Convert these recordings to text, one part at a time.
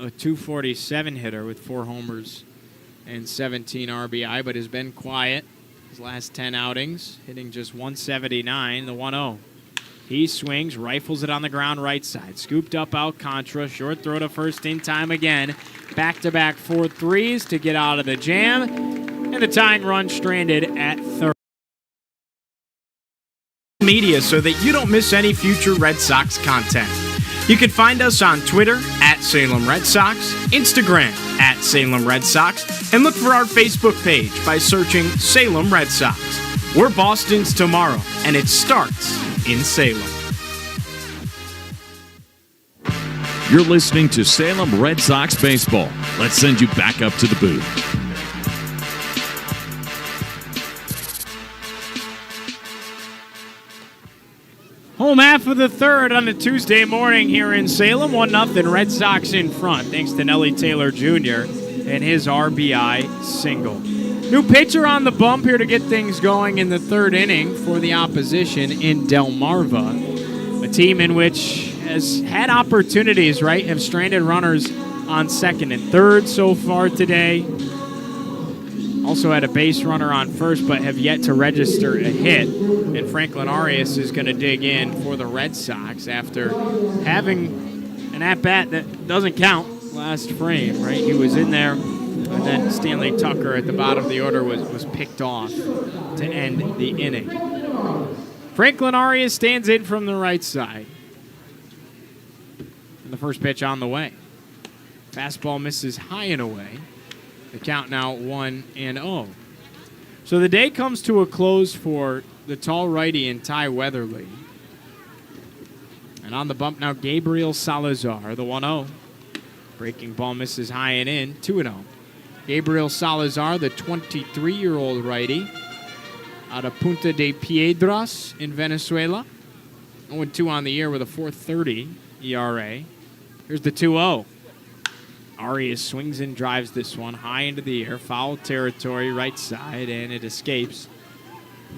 a 247 hitter with 4 homers and 17 RBI, but has been quiet his last 10 outings, hitting just 179, the 1-0. He swings, rifles it on the ground right side. Scooped up Alcantara, short throw to first in time again. Back-to-back 4-3s to get out of the jam, and the tying run stranded at third. Media so that you don't miss any future Red Sox content. You can find us on Twitter at Salem Red Sox, Instagram at Salem Red Sox, and look for our Facebook page by searching Salem Red Sox. We're Boston's tomorrow, and it starts in Salem. You're listening to Salem Red Sox baseball. Let's send you back up to the booth. Home half of the third on a Tuesday morning here in Salem. 1-0 Red Sox in front, thanks to Nelly Taylor Jr. and his RBI single. New pitcher on the bump here to get things going in the third inning for the opposition in Delmarva. A team in which has had opportunities, right? Have stranded runners on second and third so far today. Also had a base runner on first, but have yet to register a hit. And Franklin Arias is going to dig in for the Red Sox after having an at-bat that doesn't count last frame, right? He was in there, and then Stanley Tucker at the bottom of the order was picked off to end the inning. Franklin Arias stands in from the right side. And the first pitch on the way. Fastball misses high and away. The count now 1-0. So the day comes to a close for the tall righty and Ty Weatherly. And on the bump now, Gabriel Salazar, the 1-0. Breaking ball misses high and in, 2-0. Gabriel Salazar, the 23-year-old righty out of Punta de Piedras in Venezuela. 0-2 on the year with a 4.30 ERA. Here's the 2-0. Arias swings and drives this one high into the air, foul territory, right side, and it escapes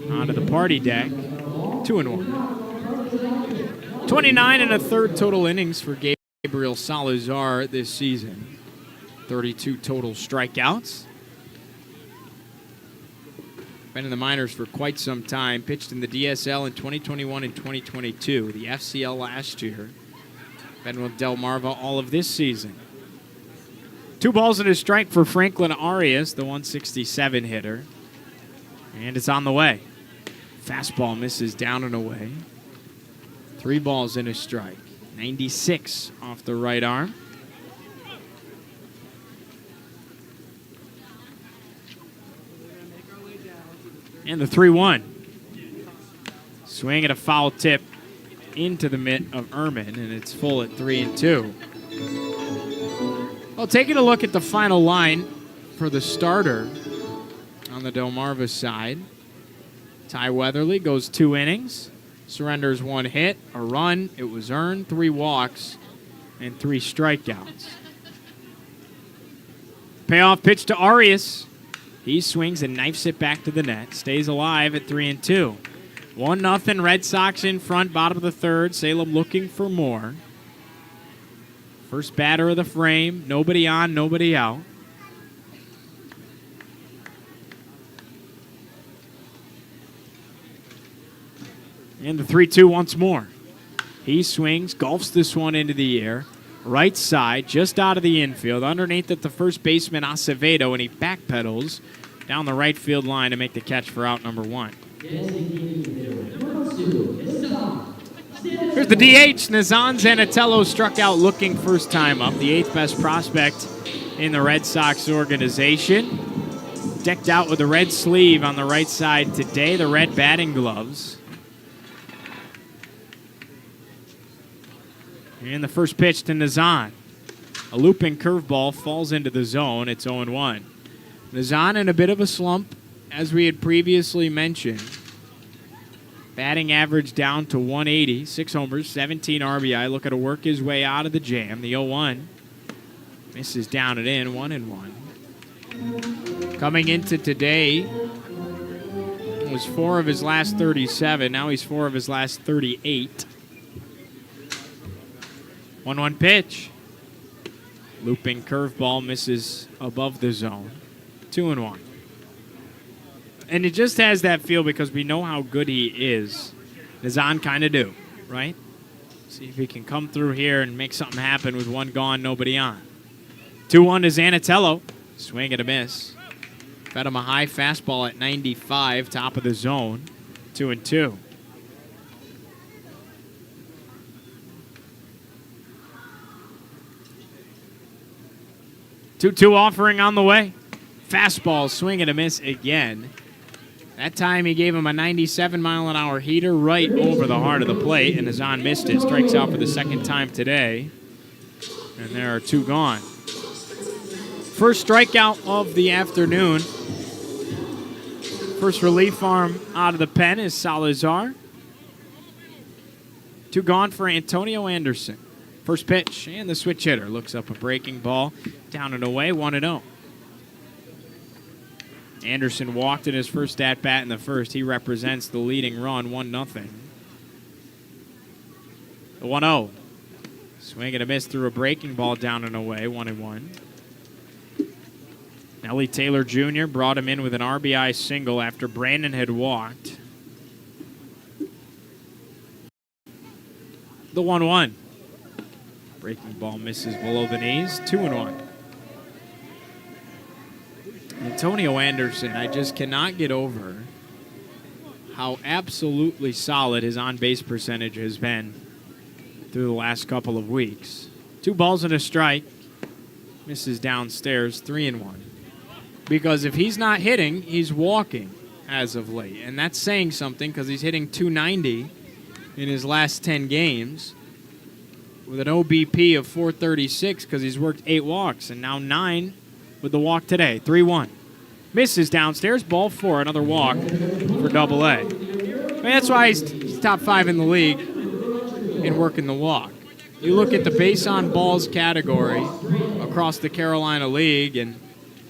onto the party deck. 2-1. 29 and a third total innings for Gabriel Salazar this season. 32 total strikeouts. Been in the minors for quite some time. Pitched in the DSL in 2021 and 2022. The FCL last year. Been with Delmarva all of this season. 2 balls and a strike for Franklin Arias, the 167 hitter. And it's on the way. Fastball misses down and away. 3 balls and a strike. 96 off the right arm. And the 3-1. Swing at a foul tip into the mitt of Ehrman, and it's full at 3-2. Well, taking a look at the final line for the starter on the Delmarva side. Ty Weatherly goes 2 innings, surrenders 1 hit, a run, it was earned, 3 walks, and 3 strikeouts. Payoff pitch to Arias. He swings and knifes it back to the net, stays alive at 3-2. 1-0 Red Sox in front, bottom of the third. Salem looking for more. First batter of the frame. Nobody on, nobody out. And the 3-2 once more. He swings, golfs this one into the air. Right side, just out of the infield. Underneath at the first baseman, Acevedo, and he backpedals down the right field line to make the catch for out number 1. Here's the DH. Nazan Zanatello struck out looking first time up. The 8th best prospect in the Red Sox organization. Decked out with a red sleeve on the right side today. The red batting gloves. And the first pitch to Nazan. A looping curveball falls into the zone. It's 0-1. Nazan in a bit of a slump, as we had previously mentioned. Batting average down to 180, 6 homers, 17 RBI. Looking to work his way out of the jam. The 0-1 misses down and in, 1-1. Coming into today, was 4 of his last 37. Now he's 4 of his last 38. 1-1 pitch. Looping curveball misses above the zone. 2-1. And it just has that feel because we know how good he is. Nazan kind of do, right? See if he can come through here and make something happen with one gone, nobody on. 2-1 to Zanatello. Swing and a miss. Fed him a high fastball at 95, top of the zone. 2-2. 2-2 offering on the way. Fastball, swing and a miss again. That time he gave him a 97-mile-an-hour heater right over the heart of the plate, and Nazan missed it. Strikes out for the second time today. And there are 2 gone. First strikeout of the afternoon. First relief arm out of the pen is Salazar. 2 gone for Antonio Anderson. First pitch, and the switch hitter looks up a breaking ball. Down and away, 1-0. Anderson walked in his first at-bat in the first. He represents the leading run, 1-0. The 1-0. Swing and a miss through a breaking ball down and away, 1-1. Nellie Taylor Jr. brought him in with an RBI single after Brandon had walked. The 1-1. Breaking ball misses below the knees, 2-1. Antonio Anderson, I just cannot get over how absolutely solid his on-base percentage has been through the last couple of weeks. 2 balls and a strike. Misses downstairs, 3-1. Because if he's not hitting, he's walking as of late. And that's saying something because he's hitting .290 in his last 10 games with an OBP of .436 because he's worked 8 walks and now 9 with the walk today. 3-1. Misses downstairs, ball 4, another walk for Double-A. I mean, that's why he's top 5 in the league in working the walk. You look at the base on balls category across the Carolina League, and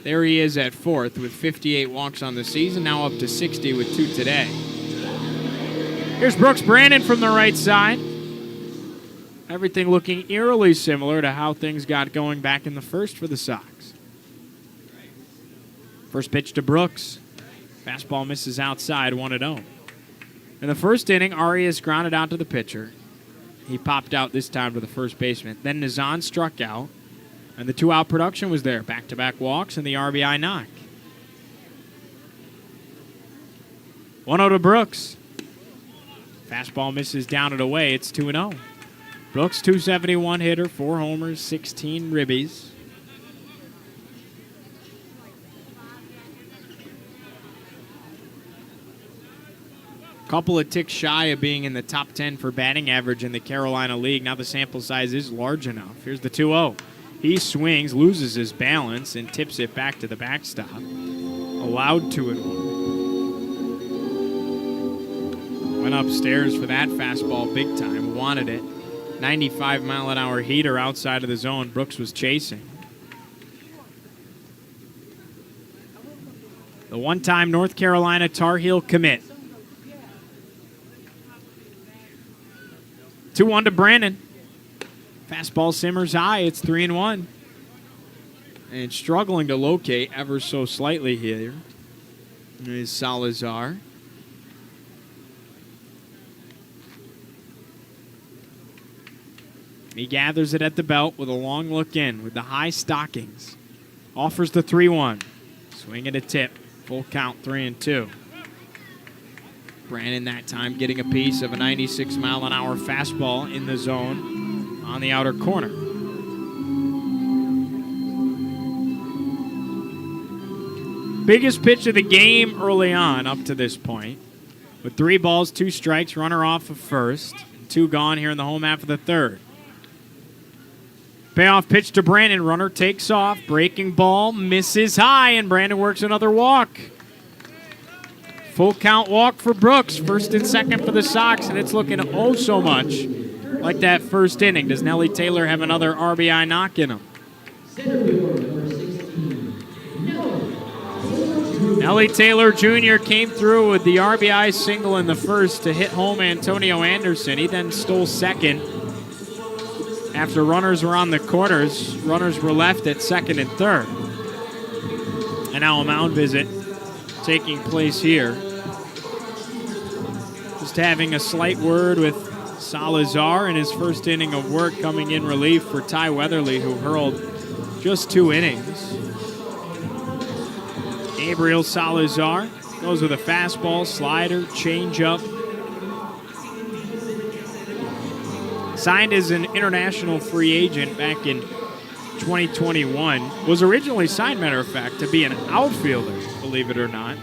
there he is at 4th with 58 walks on the season, now up to 60 with 2 today. Here's Brooks Brandon from the right side. Everything looking eerily similar to how things got going back in the first for the Sox. First pitch to Brooks. Fastball misses outside, 1-0. In the first inning, Arias grounded out to the pitcher. He popped out this time to the first baseman. Then Nazan struck out, and the 2-out production was there. Back-to-back walks and the RBI knock. 1-0 to Brooks. Fastball misses down and away. It's 2-0. Brooks, 271 hitter, 4 homers, 16 ribbies. Couple of ticks shy of being in the top 10 for batting average in the Carolina League. Now the sample size is large enough. Here's the 2-0. He swings, loses his balance, and tips it back to the backstop. Allowed 2-1. Went upstairs for that fastball big time. Wanted it. 95-mile-an-hour heater outside of the zone. Brooks was chasing. The one-time North Carolina Tar Heel commit. 2-1 to Brandon. Fastball simmers high. It's 3-1. And struggling to locate ever so slightly here is Salazar. He gathers it at the belt with a long look in with the high stockings. Offers the 3-1. Swing and a tip. Full count, 3-2. Brandon that time getting a piece of a 96-mile-an-hour fastball in the zone on the outer corner. Biggest pitch of the game early on up to this point. With 3 balls, 2 strikes, runner off of first. 2 gone here in the home half of the third. Payoff pitch to Brandon. Runner takes off. Breaking ball misses high, and Brandon works another walk. Full count walk for Brooks. First and second for the Sox, and it's looking oh so much like that first inning. Does Nellie Taylor have another RBI knock in him? Nellie Taylor Jr. came through with the RBI single in the first to hit home Antonio Anderson. He then stole second After runners were on the corners, runners were left at second and third. And now a mound visit taking place here. Just having a slight word with Salazar in his first inning of work, coming in relief for Ty Weatherly, who hurled just 2 innings. Gabriel Salazar goes with a fastball, slider, changeup. Signed as an international free agent back in 2021. Was originally signed, matter of fact, to be an outfielder, believe it or not.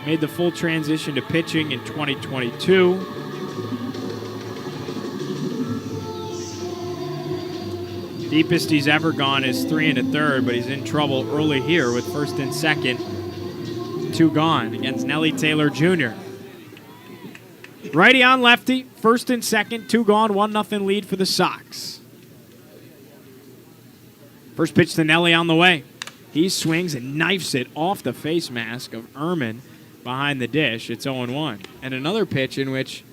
Made the full transition to pitching in 2022. Deepest he's ever gone is 3 1/3, but he's in trouble early here with first and second. 2 gone against Nelly Taylor Jr. Righty on lefty, first and second, 2 gone, 1-0 lead for the Sox. First pitch to Nelly on the way. He swings and knifes it off the face mask of Ehrman behind the dish. It's 0-1. And another pitch in which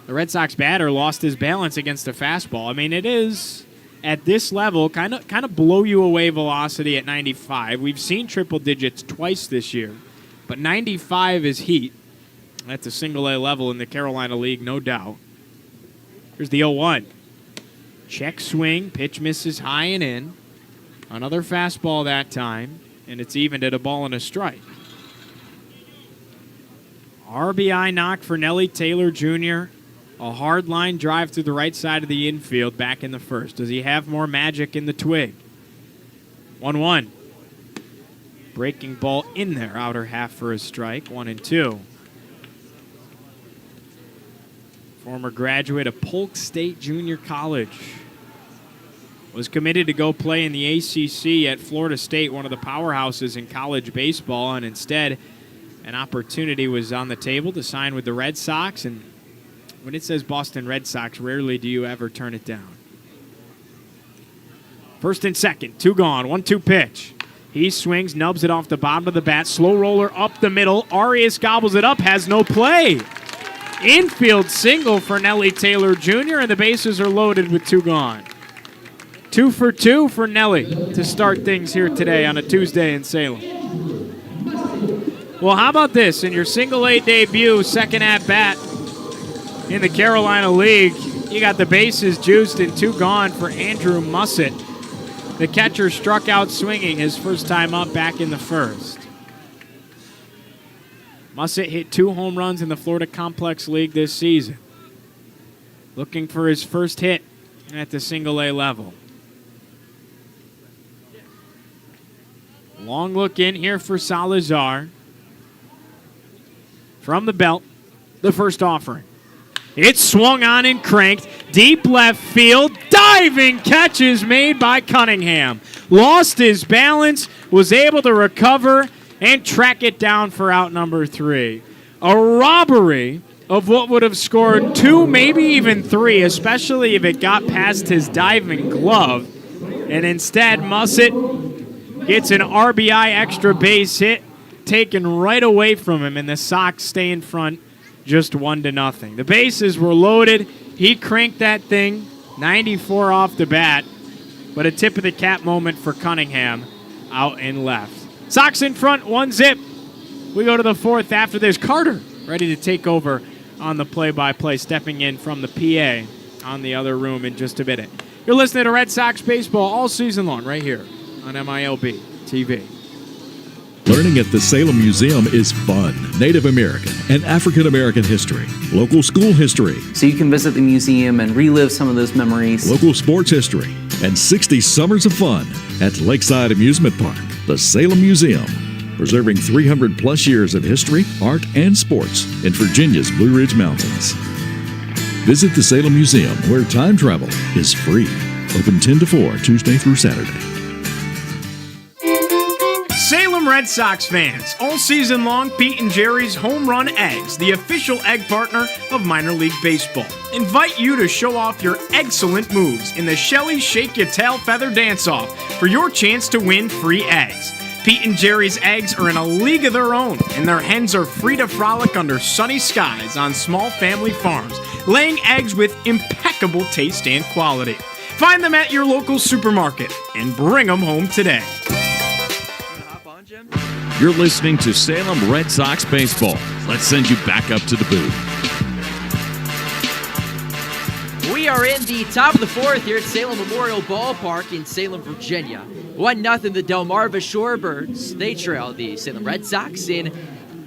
the Red Sox batter lost his balance against a fastball. I mean, it is, at this level, kind of blow you away velocity at 95. We've seen triple digits twice this year, but 95 is heat. That's a single-A level in the Carolina League, no doubt. Here's the 0-1. Check swing, pitch misses high and in. Another fastball that time, and it's evened at a ball and a strike. RBI knock for Nelly Taylor Jr. A hard line drive through the right side of the infield back in the first. Does he have more magic in the twig? 1-1. Breaking ball in there, outer half for a strike. 1-2. Former graduate of Polk State Junior College. Was committed to go play in the ACC at Florida State, one of the powerhouses in college baseball, and instead an opportunity was on the table to sign with the Red Sox. And when it says Boston Red Sox, rarely do you ever turn it down. First and second, 2 gone, 1-2 pitch. He swings, nubs it off the bottom of the bat, slow roller up the middle. Arias gobbles it up, has no play. Infield single for Nelly Taylor Jr., and the bases are loaded with 2 gone. 2 for 2 for Nelly to start things here today on a Tuesday in Salem. Well, how about this? In your single-A debut, second at-bat in the Carolina League, you got the bases juiced and 2 gone for Andrew Mussett. The catcher struck out swinging his first time up back in the first. Mussett hit 2 home runs in the Florida Complex League this season. Looking for his first hit at the single-A level. Long look in here for Salazar. From the belt, the first offering. It's swung on and cranked. Deep left field. Diving catches made by Cunningham. Lost his balance, was able to recover and track it down for out number 3. A robbery of what would have scored 2, maybe even 3, especially if it got past his diving glove. And instead, Mussett gets an RBI extra base hit taken right away from him, and the Sox stay in front just 1-0. The bases were loaded. He cranked that thing 94 off the bat, but a tip of the cap moment for Cunningham out and left. Sox in front, 1-0. We go to the 4th after this. Carter ready to take over on the play-by-play, stepping in from the PA on the other room in just a minute. You're listening to Red Sox baseball all season long right here on MILB TV. Learning at the Salem Museum is fun. Native American and African American history, local school history, So you can visit the museum and relive some of those memories. local sports history, and 60 summers of fun at Lakeside Amusement Park. The Salem Museum, preserving 300-plus years of history, art, and sports in Virginia's Blue Ridge Mountains. Visit the Salem Museum, where time travel is free. Open 10 to 4, Tuesday through Saturday. Salem Red Sox fans, all season long, Pete and Jerry's Home Run Eggs, the official egg partner of minor league baseball, invite you to show off your excellent moves in the Shelly Shake Your Tail Feather Dance-Off for your chance to win free eggs. Pete and Jerry's eggs are in a league of their own, and their hens are free to frolic under sunny skies on small family farms, laying eggs with impeccable taste and quality. Find them at your local supermarket and bring them home today. Hop on, Jim? You're listening to Salem Red Sox baseball. Let's send you back up to the booth. We are in the top of the fourth here at Salem Memorial Ballpark in Salem, Virginia. 1-0 the Delmarva Shorebirds. They trail the Salem Red Sox in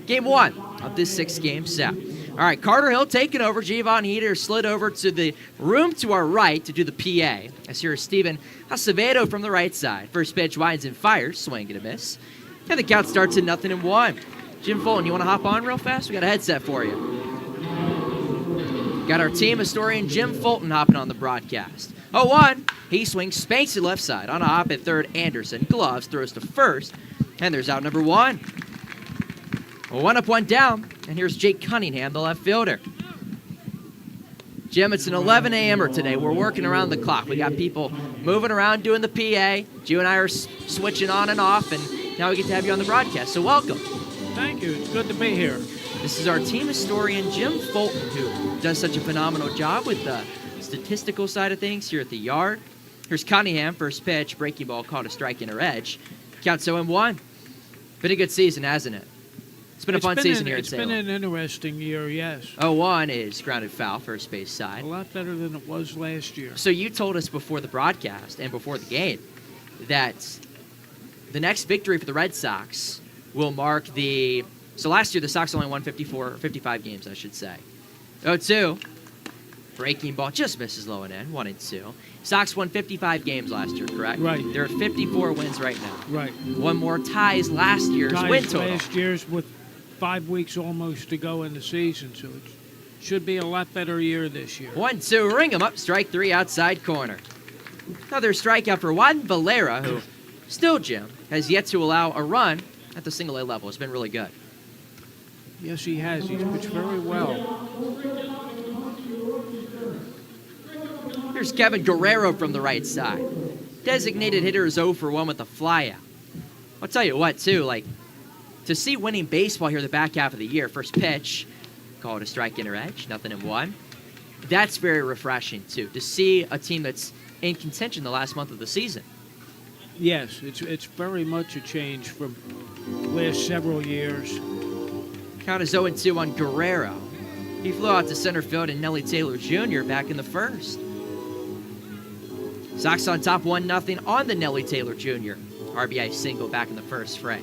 Game 1 of this 6-game set. All right, Carter Hill taking over. Giovanni Heater slid over to the room to our right to do the PA. As here is Steven Acevedo from the right side. First pitch winds and fires, swing and a miss. And the count starts at 0-1. Jim Fulton, you want to hop on real fast? We got a headset for you. Got our team historian Jim Fulton hopping on the broadcast. 0-1. He swings, spanks to left side. On a hop at third, Anderson. Gloves, throws to first. And there's out number 1. 1 up, 1 down. And here's Jake Cunningham, the left fielder. Jim, it's an 11 a.m.er today. We're working around the clock. We got people moving around doing the PA. You and I are switching on and off, and now we get to have you on the broadcast. So welcome. Thank you. It's good to be here. This is our team historian, Jim Fulton, who does such a phenomenal job with the statistical side of things here at the yard. Here's Cunningham, first pitch, breaking ball caught a strike in her edge. Counts 0-1. Been a good season, hasn't it? It's been a fun season here at Salem. It's been an interesting year, yes. 0-1 is grounded foul, first base A side. lot better than it was last year. So you told us before the broadcast and before the game that the next victory for the Red Sox will mark the... So last year the Sox only won 55 games, I should say. 0-2. Breaking ball just misses low and in, 1-2. Sox won 55 games last year, correct? Right. They're at 54 wins right now. Right. One more ties last year's win total. Last year's with 5 weeks almost to go in the season, so it should be a lot better year this year. 1-2, ring him up, strike 3, outside corner. Another strikeout for Juan Valera, who still, Jim, has yet to allow a run at the single-A level. It's been really good. Yes, he has. He's pitched very well. Here's Kevin Guerrero from the right side. Designated hitter is 0 for 1 with a flyout. I'll tell you what, too, to see winning baseball here the back half of the year, first pitch, call it a strike in her edge, 0-1. That's very refreshing, too, to see a team that's in contention the last month of the season. Yes, it's very much a change from last several years. Count is 0-2 on Guerrero. He flew out to center field and Nelly Taylor Jr. back in the first. Sox on top 1-0 on the Nelly Taylor Jr. RBI single back in the first frame.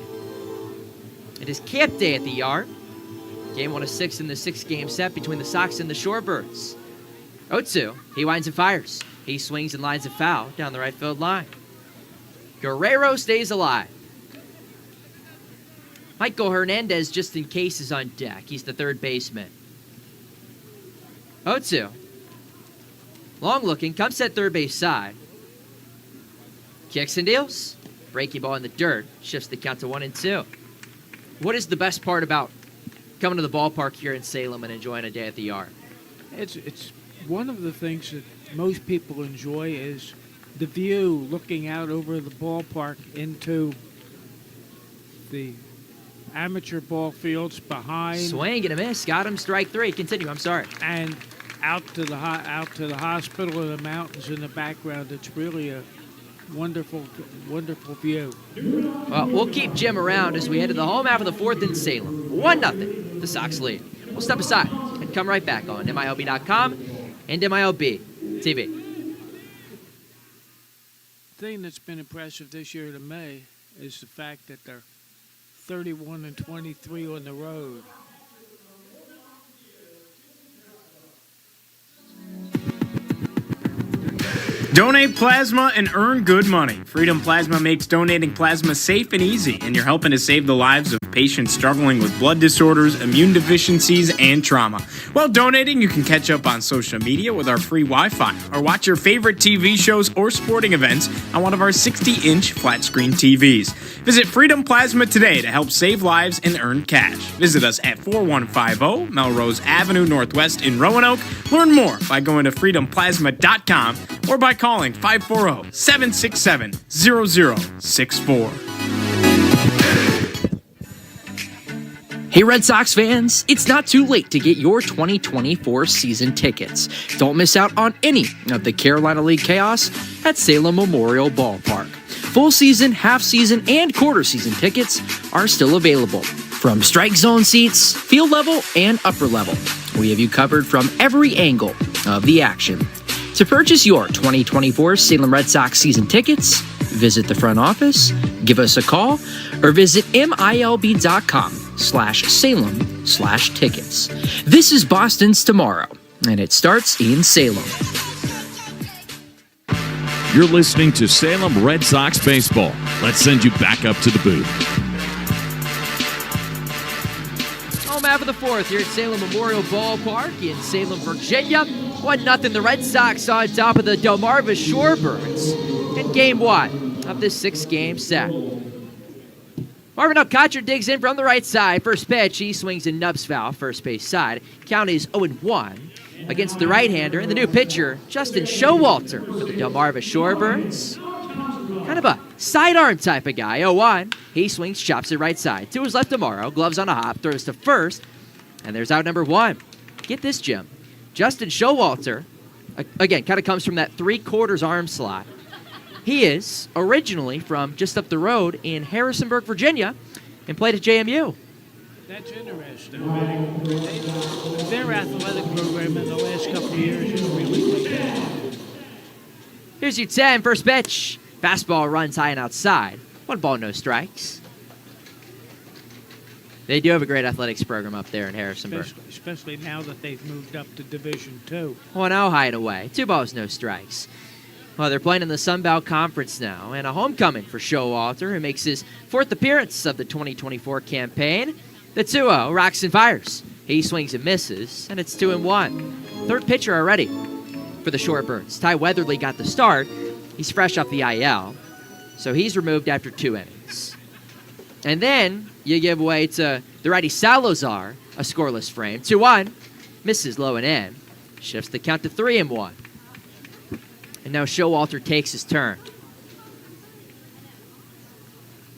It is camp day at the yard. Game 1 of 6 in the 6-game set between the Sox and the Shorebirds. 0-2. He winds and fires. He swings and lines a foul down the right field line. Guerrero stays alive. Michael Hernandez, just in case, is on deck. He's the third baseman. 0-2. Long looking, comes at third base side. Kicks and deals. Breaking ball in the dirt. Shifts the count to 1-2. What is the best part about coming to the ballpark here in Salem and enjoying a day at the yard? It's one of the things that most people enjoy is the view, looking out over the ballpark into the amateur ball fields behind. Swing and a miss. Got him. Strike 3. Continue. I'm sorry. And out to the hospital and the mountains in the background. It's really a wonderful, wonderful view. Well, we'll keep Jim around as we head to the home half of the fourth in Salem. 1-0. The Sox lead. We'll step aside and come right back on MILB.com and MILB TV. The thing that's been impressive this year to me is the fact that they're 31-23 on the road. Donate plasma and earn good money. Freedom Plasma makes donating plasma safe and easy, and you're helping to save the lives of patients struggling with blood disorders, immune deficiencies, and trauma. While donating, you can catch up on social media with our free Wi-Fi, or watch your favorite TV shows or sporting events on one of our 60-inch flat-screen TVs. Visit Freedom Plasma today to help save lives and earn cash. Visit us at 4150 Melrose Avenue Northwest in Roanoke. Learn more by going to freedomplasma.com or by calling 540-767-0064. Hey Red Sox fans, it's not too late to get your 2024 season tickets. Don't miss out on any of the Carolina League chaos at Salem Memorial Ballpark. Full season, half season, and quarter season tickets are still available. From strike zone seats, field level, and upper level, we have you covered from every angle of the action. To purchase your 2024 Salem Red Sox season tickets, visit the front office, give us a call, or visit milb.com/Salem/tickets. This is Boston's Tomorrow, and it starts in Salem. You're listening to Salem Red Sox baseball. Let's send you back up to the booth. Home half of the fourth here at Salem Memorial Ballpark in Salem, Virginia. 1-0 the Red Sox on top of the Delmarva Shorebirds in Game 1 of this 6-game set. Marvin Alcantara digs in from the right side. First pitch, he swings and nubs foul, first base side. Count is 0-1 against the right-hander. And the new pitcher, Justin Showalter for the Delmarva Shorebirds. Kind of a sidearm type of guy. 0-1. He swings, chops it right side. To his left tomorrow. Gloves on a hop. Throws to first. And there's out number 1. Get this, Jim. Justin Showalter, again, kind of comes from that 3/4 arm slot. He is originally from just up the road in Harrisonburg, Virginia, and played at JMU. That's interesting. Their athletic program in the last couple of years is really good. Here's your 10, first pitch. Fastball runs high and outside. 1 ball, no strikes. They do have a great athletics program up there in Harrisonburg. Especially now that they've moved up to Division II. 1-0 high and away. 2 balls, no strikes. Well, they're playing in the Sun Belt Conference now, and a homecoming for Showalter, who makes his 4th appearance of the 2024 campaign. The 2-0 rocks and fires. He swings and misses, and it's 2-1. Third pitcher already for the Shorebirds. Ty Weatherly got the start. He's fresh off the IL, so he's removed after 2 innings. And then you give way to the righty Salazar, a scoreless frame. 2-1, misses low and in, shifts the count to 3-1. And now Showalter takes his turn.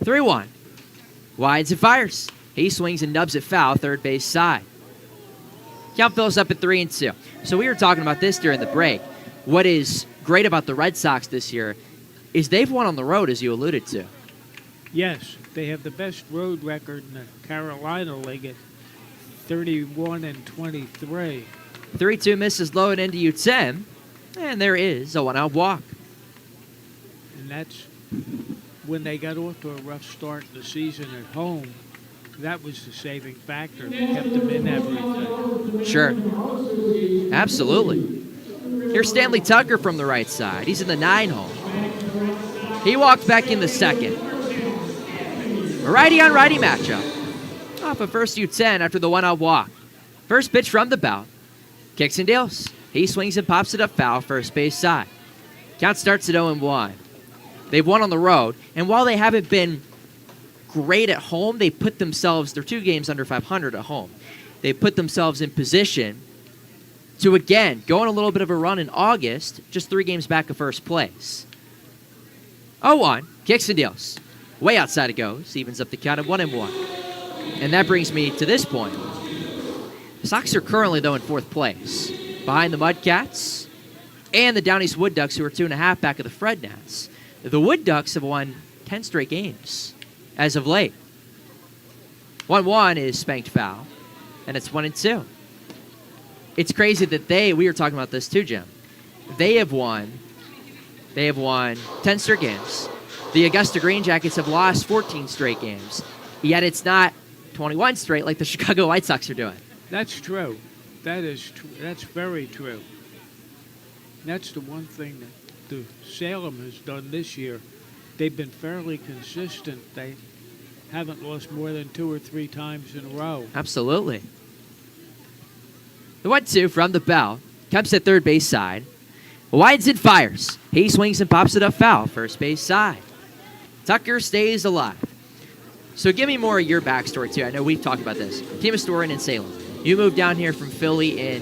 3-1. Wides and fires. He swings and nubs it foul, third base side. Count fills up at 3-2. So we were talking about this during the break. What is great about the Red Sox this year is they've won on the road, as you alluded to. Yes, they have the best road record in the Carolina League at 31-23. 3-2 misses low and into U10. And there is a 1-out walk. And that's when they got off to a rough start in the season at home. That was the saving factor that kept them in everything. Sure. Absolutely. Here's Stanley Tucker from the right side. He's in the 9 hole. He walked back in the second. A righty-on-righty matchup. Off of first U10 after the 1-out walk. First pitch from the belt. Kicks and deals. He swings and pops it up foul, first base side. Count starts at 0-1. They've won on the road, and while they haven't been great at home, they put themselves, they're 2 games under 500 at home. They put themselves in position to, again, go on a little bit of a run in August, just 3 games back of first place. 0-1, kicks and deals. Way outside it goes, evens up the count at 1-1. And that brings me to this point. The Sox are currently, though, in 4th place, behind the Mudcats and the Down East Wood Ducks, who are 2.5 back of the Fred Nats. The Wood Ducks have won 10 straight games as of late. 1-1 is spanked foul, and it's 1-2. It's crazy that we were talking about this too, Jim. They have won 10 straight games. The Augusta Green Jackets have lost 14 straight games, yet it's not 21 straight like the Chicago White Sox are doing. That's true. That is true. That's very true. That's the one thing that the Salem has done this year. They've been fairly consistent. They haven't lost more than 2 or 3 times in a row. Absolutely. The 1-2 from the bell comes at third base side. Wides and fires. He swings and pops it up foul, first base side. Tucker stays alive. So give me more of your backstory, too. I know we've talked about this. Team historian in Salem. You moved down here from Philly in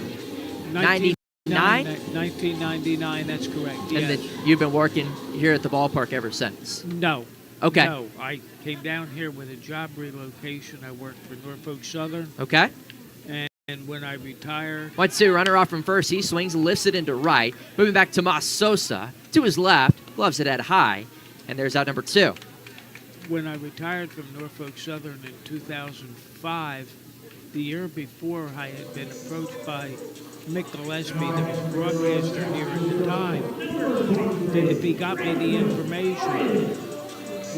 99? 1999, that's correct, yes. And then you've been working here at the ballpark ever since. No, Okay. No, I came down here with a job relocation. I worked for Norfolk Southern, Okay. and when I retired, 1-2, runner off from first. He swings, lifts it into right. Moving back to Tomas Sosa. To his left, loves it at high. And there's out number 2. when I retired from Norfolk Southern in 2005, the year before I had been approached by Mick Gillespie, that was a broadcaster here at the time, that if he got me the information,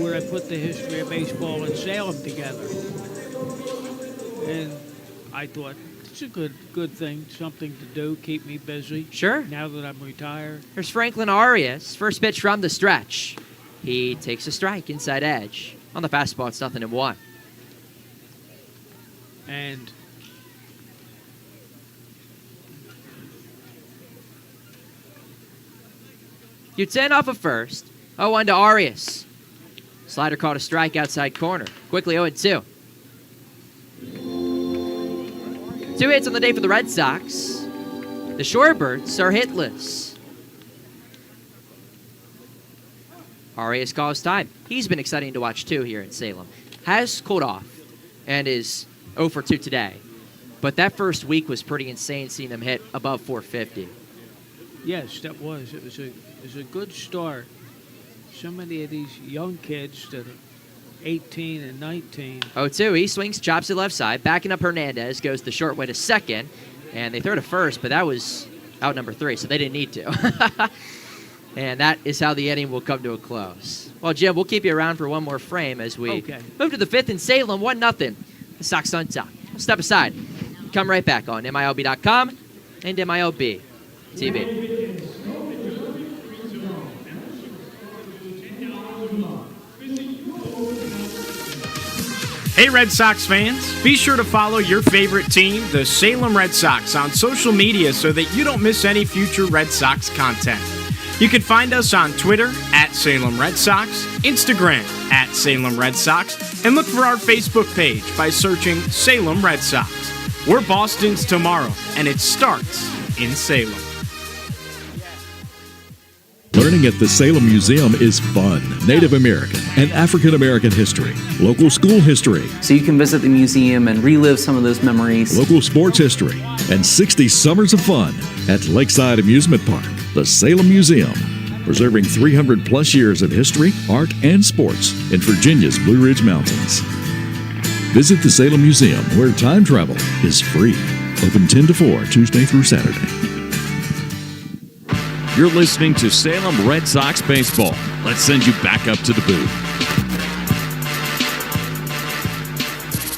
would I put the history of baseball in Salem together? And I thought, it's a good thing, something to do, keep me busy. Sure. Now that I'm retired. Here's Franklin Arias. First pitch from the stretch. He takes a strike inside edge. On the fastball, it's 0-1. And You 10 off of first. 0-1 to Arias. Slider caught a strike outside corner. Quickly 0-2. 2 hits on the day for the Red Sox. The Shorebirds are hitless. Arias calls time. He's been exciting to watch too here in Salem. Has cooled off and is 0 for 2 today. But that first week was pretty insane seeing him hit above 450. yes, that was. It was a good start. So many of these young kids that are 18 and 19. 0-2. He swings, chops it left side. Backing up Hernandez. Goes the short way to second. And they throw to first, but that was out number 3, so they didn't need to. And that is how the inning will come to a close. Well, Jim, we'll keep you around for one more frame as we move to the 5th in Salem. 1-0. The Sox on top. We'll step aside. Come right back on MILB.com and MILB TV. Hey, Red Sox fans, be sure to follow your favorite team, the Salem Red Sox, on social media so that you don't miss any future Red Sox content. You can find us on Twitter at Salem Red Sox, Instagram at Salem Red Sox, and look for our Facebook page by searching Salem Red Sox. We're Boston's tomorrow, and it starts in Salem. Learning at the Salem Museum is fun. Native American and African American history, local school history, So you can visit the museum and relive some of those memories. local sports history, and 60 summers of fun at Lakeside Amusement Park, the Salem Museum, preserving 300 plus years of history, art, and sports in Virginia's Blue Ridge Mountains. Visit the Salem Museum, where time travel is free. Open 10 to 4, Tuesday through Saturday. You're listening to Salem Red Sox baseball. Let's send you back up to the booth.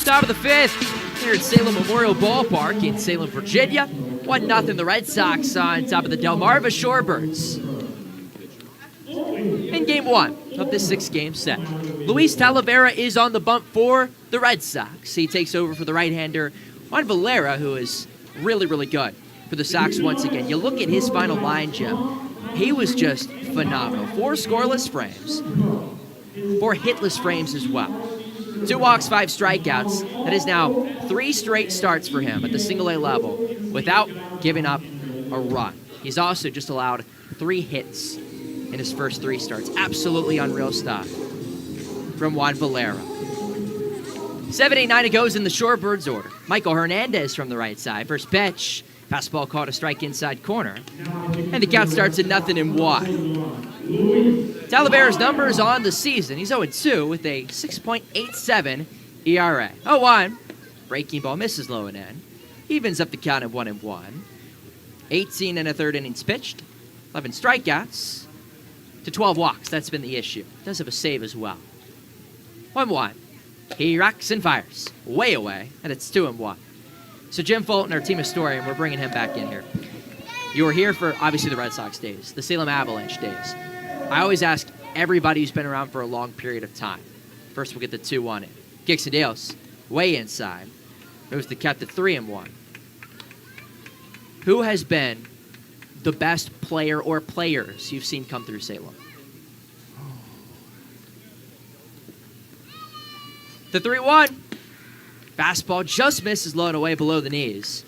Top of the 5th here at Salem Memorial Ballpark in Salem, Virginia. 1-0 the Red Sox on top of the Delmarva Shorebirds. In game 1 of this 6-game set, Luis Talavera is on the bump for the Red Sox. He takes over for the right-hander Juan Valera, who is really, really good for the Sox once again. You look at his final line, Jim. He was just phenomenal. 4 scoreless frames, 4 hitless frames as well. 2 walks, 5 strikeouts. That is now 3 straight starts for him at the single-A level without giving up a run. He's also just allowed 3 hits in his first 3 starts. Absolutely unreal stuff from Juan Valera. 7-8-9 it goes in the Shorebirds order. Michael Hernandez from the right side. First pitch. Fastball caught a strike inside corner. And the count starts at 0-1. Talavera's numbers on the season. He's 0-2 with a 6.87 ERA. 0-1. Breaking ball misses low and end. Evens up the count at 1-1. 18 and a third innings pitched. 11 strikeouts to 12 walks. That's been the issue. Does have a save as well. 1-1. He rocks and fires. Way away. And it's 2-1. So Jim Fulton, our team historian, we're bringing him back in here. You were here for, obviously, the Red Sox days, the Salem Avalanche days. I always ask everybody who's been around for a long period of time. First, we'll get the 2-1 in. Kicks and deals, way inside. Moves the count to 3-1. Who has been the best player or players you've seen come through Salem? The 3-1. Fastball just misses low and away below the knees.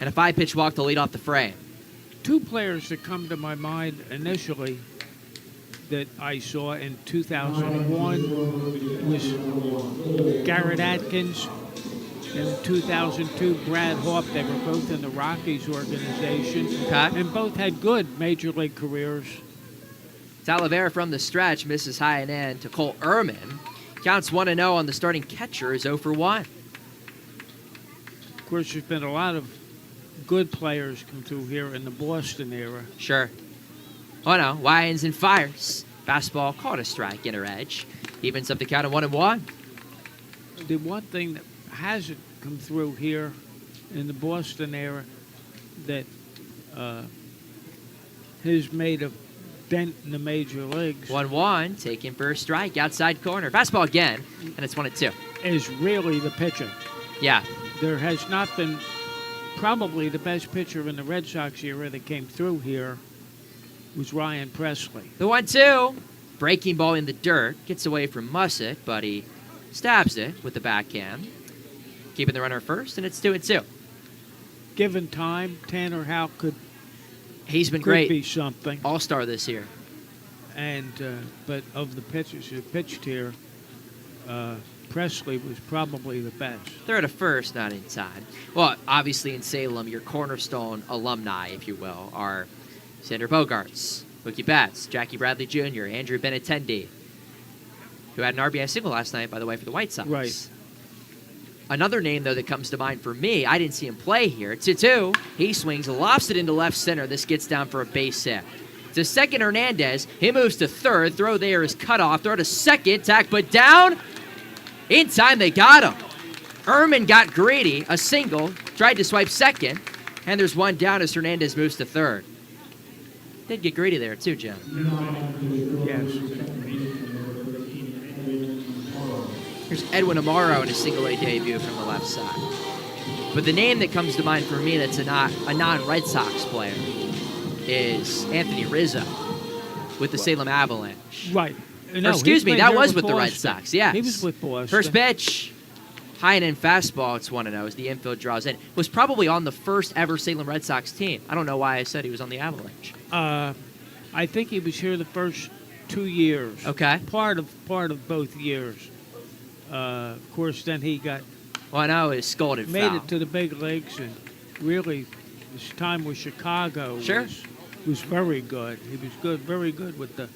And a 5-pitch walk to lead off the frame. 2 players that come to my mind initially that I saw in 2001 was Garrett Atkins. In 2002, Brad Hopp. They were both in the Rockies organization. Okay. And both had good major league careers. Talavera from the stretch misses high and in to Cole Ehrman. Counts 1-0 on the starting catcher is 0 for 1. Of course, there's been a lot of good players come through here in the Boston era. Sure. Oh no, Wyans and fires. Fastball caught a strike, inner edge. Evens up the count of 1-1. The one thing that hasn't come through here in the Boston era that has made a dent in the major leagues 1-1, taken for a strike, outside corner. Fastball again, and it's 1-2. is really the pitching. Yeah. There has not been probably the best pitcher in the Red Sox era that came through here was Ryan Presley. The 1-2, breaking ball in the dirt, gets away from Mussick, but he stabs it with the backhand. Keeping the runner at first, and it's 2-2. Given time, Tanner Houck could He's been be great. something. All-star this year. And but of the pitchers who pitched here, Presley was probably the best. Third at first, not inside. Well, obviously in Salem, your cornerstone alumni, if you will, are Xander Bogaerts, Mookie Betts, Jackie Bradley Jr., Andrew Benintendi, who had an RBI single last night, by the way, for the White Sox. Right. Another name, though, that comes to mind for me, I didn't see him play here. 2-2. He swings, lofts it into left center. This gets down for a base hit. To second, Hernandez. He moves to third. Throw there is cut off. Throw to second. Tack but down. In time, they got him. Ehrman got greedy. A single. Tried to swipe second. And there's one down as Hernandez moves to third. Did get greedy there, too, Jim. Yes. Here's Edwin Amaro in a single-A debut from the left side. But the name that comes to mind for me that's a non-Red Sox player is Anthony Rizzo with the Salem Avalanche. Right. Or excuse me, that was with the Red Boston. Sox, yes. He was with Boston. First pitch, high and in fastball, it's 1-0 as the infield draws in. Was probably on the first ever Salem Red Sox team. I don't know why I said he was on the Avalanche. I think he was here the first 2 years. Okay. Part of both years. Of course, then he got Well, I know his scolded made foul. it to the big leagues, and really, his time with Chicago Sure. was very good. He was good, very good with the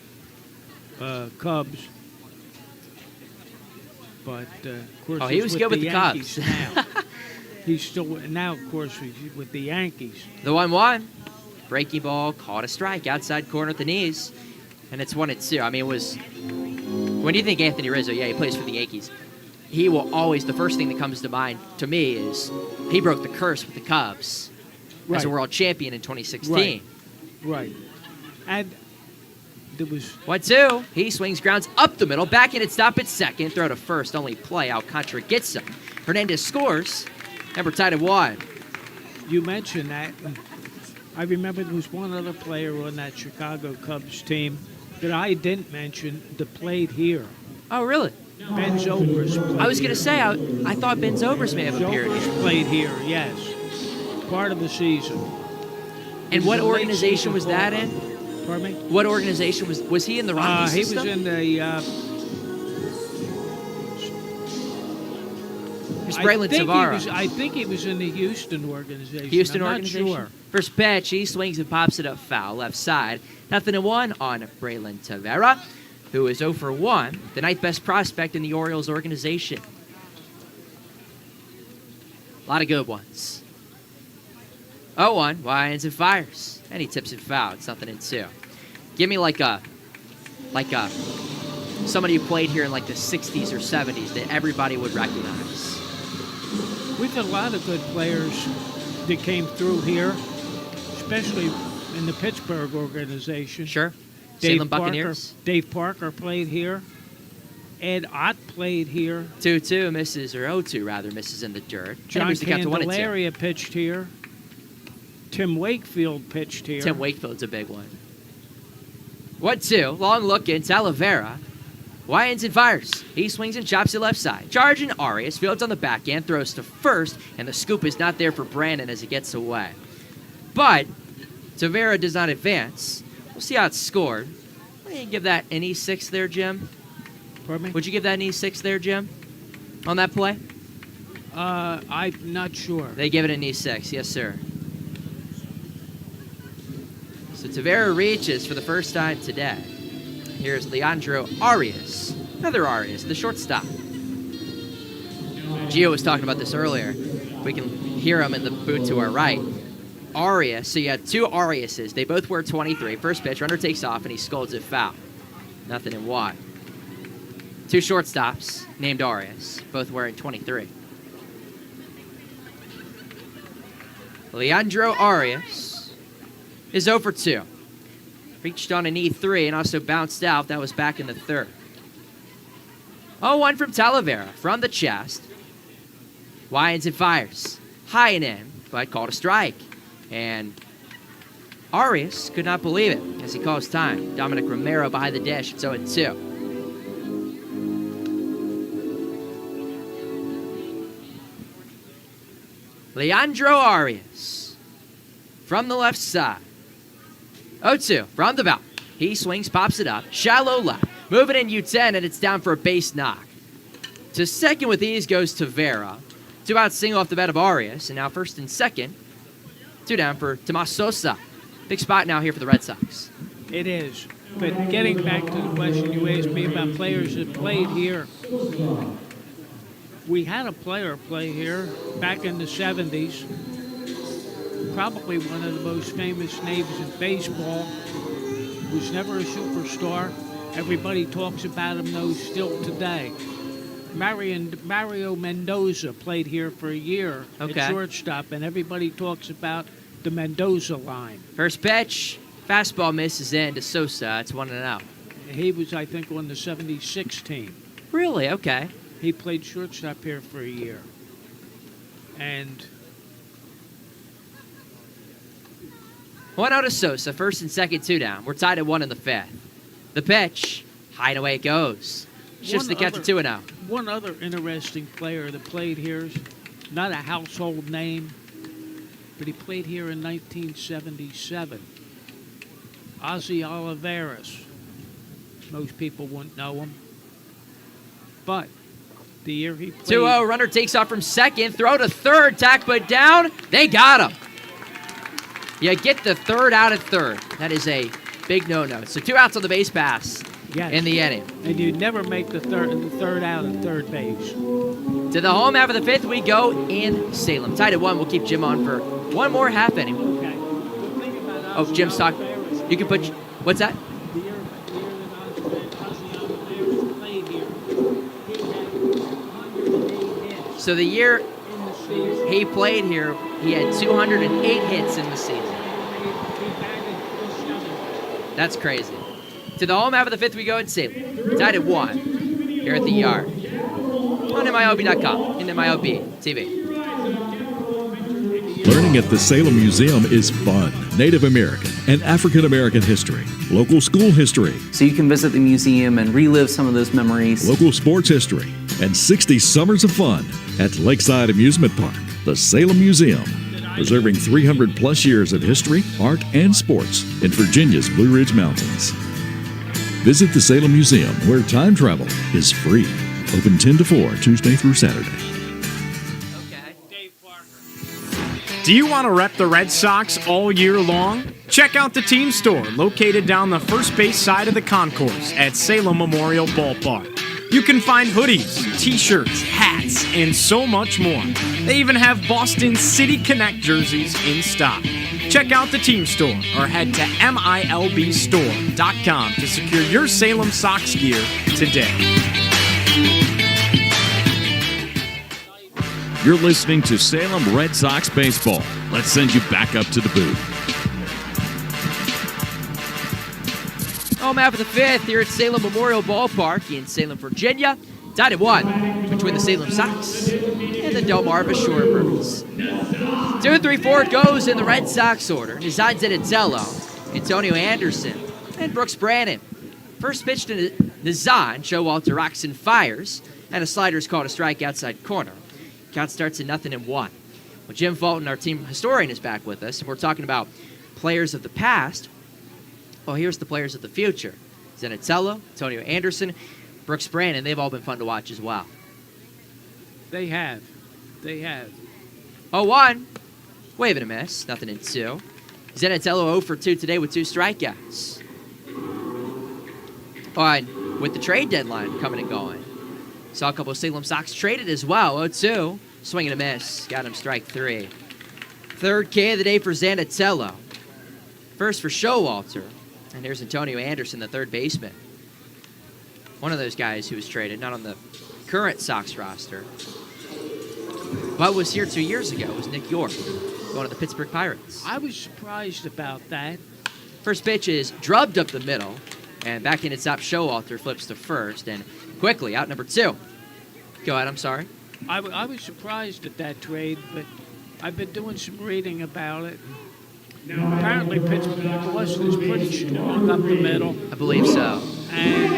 Cubs. But of course, He he's was with good with the Yankees Cubs. now. He's still now, of course, he's with the Yankees. The 1-1. Breaking ball, caught a strike, outside corner at the knees. And it's 1-2. I mean, it was... When you think Anthony Rizzo, yeah, he plays for the Yankees. He will always... The first thing that comes to mind to me is he broke the curse with the Cubs as a Right. world champion in 2016. Right. And there was 1-2. He swings, grounds up the middle, back in at stop at second, throw to first, only play. Alcantara gets him. Hernandez scores, and we're tied at 1. you mentioned that. And I remember there was one other player on that Chicago Cubs team that I didn't mention that played here. Oh, really? Ben Zobrist played I was going to here. say, I thought Ben Zobrist may have appeared here. Zobrist played here, yes. Part of the season. And He what was a late organization season was that in? ball. Pardon me? What organization was he in the Rockies He was system? in the... There's Braylon Tavara. I think he was in the Houston organization. Houston I'm organization. Not sure. First pitch, he swings and pops it up foul, left side. 0-1 on Braylon Tavara, who is 0 for 1, the ninth best prospect in the Orioles organization. A lot of good ones. 0-1, Wyans and fires, and he tips it foul. It's 0-2. Give me like a somebody who played here in like the 60s or 70s that everybody would recognize. We've had a lot of good players that came through here, especially in the Pittsburgh organization. Sure. Salem Buccaneers. Dave Parker played here. Ed Ott played here. 2-2 misses, or 0-2 rather, misses in the dirt. John moves the count to 1-2. Candelaria pitched here. Tim Wakefield pitched here. Tim Wakefield's a big one. 1-2, long look in, Talavera. Wyans and fires. He swings and chops it left side. Charge and Arias fields on the backhand, throws to first, and the scoop is not there for Brandon as he gets away. But Tavera does not advance. We'll see how it's scored. Why don't you give that an E6 there, Jim? Pardon me? Would you give that an E6 there, Jim? On that play? I'm not sure. They give it an E6, yes, sir. So Tavera reaches for the first time today. Here's Leandro Arias. Another Arias, the shortstop. Gio was talking about this earlier. We can hear him in the booth to our right. Arias, so you had two Ariases. They both wear 23. First pitch, runner takes off, and he scolds it foul. Nothing in one. Two shortstops named Arias, both wearing 23. Leandro Arias is 0 for 2. Reached on an E3 and also bounced out. That was back in the third. 0-1 from Talavera from the chest. Winds and fires. High and in, but called a strike. And Arias could not believe it as he calls time. Dominic Romero behind the dish. It's 0-2. Leandro Arias from the left side. 0-2 from the belt. He swings, pops it up. Shallow left. Moving in U10, and it's down for a base knock. To second with ease goes Tavera. 2 out single off the bat of Arias. And now first and second. 2 down for Tomas Sosa. Big spot now here for the Red Sox. It is. But getting back to the question you asked me about players that played here, we had a player play here back in the 70s. Probably one of the most famous names in baseball. Was never a superstar. Everybody talks about him, though, still today. Mario Mendoza played here for a year at shortstop, and everybody talks about the Mendoza line. First pitch, fastball misses in to Sosa. It's 1-0. He was, I think, on the 76 team. Really? Okay. He played shortstop here for a year. And 1 out of Sosa, first and second, 2 down. We're tied at 1 in the 5th. The pitch, high and away it goes. Shifts the catch to 2-0. One other interesting player that played here is not a household name, but he played here in 1977. Ozzy Olivares. Most people wouldn't know him. But the year he played... 2-0, runner takes off from second, throw to third, tack put down. They got him. You get the third out at third. That is a big no-no. So 2 outs on the base pass in the inning. And you'd never make the third out at third base. To the home half of the 5th, we go in Salem. Tied at 1. We'll keep Jim on for one more half inning. Okay. Oh, Jim's talking. You can put... What's that? The year that Ozzy Olivares played here, he had 108 hits So the year in the season. he played here, he had 208 hits in the season. He batted .470. That's crazy. To the home half of the 5th, we go in Salem. Tied at 1 here at the Yard. On MILB.com and MILB TV. Learning at the Salem Museum is fun. Native American and African American history, local school history, So you can visit the museum and relive some of those memories. local sports history, and 60 summers of fun at Lakeside Amusement Park, the Salem Museum, preserving 300 plus years of history, art, and sports in Virginia's Blue Ridge Mountains. Visit the Salem Museum, where time travel is free. Open 10 to 4, Tuesday through Saturday. Okay. Dave Parker. Do you want to rep the Red Sox all year long? Check out the team store located down the first base side of the concourse at Salem Memorial Ballpark. You can find hoodies, t-shirts, hats, and so much more. They even have Boston City Connect jerseys in stock. Check out the team store or head to MILBstore.com to secure your Salem Sox gear today. You're listening to Salem Red Sox baseball. Let's send you back up to the booth. Home half of the 5th here at Salem Memorial Ballpark in Salem, Virginia. Tied at 1 between the Salem Sox and the Delmarva Shorebirds. 2, 3, 4 it goes in the Red Sox order. Nizad Zenatello, Antonio Anderson, and Brooks Brannon. First pitch to Nizad, Showalter rocks and fires, and a slider is called a strike outside corner. Count starts at 0-1. Well, Jim Fulton, our team historian, is back with us. If we're talking about players of the past, well, here's the players of the future. Zanatello, Antonio Anderson, Brooks Brandon. They've all been fun to watch as well. They have. 0-1. Wave and a miss. Nothing in 2. Zanatello 0 for 2 today with 2 strikeouts. On with the trade deadline coming and going. Saw a couple of Salem Sox traded as well. 0-2. Swing and a miss. Got him strike 3. Third K of the day for Zanatello. First for Showalter. And here's Antonio Anderson, the third baseman. One of those guys who was traded, not on the current Sox roster, but was here 2 years ago, was Nick York, going to the Pittsburgh Pirates. I was surprised about that. First pitch is drubbed up the middle, and back in its top, Showalter flips to first, and quickly out number 2. Go ahead, I'm sorry. I was surprised at that trade, but I've been doing some reading about it. Apparently, Pittsburgh Boston is pretty strong up the middle. I believe so. And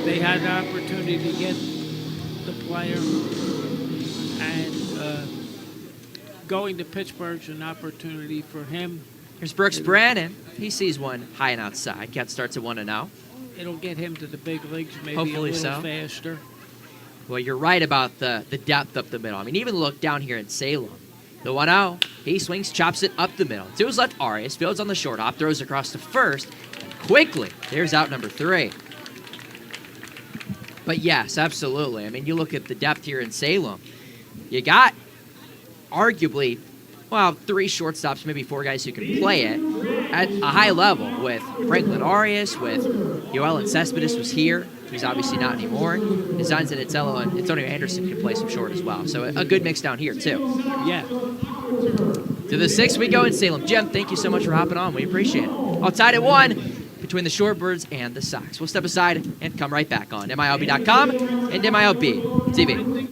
they had an opportunity to get the player. And going to Pittsburgh's an opportunity for him. Here's Brooks Brandon. He sees one high and outside. Cat starts at 1-0. It'll get him to the big leagues maybe Hopefully a little so. faster. Well, you're right about the depth up the middle. I mean, even look down here in Salem. The 1-0, he swings, chops it up the middle. To his left, Arias fields on the short hop, throws across to first. Quickly, there's out number 3. But yes, absolutely. I mean, you look at the depth here in Salem. You got arguably, 3 shortstops, maybe 4 guys who can play it at a high level with Franklin Arias, with Yoel Cespedes was here. He's obviously not anymore. Designs and Zanatello and Antonio Anderson can play some short as well. So a good mix down here, too. Yeah. To the 6th we go in Salem. Jim, thank you so much for hopping on. We appreciate it. All tied at 1 between the Shorebirds and the Sox. We'll step aside and come right back on MILB.com and MILB TV.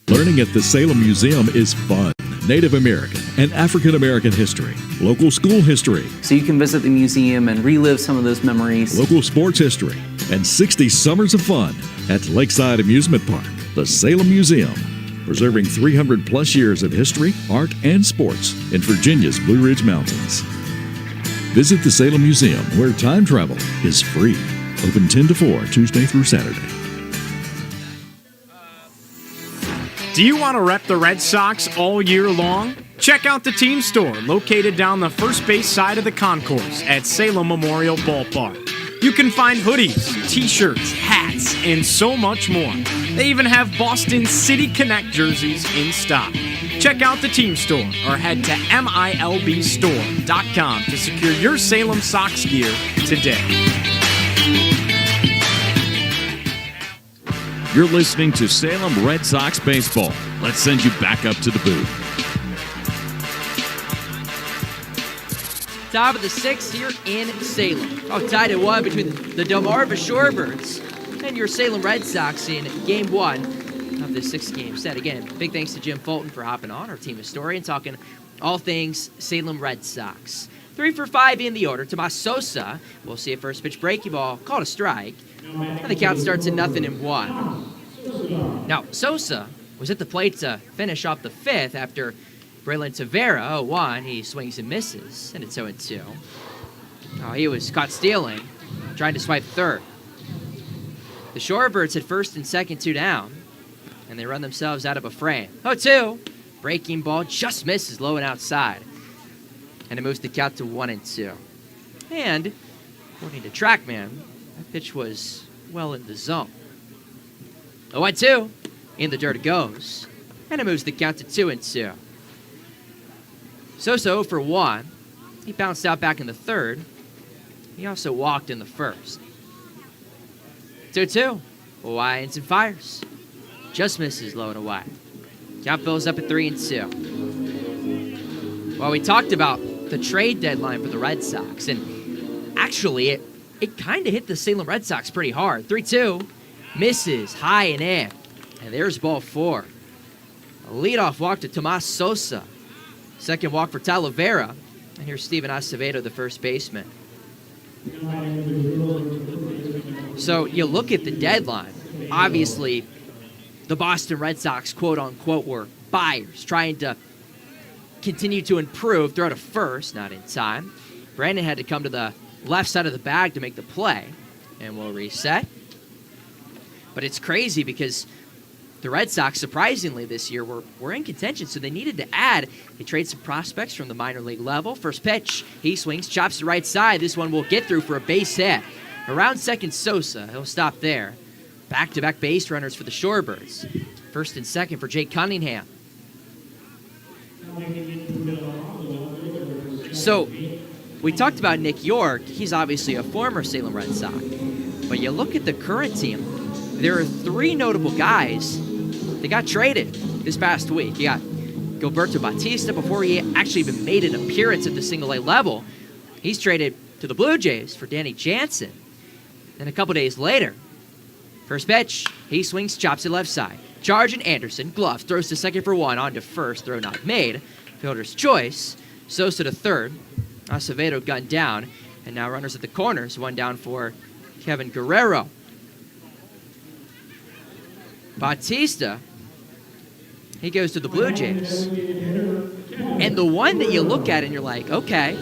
Learning at the Salem Museum is fun. Native American and African American history, local school history, So you can visit the museum and relive some of those memories. local sports history, and 60 summers of fun at Lakeside Amusement Park, the Salem Museum, preserving 300 plus years of history, art, and sports in Virginia's Blue Ridge Mountains. Visit the Salem Museum, where time travel is free. Open 10 to 4, Tuesday through Saturday. Do you want to rep the Red Sox all year long? Check out the team store located down the first base side of the concourse at Salem Memorial Ballpark. You can find hoodies, t-shirts, hats, and so much more. They even have Boston City Connect jerseys in stock. Check out the team store or head to MILBstore.com to secure your Salem Sox gear today. You're listening to Salem Red Sox baseball. Let's send you back up to the booth. Top of the 6th here in Salem. All tied at 1 between the Delmarva Shorebirds and your Salem Red Sox in Game 1 of the 6th-game set. Again, big thanks to Jim Fulton for hopping on, our team historian, talking all things Salem Red Sox. 3 for 5 in the order. Tomas Sosa, we'll see a first pitch breaking ball, called a strike. And the count starts at 0-1. Now, Sosa was at the plate to finish off the 5th after Braylon Tavera, 0-1. He swings and misses, and it's 0-2. Oh, he was caught stealing, trying to swipe third. The Shorebirds had first and second, 2 down, and they run themselves out of a frame. 0-2. Breaking ball just misses low and outside, and it moves the count to 1-2. And, according to TrackMan, that pitch was well in the zone. 0-2. In the dirt it goes. And it moves the count to 2-2. Sosa 0 for 1. He bounced out back in the 3rd. He also walked in the 1st. 2-2. Winds and fires. Just misses low and away. Count fills up at 3-2. Well, we talked about the trade deadline for the Red Sox, and actually it kind of hit the Salem Red Sox pretty hard. 3-2, misses high and in, and there's ball 4. A leadoff walk to Tomas Sosa. Second walk for Talavera, and here's Steven Acevedo, the first baseman. So you look at the deadline. Obviously, the Boston Red Sox, quote-unquote, were buyers, trying to continue to improve, throw to first, not in time. Brandon had to come to the left side of the bag to make the play. And we'll reset. But it's crazy because the Red Sox, surprisingly this year, were in contention, so they needed to add. They trade some prospects from the minor league level. First pitch, he swings, chops to right side. This one will get through for a base hit. Around second, Sosa. He'll stop there. Back-to-back base runners for the Shorebirds. First and second for Jake Cunningham. So, we talked about Nick York. He's obviously a former Salem Red Sox. But you look at the current team, there are 3 notable guys that got traded this past week. You got Gilberto Bautista before he actually even made an appearance at the single-A level. He's traded to the Blue Jays for Danny Jansen. Then a couple days later, first pitch, he swings, chops it left side. Charging Anderson, glove, throws to second for 1, on to first, throw not made. Fielder's choice, Sosa to third. Acevedo gunned down, and now runners at the corners, one down for Kevin Guerrero. Bautista, he goes to the Blue Jays. And the one that you look at and you're like, okay,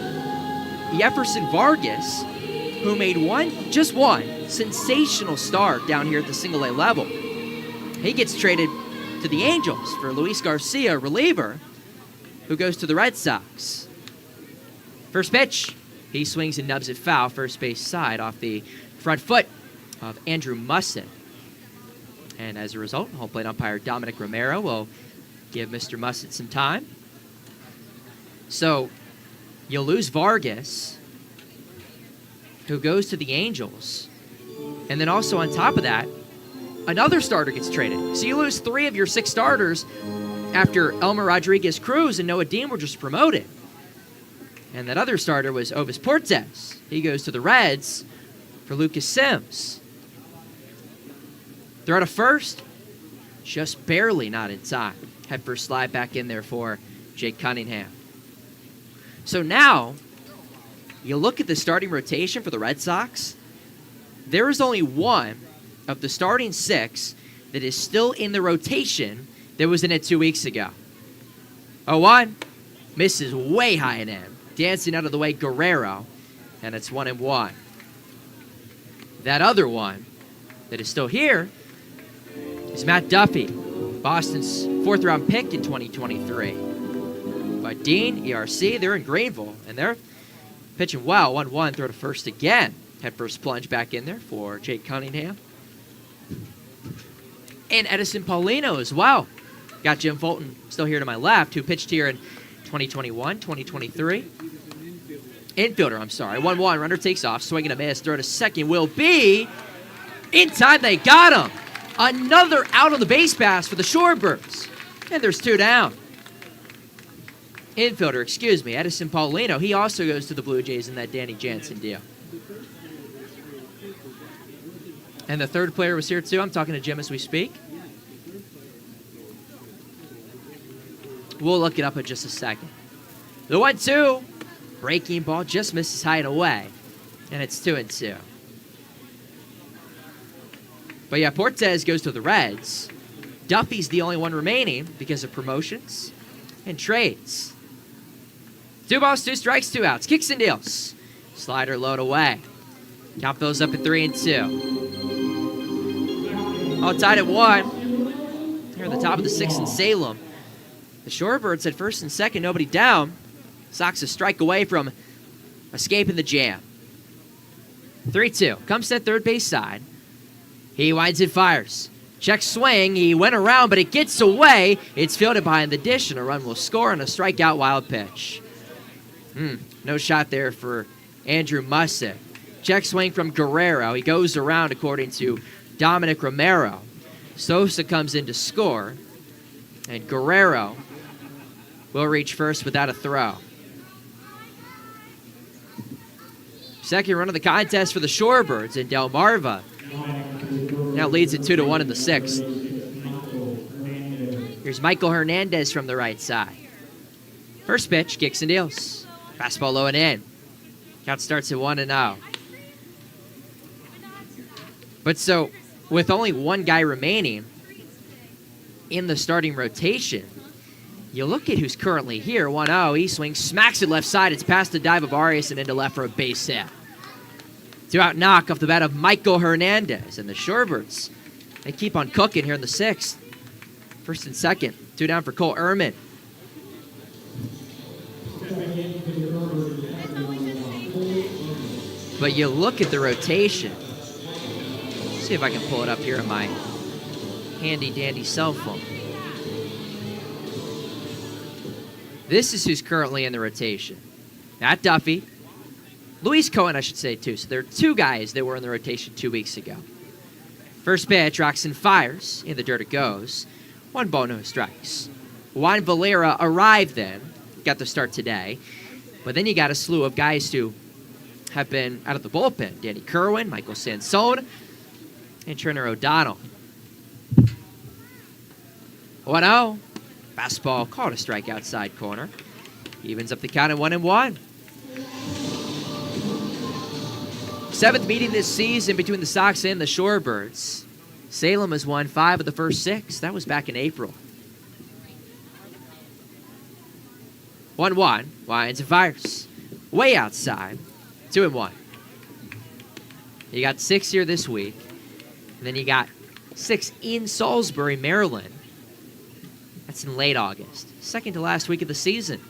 Jefferson Vargas, who made just one sensational start down here at the single-A level. He gets traded to the Angels for Luis Garcia, reliever, who goes to the Red Sox. First pitch, he swings and nubs it foul, first base side off the front foot of Andrew Musset. And as a result, home plate umpire Dominic Romero will give Mr. Musset some time. So you'll lose Vargas, who goes to the Angels. And then also on top of that, another starter gets traded. So you lose 3 of your 6 starters after Elmer Rodriguez Cruz and Noah Dean were just promoted. And that other starter was Ovis Portes. He goes to the Reds for Lucas Sims. Throw to first, just barely not in time. Head first slide back in there for Jake Cunningham. So now, you look at the starting rotation for the Red Sox, there is only one of the starting 6 that is still in the rotation that was in it 2 weeks ago. 0-1, misses way high and in. Dancing out of the way, Guerrero, and it's 1-1. That other one that is still here is Matt Duffy, Boston's 4th-round pick in 2023. But Dean, ERC, they're in Greenville, and they're pitching well. 1-1, throw to first again. Head first plunge back in there for Jake Cunningham. And Edison Paulino as well. Got Jim Fulton still here to my left, who pitched here in 2021, 2023. Infielder, I'm sorry. 1-1, runner takes off, swing and a miss. Throw to second will be in time. They got him. Another out of the base pass for the Shorebirds. And there's 2 down. Infielder, excuse me, Edison Paulino. He also goes to the Blue Jays in that Danny Jansen deal. And the third player was here too. I'm talking to Jim as we speak. We'll look it up in just a second. The 1-2. Breaking ball just misses high and away. And it's 2-2. But yeah, Portes goes to the Reds. Duffy's the only one remaining because of promotions and trades. 2 balls, 2 strikes, 2 outs. Kicks and deals. Slider load away. Count fills up at 3-2. All tied at 1. Here at the top of the 6th in Salem. The Shorebirds at first and second, nobody down. Sox a strike away from escaping the jam. 3-2. Comes to third base side. He winds and fires. Check swing. He went around, but it gets away. It's fielded behind the dish, and a run will score on a strikeout wild pitch. No shot there for Andrew Musset. Check swing from Guerrero. He goes around, according to Dominic Romero. Sosa comes in to score, and Guerrero will reach first without a throw. Second run of the contest for the Shorebirds, and Delmarva now leads it 2-1 in the 6th. Here's Michael Hernandez from the right side. First pitch, kicks and deals. Fastball low and in. Count starts at 1-0. But so, with only one guy remaining in the starting rotation, You look at who's currently here. 1-0. He swings, smacks it left side. It's past the dive of Arias and into left for a base hit. 2-out knock off the bat of Michael Hernandez. And the Shorebirds, they keep on cooking here in the 6th. First and second. 2 down for Cole Ehrman. But you look at the rotation. See if I can pull it up here on my handy-dandy cell phone. This is who's currently in the rotation. Matt Duffy. Luis Cohen, I should say, too. So there are 2 guys that were in the rotation 2 weeks ago. First pitch, Roxon fires. In the dirt it goes. 1 ball, no strikes. Juan Valera arrived then. Got the start today. But then you got a slew of guys who have been out of the bullpen. Danny Kerwin, Michael Sansone, and Turner O'Donnell. 1-0. Fastball called a strike outside corner. Evens up the count at 1-1. 7th meeting this season between the Sox and the Shorebirds. Salem has won 5 of the first 6. That was back in April. 1-1. Lions and fires. Way outside. 2-1. You got 6 here this week. And then you got 6 in Salisbury, Maryland. That's in late August. Second to last week of the season.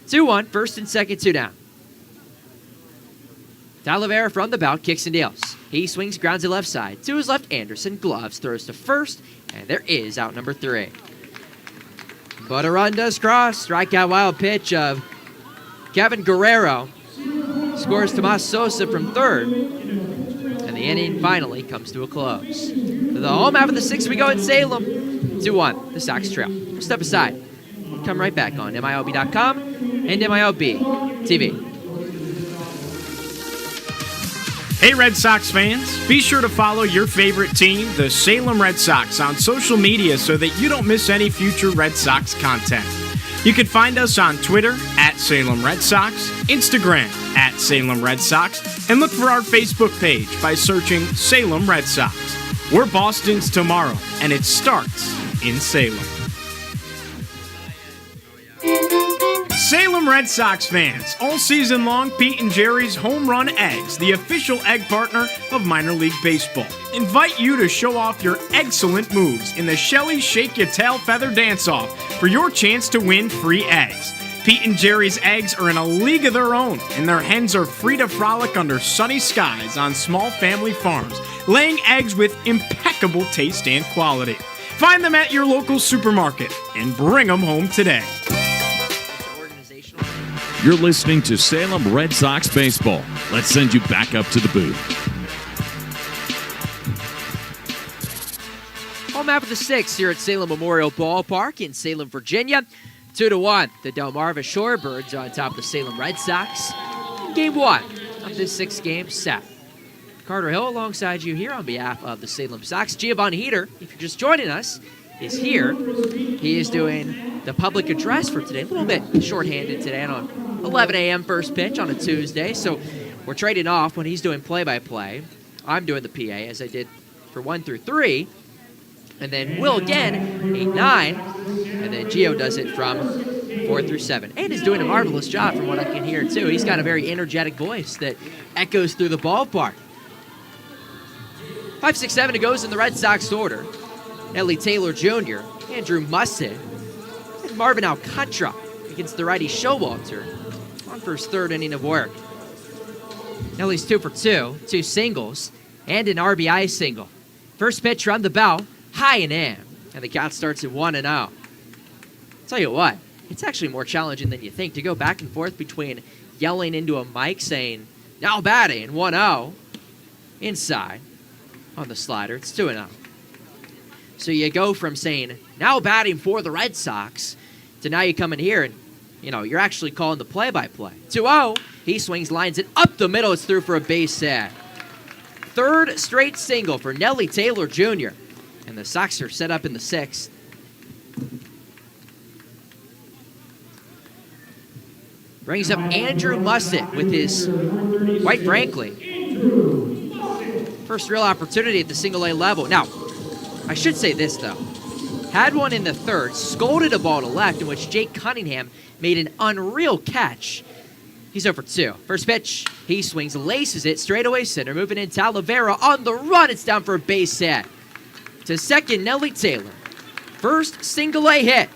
2-1. First and second, 2 down. Talavera from the bout, kicks and deals. He swings, grounds it left side. To his left, Anderson gloves, throws to first, and there is out number 3. But a run does cross. Strikeout wild pitch of Kevin Guerrero. Scores Tomas Sosa from third. And the inning finally comes to a close. To the home half of the 6th we go in Salem. 2-1, the Sox trail. We'll step aside. We'll come right back on MILB.com and MILB TV. Hey, Red Sox fans, be sure to follow your favorite team, the Salem Red Sox, on social media so that you don't miss any future Red Sox content. You can find us on Twitter at Salem Red Sox, Instagram at Salem Red Sox, and look for our Facebook page by searching Salem Red Sox. We're Boston's tomorrow, and it starts in Salem. Salem Red Sox fans, all season long, Pete and Jerry's Home Run Eggs, the official egg partner of minor league baseball, invite you to show off your excellent moves in the Shelly Shake Your Tail Feather Dance-Off for your chance to win free eggs. Pete and Jerry's eggs are in a league of their own, and their hens are free to frolic under sunny skies on small family farms, laying eggs with impeccable taste and quality. Find them at your local supermarket and bring them home today. You're listening to Salem Red Sox baseball. Let's send you back up to the booth. Home half of the 6th here at Salem Memorial Ballpark in Salem, Virginia. 2-1. The Delmarva Shorebirds on top of the Salem Red Sox. Game 1 of this 6-game set. Carter Hill alongside you here on behalf of the Salem Sox. Giovanni Heater, if you're just joining us, is here. He is doing the public address for today. A little bit shorthanded today on 11 a.m. first pitch on a Tuesday. So we're trading off when he's doing play-by-play. I'm doing the PA as I did for 1 through 3. And then Will again, 8, 9. And then Gio does it from 4 through 7. And is doing a marvelous job from what I can hear, too. He's got a very energetic voice that echoes through the ballpark. 5, 6, 7 it goes in the Red Sox order. Ellie Taylor Jr., Andrew Musset, and Marvin Alcantara against the righty Showalter on first third inning of work. Ellie's 2 for 2, 2 singles, and an RBI single. First pitch on the bow, high and in, and the count starts at 1-0. Tell you what, it's actually more challenging than you think to go back and forth between yelling into a mic saying, now batting, 1-0, inside on the slider. It's 2-0. So you go from saying, now batting for the Red Sox, to now you come in here and, you're actually calling the play-by-play. 2-0, he swings, lines it up the middle, it's through for a base hit. Third straight single for Nellie Taylor Jr., and the Sox are set up in the 6th. Brings up Andrew Musset with his, quite frankly, first real opportunity at the single-A level. Now, I should say this, though. had one in the third, scolded a ball to left in which Jake Cunningham made an unreal catch. He's over 2. First pitch, he swings, laces it, straightaway center, moving in Talavera on the run. It's down for a base hit. To second, Nelly Taylor. First single A hit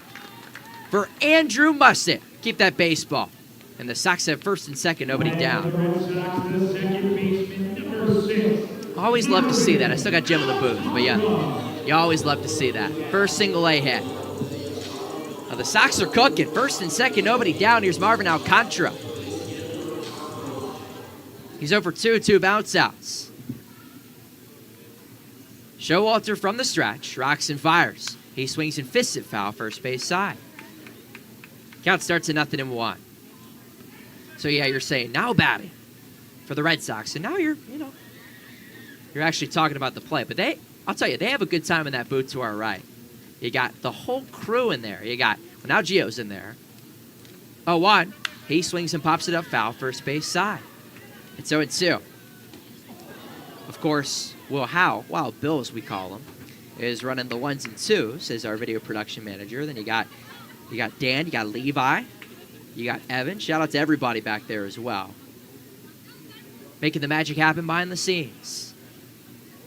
for Andrew Musset. Keep that baseball. And the Sox have first and second, nobody down. Always love to see that. I still got Jim in the booth, but yeah, you always love to see that. First single A hit. Now the Sox are cooking. First and second, nobody down. Here's Marvin Alcantara. He's over 2 bounce outs. Showalter from the stretch, rocks and fires. He swings and fists it foul, first base side. Count starts at 0-1. So yeah, you're saying now batting for the Red Sox, and now you're actually talking about the play. But I'll tell you, they have a good time in that booth to our right. You got the whole crew in there. Now Gio's in there. 0-1. He swings and pops it up foul, first base side. It's 0-2. Of course, Will Howe, Wild Bill as we call him, is running the 1s and 2s as our video production manager. Then you got Dan, you got Levi, you got Evan. Shout out to everybody back there as well. Making the magic happen behind the scenes.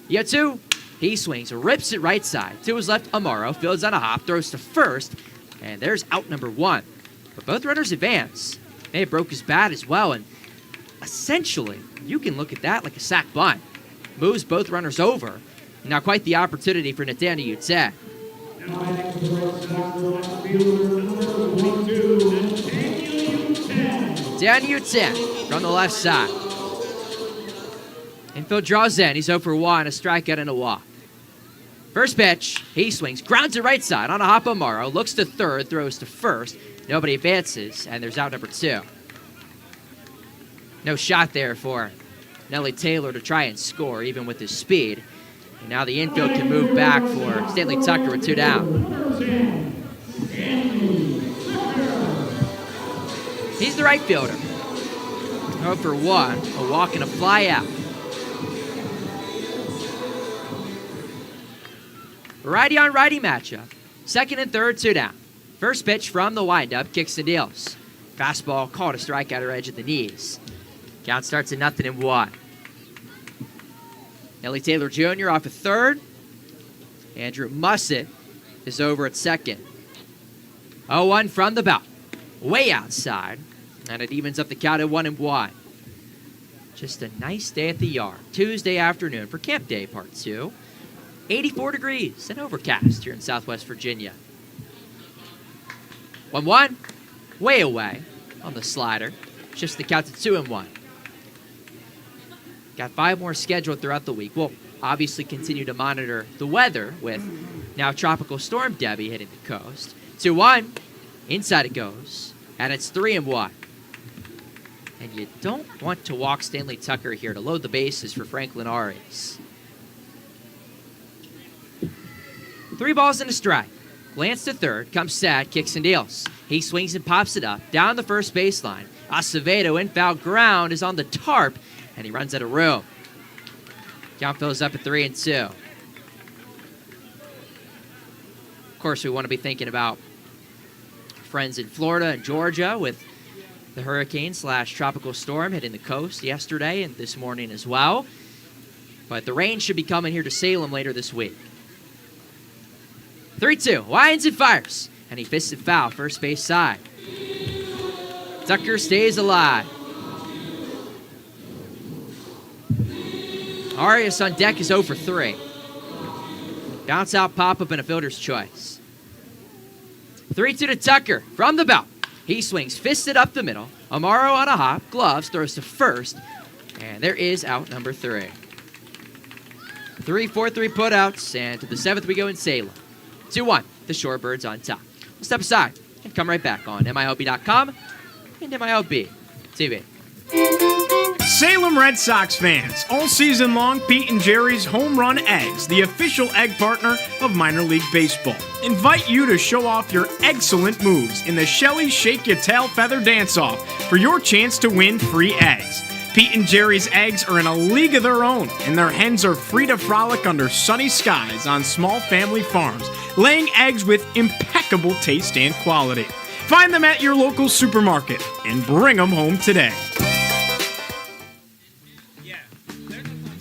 You got 2. He swings, rips it right side. 2 is left. Amaro fields on a hop, throws to first, and there's out number 1. But both runners advance. May have broke his bat as well, and essentially, you can look at that like a sac bunt. Moves both runners over. Now quite the opportunity for Nathaniel Ute. Daniel Ute from the left side. Infield draws in. He's 0-1, a strikeout and a walk. First pitch, he swings, grounds it right side on a hop. Amaro looks to third, throws to first. Nobody advances, and there's out number 2. No shot there for Nelly Taylor to try and score, even with his speed. And now the infield can move back for Stanley Tucker with 2 down. He's the right fielder. 0-1, a walk and a fly out. Righty on righty matchup. Second and third, 2 down. First pitch from the windup, kicks and deals. Fastball called a strikeout or edge at the knees. Count starts at 0-1. Nelly Taylor Jr. off at third. Andrew Musset is over at second. 0-1 from the belt. Way outside. And it evens up the count at 1-1. Just a nice day at the yard. Tuesday afternoon for Camp Day Part 2. 84 degrees and overcast here in Southwest Virginia. 1-1. Way away on the slider. Just the count to 2-1. Got 5 more scheduled throughout the week. We'll obviously continue to monitor the weather with now Tropical Storm Debbie hitting the coast. 2-1. Inside it goes. And it's 3-1. And you don't want to walk Stanley Tucker here to load the bases for Franklin Arias. 3 balls and a strike. Glance to third. Comes Sad. Kicks and deals. He swings and pops it up. Down the first baseline. Acevedo in foul ground is on the tarp. And he runs out of room. Count fills up at 3-2. Of course, we want to be thinking about friends in Florida and Georgia with the hurricane/tropical storm hitting the coast yesterday and this morning as well. But the rain should be coming here to Salem later this week. 3-2. Winds and fires. And he fists it foul, first base side. Tucker stays alive. Arias on deck is 0-3. Bounce out pop-up and a fielder's choice. 3-2 to Tucker from the belt. He swings, fists it up the middle. Amaro on a hop, gloves, throws to first. And there is out number 3. 3-4-3 putouts, and to the 7th we go in Salem. 2-1, the Shorebirds on top. We'll step aside and come right back on MILB.com and MILB TV. Salem Red Sox fans, all season long, Pete and Jerry's Home Run Eggs, the official egg partner of minor league baseball, invite you to show off your excellent moves in the Shelly Shake Your Tail Feather Dance-Off for your chance to win free eggs. Pete and Jerry's eggs are in a league of their own, and their hens are free to frolic under sunny skies on small family farms, laying eggs with impeccable taste and quality. Find them at your local supermarket and bring them home today.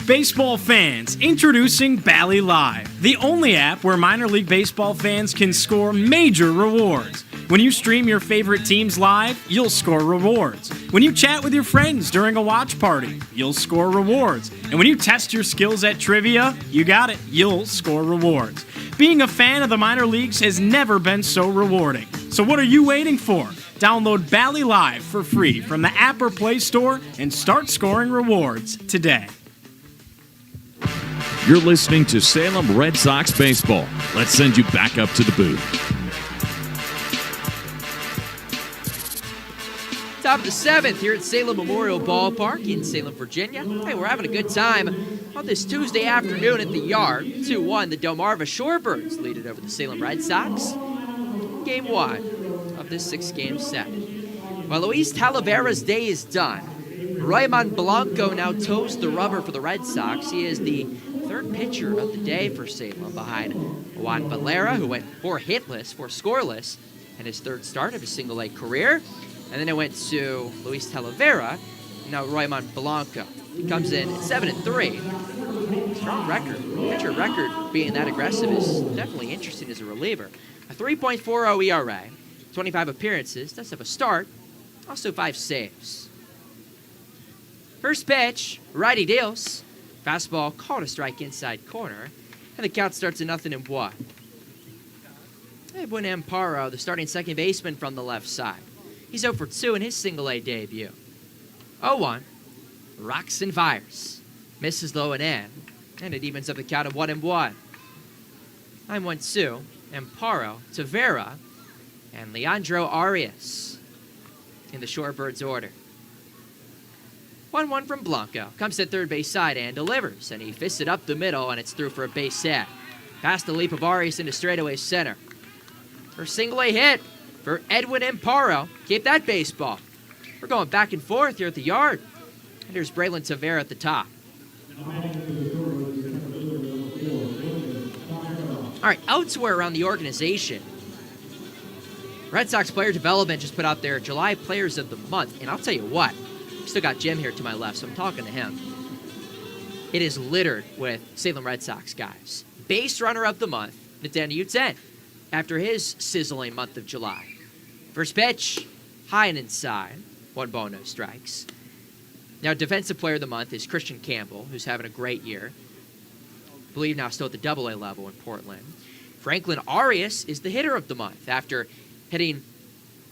Baseball fans, introducing Bally Live, the only app where minor league baseball fans can score major rewards. When you stream your favorite teams live, you'll score rewards. When you chat with your friends during a watch party, you'll score rewards. And when you test your skills at trivia, you got it, you'll score rewards. Being a fan of the minor leagues has never been so rewarding. So what are you waiting for? Download Bally Live for free from the app or Play Store and start scoring rewards today. You're listening to Salem Red Sox baseball. Let's send you back up to the booth. Top of the 7th here at Salem Memorial Ballpark in Salem, Virginia. Hey, we're having a good time on this Tuesday afternoon at the Yard. 2-1, the Delmarva Shorebirds lead it over the Salem Red Sox. Game 1 of this 6-game set. While Luis Talavera's day is done, Royman Blanco now toes the rubber for the Red Sox. He is the third pitcher of the day for Salem, behind Juan Valera, who went 4 hitless, 4 scoreless, and his third start of his single-A career. And then it went to Luis Talavera, now Royman Blanco. He comes in at 7-3. Strong record. Pitcher record being that aggressive is definitely interesting as a reliever. A 3.40 ERA, 25 appearances, does have a start, also 5 saves. First pitch, righty deals. Fastball called a strike inside corner, and the count starts at 0-1. Edwin Amparo, the starting second baseman from the left side. He's 0 for 2 in his single-A debut. 0-1, rocks and fires. Misses low and in, and it evens up the count of 1-1. 9-1-2, Amparo, Tavera, and Leandro Arias in the Shorebirds order. 1-1 from Blanco. Comes to third base side and delivers, and he fists it up the middle, and it's through for a base hit. Past the leap of Arias into straightaway center. For a single-A hit for Edwin Amparo. Keep that baseball. We're going back and forth here at the Yard. And here's Braylon Tavera at the top. All right, elsewhere around the organization, Red Sox Player Development just put out their July Players of the Month, and I'll tell you what, still got Jim here to my left, so I'm talking to him. It is littered with Salem Red Sox guys. Base runner of the month, Nathaniel Uten, after his sizzling month of July. First pitch, high and inside, 1 ball, no strikes. Now, Defensive Player of the Month is Christian Campbell, who's having a great year. I believe now still at the AA level in Portland. Franklin Arias is the Hitter of the Month after hitting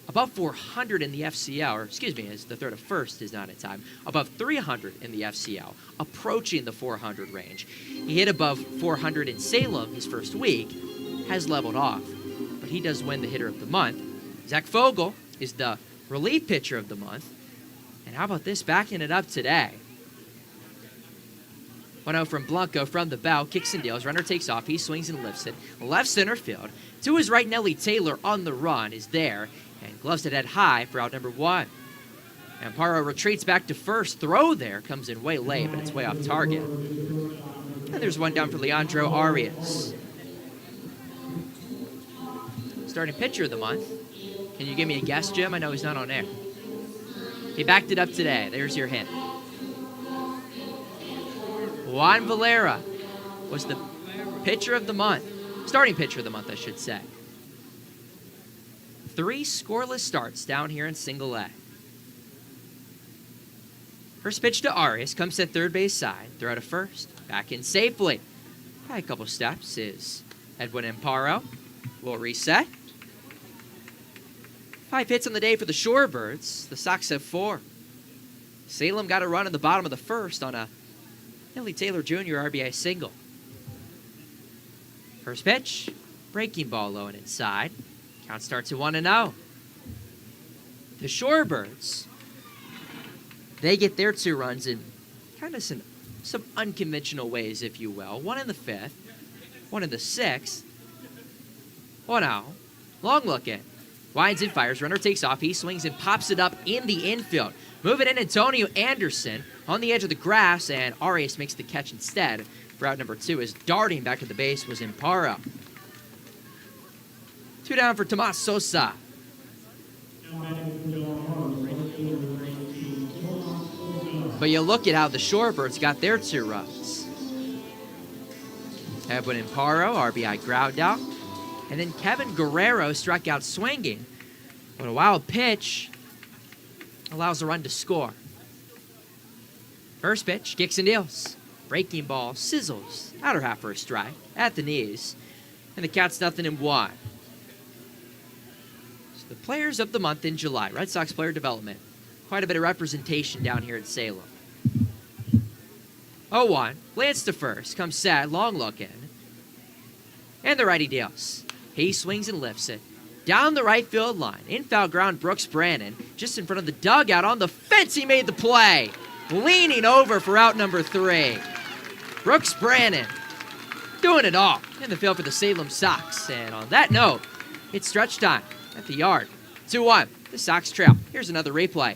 above 400 in the FCL, or excuse me, as the third of first is not in time, above 300 in the FCL, approaching the 400 range. He hit above 400 in Salem his first week, has leveled off, but he does win the Hitter of the Month. Zach Fogel is the Relief Pitcher of the Month, and how about this, backing it up today? 1-0 from Blanco from the bow, kicks and deals, runner takes off, he swings and lifts it, left center field. To his right, Nelly Taylor on the run is there, and gloves it head high for out number 1. Amparo retreats back to first. Throw there comes in way late, but it's way off target. And there's one down for Leandro Arias. Starting pitcher of the month. Can you give me a guess, Jim? I know he's not on air. He backed it up today. There's your hint. Juan Valera was the pitcher of the month. Starting pitcher of the month, I should say. 3 scoreless starts down here in single-A. First pitch to Arias, comes to third base side, throw to first, back in safely. By a couple steps is Edwin Amparo. We'll reset. 5 hits on the day for the Shorebirds. The Sox have 4. Salem got a run in the bottom of the first on a Nelly Taylor Jr. RBI single. First pitch, breaking ball low and inside. Count starts at 1-0. The Shorebirds, they get their 2 runs in kind of some unconventional ways, if you will. 1 in the 5th, 1 in the 6th. 1-0. Long look in. Winds and fires. Runner takes off. He swings and pops it up in the infield. Moving in Antonio Anderson on the edge of the grass, and Arias makes the catch instead. For out number 2 is darting back to the base was Imparo. 2 down for Tomas Sosa. But you look at how the Shorebirds got their 2 runs. Edwin Imparo, RBI ground out. And then Kevin Guerrero struck out swinging. But a wild pitch allows the run to score. First pitch, kicks and deals. Breaking ball sizzles. Outer half for a strike at the knees. And the Cats nothing in 1. So the players of the month in July, Red Sox player development. Quite a bit of representation down here in Salem. 0-1, Lance to first, comes set, long look in. And the righty deals. He swings and lifts it. Down the right field line, in foul ground, Brooks Brannon, just in front of the dugout on the fence, he made the play. Leaning over for out number 3. Brooks Brannon doing it all in the field for the Salem Sox. And on that note, it's stretch time at the yard. 2-1, the Sox trail. Here's another replay.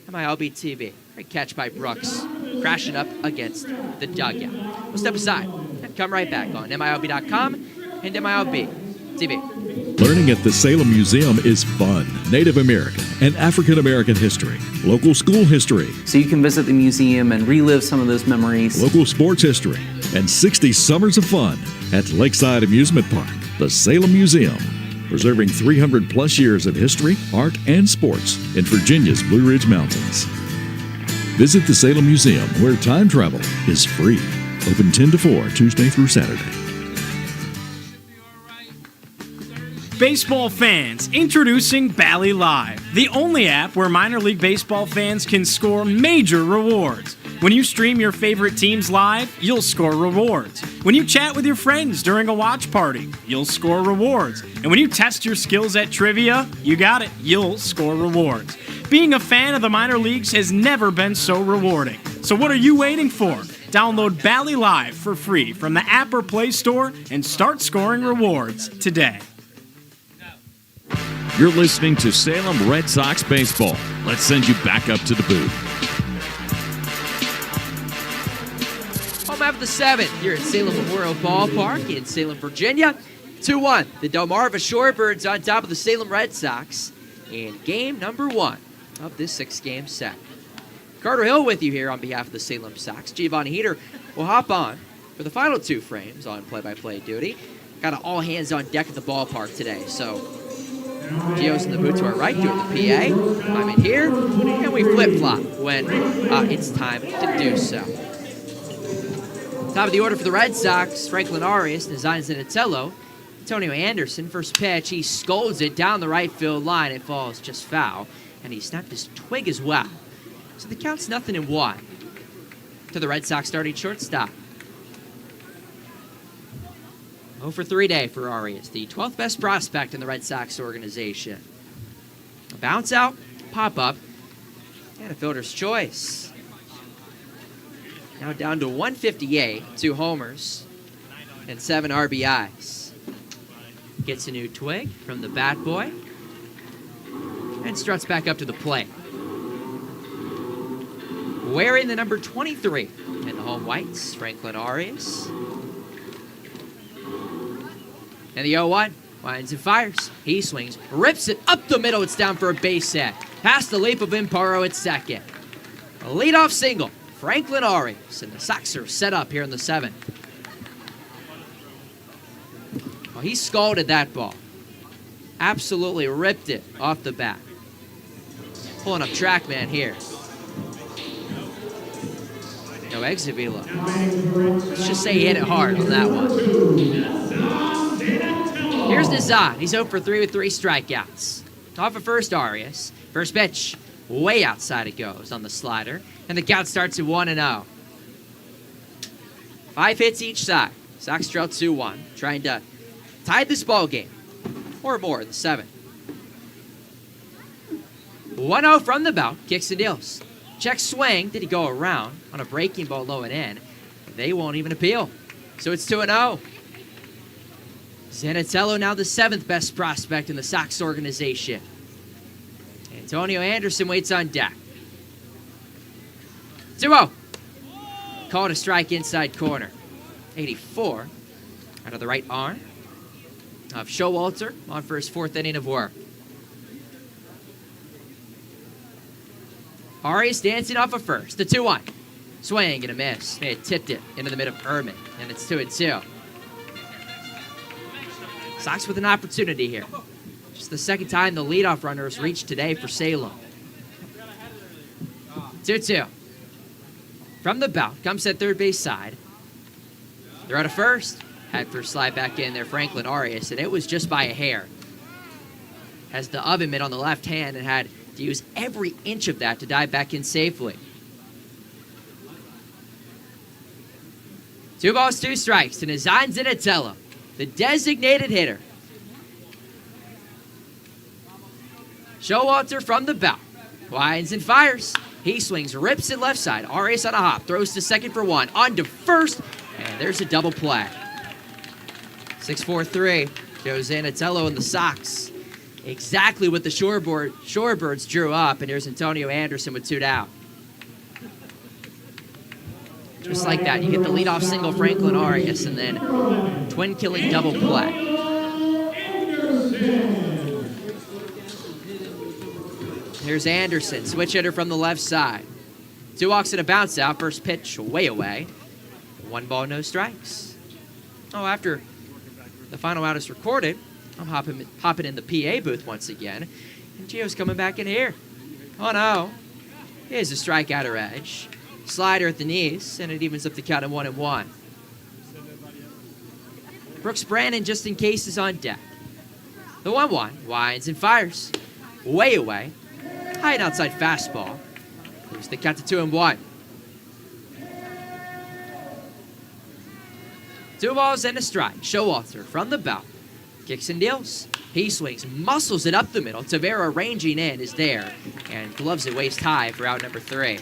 MILB TV. Great catch by Brooks, crashing up against the dugout. We'll step aside and come right back on MILB.com and MILB TV. Learning at the Salem Museum is fun. Native American and African American history, local school history, So you can visit the museum and relive some of those memories. local sports history, and 60 summers of fun at Lakeside Amusement Park, the Salem Museum, preserving 300 plus years of history, art, and sports in Virginia's Blue Ridge Mountains. Visit the Salem Museum, where time travel is free. Open 10 to 4, Tuesday through Saturday. Baseball fans, introducing Bally Live, the only app where minor league baseball fans can score major rewards. When you stream your favorite teams live, you'll score rewards. When you chat with your friends during a watch party, you'll score rewards. And when you test your skills at trivia, you got it, you'll score rewards. Being a fan of the minor leagues has never been so rewarding. So what are you waiting for? Download Bally Live for free from the app or Play Store and start scoring rewards today. You're listening to Salem Red Sox baseball. Let's send you back up to the booth. Home after the 7th here at Salem Memorial Ballpark in Salem, Virginia. 2-1, the Delmarva Shorebirds on top of the Salem Red Sox in game number 1 of this 6-game set. Carter Hill with you here on behalf of the Salem Sox. Giovanni Heater will hop on for the final 2 frames on play-by-play duty. Got an all-hands-on deck at the ballpark today, so Gio's in the booth to our right doing the PA. I'm in here, and we flip-flop when it's time to do so. Top of the order for the Red Sox, Franklin Arias, Design Zinatello. Antonio Anderson, first pitch, he scolds it down the right field line. It falls just foul, and he snapped his twig as well. So the count's nothing in 1 to the Red Sox starting shortstop. 0 for 3 day for Arias, the 12th best prospect in the Red Sox organization. A bounce out, pop up, and a fielder's choice. Now down to 158, 2 homers, and 7 RBIs. Gets a new twig from the bat boy, and struts back up to the plate. Wearing the number 23 in the home whites, Franklin Arias. And the 0-1 winds and fires. He swings, rips it up the middle. It's down for a base hit. Past the leap of Imparo at second. A leadoff single, Franklin Arias, and the Sox are set up here in the 7th. Well, he scalded that ball. Absolutely ripped it off the bat. Pulling up TrackMan here. No exit velo. Let's just say he hit it hard on that one. Here's Nazan. He's 0 for 3 with 3 strikeouts. Off of first, Arias. First pitch, way outside it goes on the slider. And the count starts at 1-0. 5 hits each side. Sox trail 2-1. Trying to tie this ball game. Or more in the 7th. 1-0 from the belt. Kicks and deals. Check swing. Did he go around on a breaking ball low and in? They won't even appeal. So it's 2-0. Zinatello now the 7th best prospect in the Sox organization. Antonio Anderson waits on deck. 2-0. Called a strike inside corner. 84 out of the right arm of Showalter on for his 4th inning of work. Arias dancing off of first. The 2-1. Swing and a miss. They had tipped it into the mid of Ehrman, and it's 2-2. Sox with an opportunity here. Just the second time the leadoff runner has reached today for Salem. 2-2. From the belt, comes that third base side. They're out of first. Had first slide back in there, Franklin Arias, and it was just by a hair. Has the oven mitt on the left hand and had to use every inch of that to dive back in safely. 2 balls, 2 strikes to Nazan Zinatello, the designated hitter. Showalter from the belt. Winds and fires. He swings, rips it left side. Arias on a hop, throws to second for 1. On to first, and there's a double play. 6-4-3. Joe Zanatello and the Sox. Exactly what the Shorebirds drew up, and here's Antonio Anderson with 2 down. Just like that, you get the leadoff single Franklin Arias, and then twin-killing double play. Here's Anderson, switch hitter from the left side. 2 walks and a bounce out, first pitch way away. 1 ball, no strikes. Oh, after the final out is recorded, I'm hopping in the PA booth once again, and Gio's coming back in here. Oh no, here's a strikeout or edge. Slider at the knees, and it evens up the count at 1-1. Brooks Brandon, just in case, is on deck. The 1-1, winds and fires. Way away. High and outside fastball. Moves the count to 2-1. 2 balls and a strike. Showalter from the belt. Kicks and deals. He swings, muscles it up the middle. Tavera ranging in is there, and gloves it waist high for out number 3.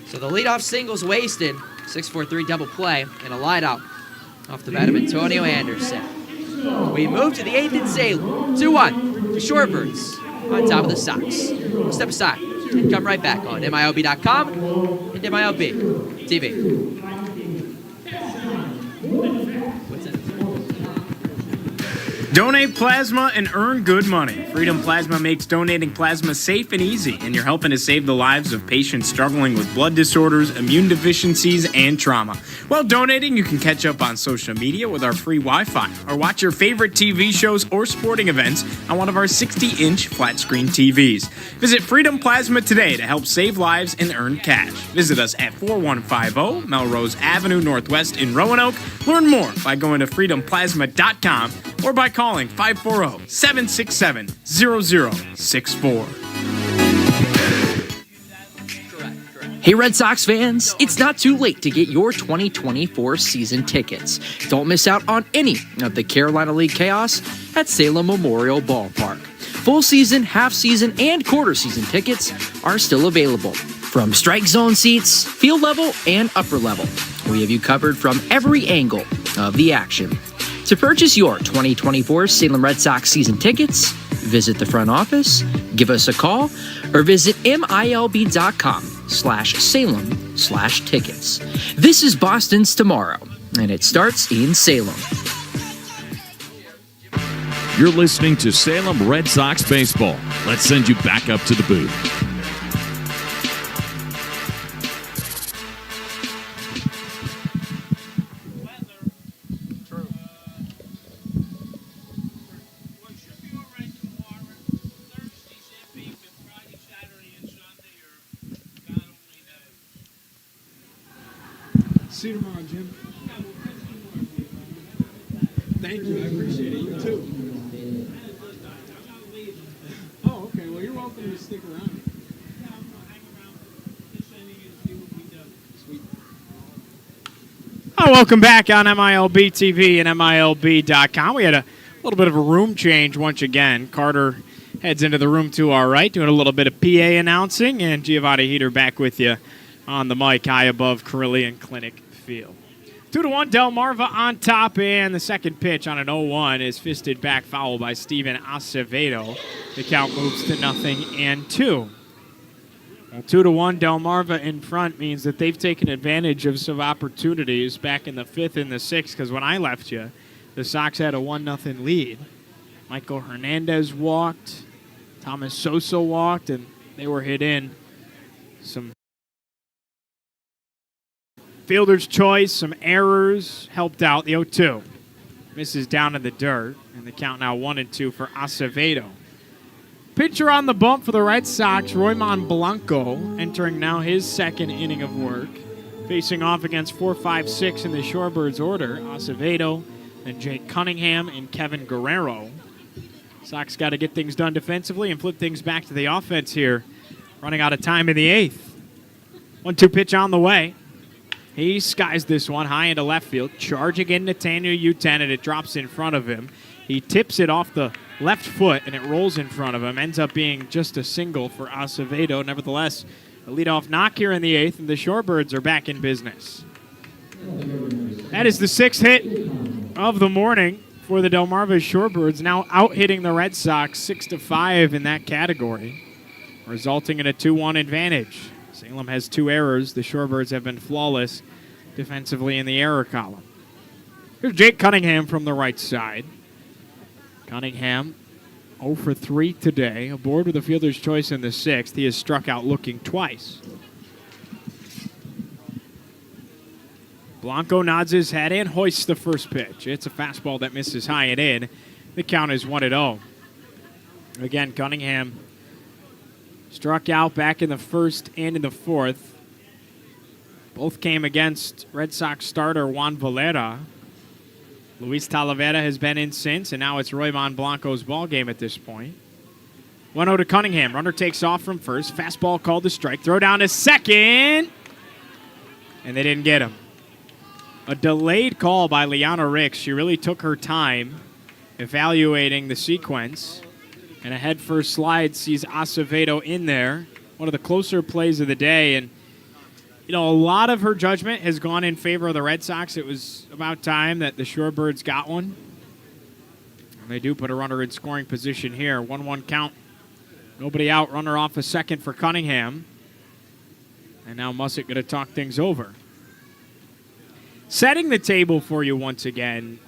So the leadoff single's wasted. 6-4-3 double play and a light out off the bat of Antonio Anderson. We move to the 8th in Salem. 2-1. The Shorebirds on top of the Sox. We'll step aside and come right back on MILB.com and MILB TV. Donate plasma and earn good money. Freedom Plasma makes donating plasma safe and easy, and you're helping to save the lives of patients struggling with blood disorders, immune deficiencies, and trauma. While donating, you can catch up on social media with our free Wi-Fi, or watch your favorite TV shows or sporting events on one of our 60-inch flat-screen TVs. Visit Freedom Plasma today to help save lives and earn cash. Visit us at 4150 Melrose Avenue Northwest in Roanoke. Learn more by going to freedomplasma.com or by calling 540-767-0064. Hey Red Sox fans, it's not too late to get your 2024 season tickets. Don't miss out on any of the Carolina League chaos at Salem Memorial Ballpark. Full season, half season, and quarter season tickets are still available. From strike zone seats, field level, and upper level, we have you covered from every angle of the action. To purchase your 2024 Salem Red Sox season tickets, visit the front office, give us a call, or visit milb.com/Salem/tickets. This is Boston's tomorrow, and it starts in Salem. You're listening to Salem Red Sox baseball. Let's send you back up to the booth. See you tomorrow, Jim. Thank you. I appreciate it. You too. Oh, okay. Well, you're welcome to stick around. Sweet. Oh, welcome back on MILB TV and MILB.com. We had a little bit of a room change once again. Carter heads into the room to our right, doing a little bit of PA announcing, and Giovanni Heater back with you on the mic high above Carillion Clinic Field. 2-1 Delmarva on top, and the second pitch on an 0-1 is fisted back foul by Steven Acevedo. The count moves to 0-2. Well, 2-1 Delmarva in front means that they've taken advantage of some opportunities back in the 5th and the 6th, because when I left you, the Sox had a 1-0 lead. Michael Hernandez walked, Thomas Sosa walked, and they were hit in. Some fielder's choice, some errors helped out. The 0-2 misses down in the dirt, and the count now 1-2 for Acevedo. Pitcher on the bump for the Red Sox, Roymon Blanco, entering now his second inning of work. Facing off against 4-5-6 in the Shorebirds order, Acevedo, then Jake Cunningham and Kevin Guerrero. Sox got to get things done defensively and flip things back to the offense here. Running out of time in the 8th. 1-2 pitch on the way. He skies this one high into left field. Charging in Nathaniel Uten, and it drops in front of him. He tips it off the left foot, and it rolls in front of him. Ends up being just a single for Acevedo. Nevertheless, a leadoff knock here in the 8th, and the Shorebirds are back in business. That is the 6th hit of the morning for the Delmarva Shorebirds, now out-hitting the Red Sox 6-5 in that category, resulting in a 2-1 advantage. Salem has 2 errors. The Shorebirds have been flawless defensively in the error column. Here's Jake Cunningham from the right side. Cunningham 0 for 3 today, aboard with a fielder's choice in the 6th. He has struck out looking twice. Blanco nods his head and hoists the first pitch. It's a fastball that misses high and in. The count is 1-0. Again, Cunningham struck out back in the 1st and in the 4th. Both came against Red Sox starter Juan Valera. Luis Talavera has been in since, and now it's Roymon Blanco's ball game at this point. 1-0 to Cunningham. Runner takes off from first. Fastball called to strike. Throw down to second. And they didn't get him. A delayed call by Liana Ricks. She really took her time evaluating the sequence. And a head-first slide sees Acevedo in there. One of the closer plays of the day. And, you know, a lot of her judgment has gone in favor of the Red Sox. It was about time that the Shorebirds got one. And they do put a runner in scoring position here. 1-1 count. Nobody out. Runner off a second for Cunningham. And now Mussett going to talk things over. Setting the table for you once again,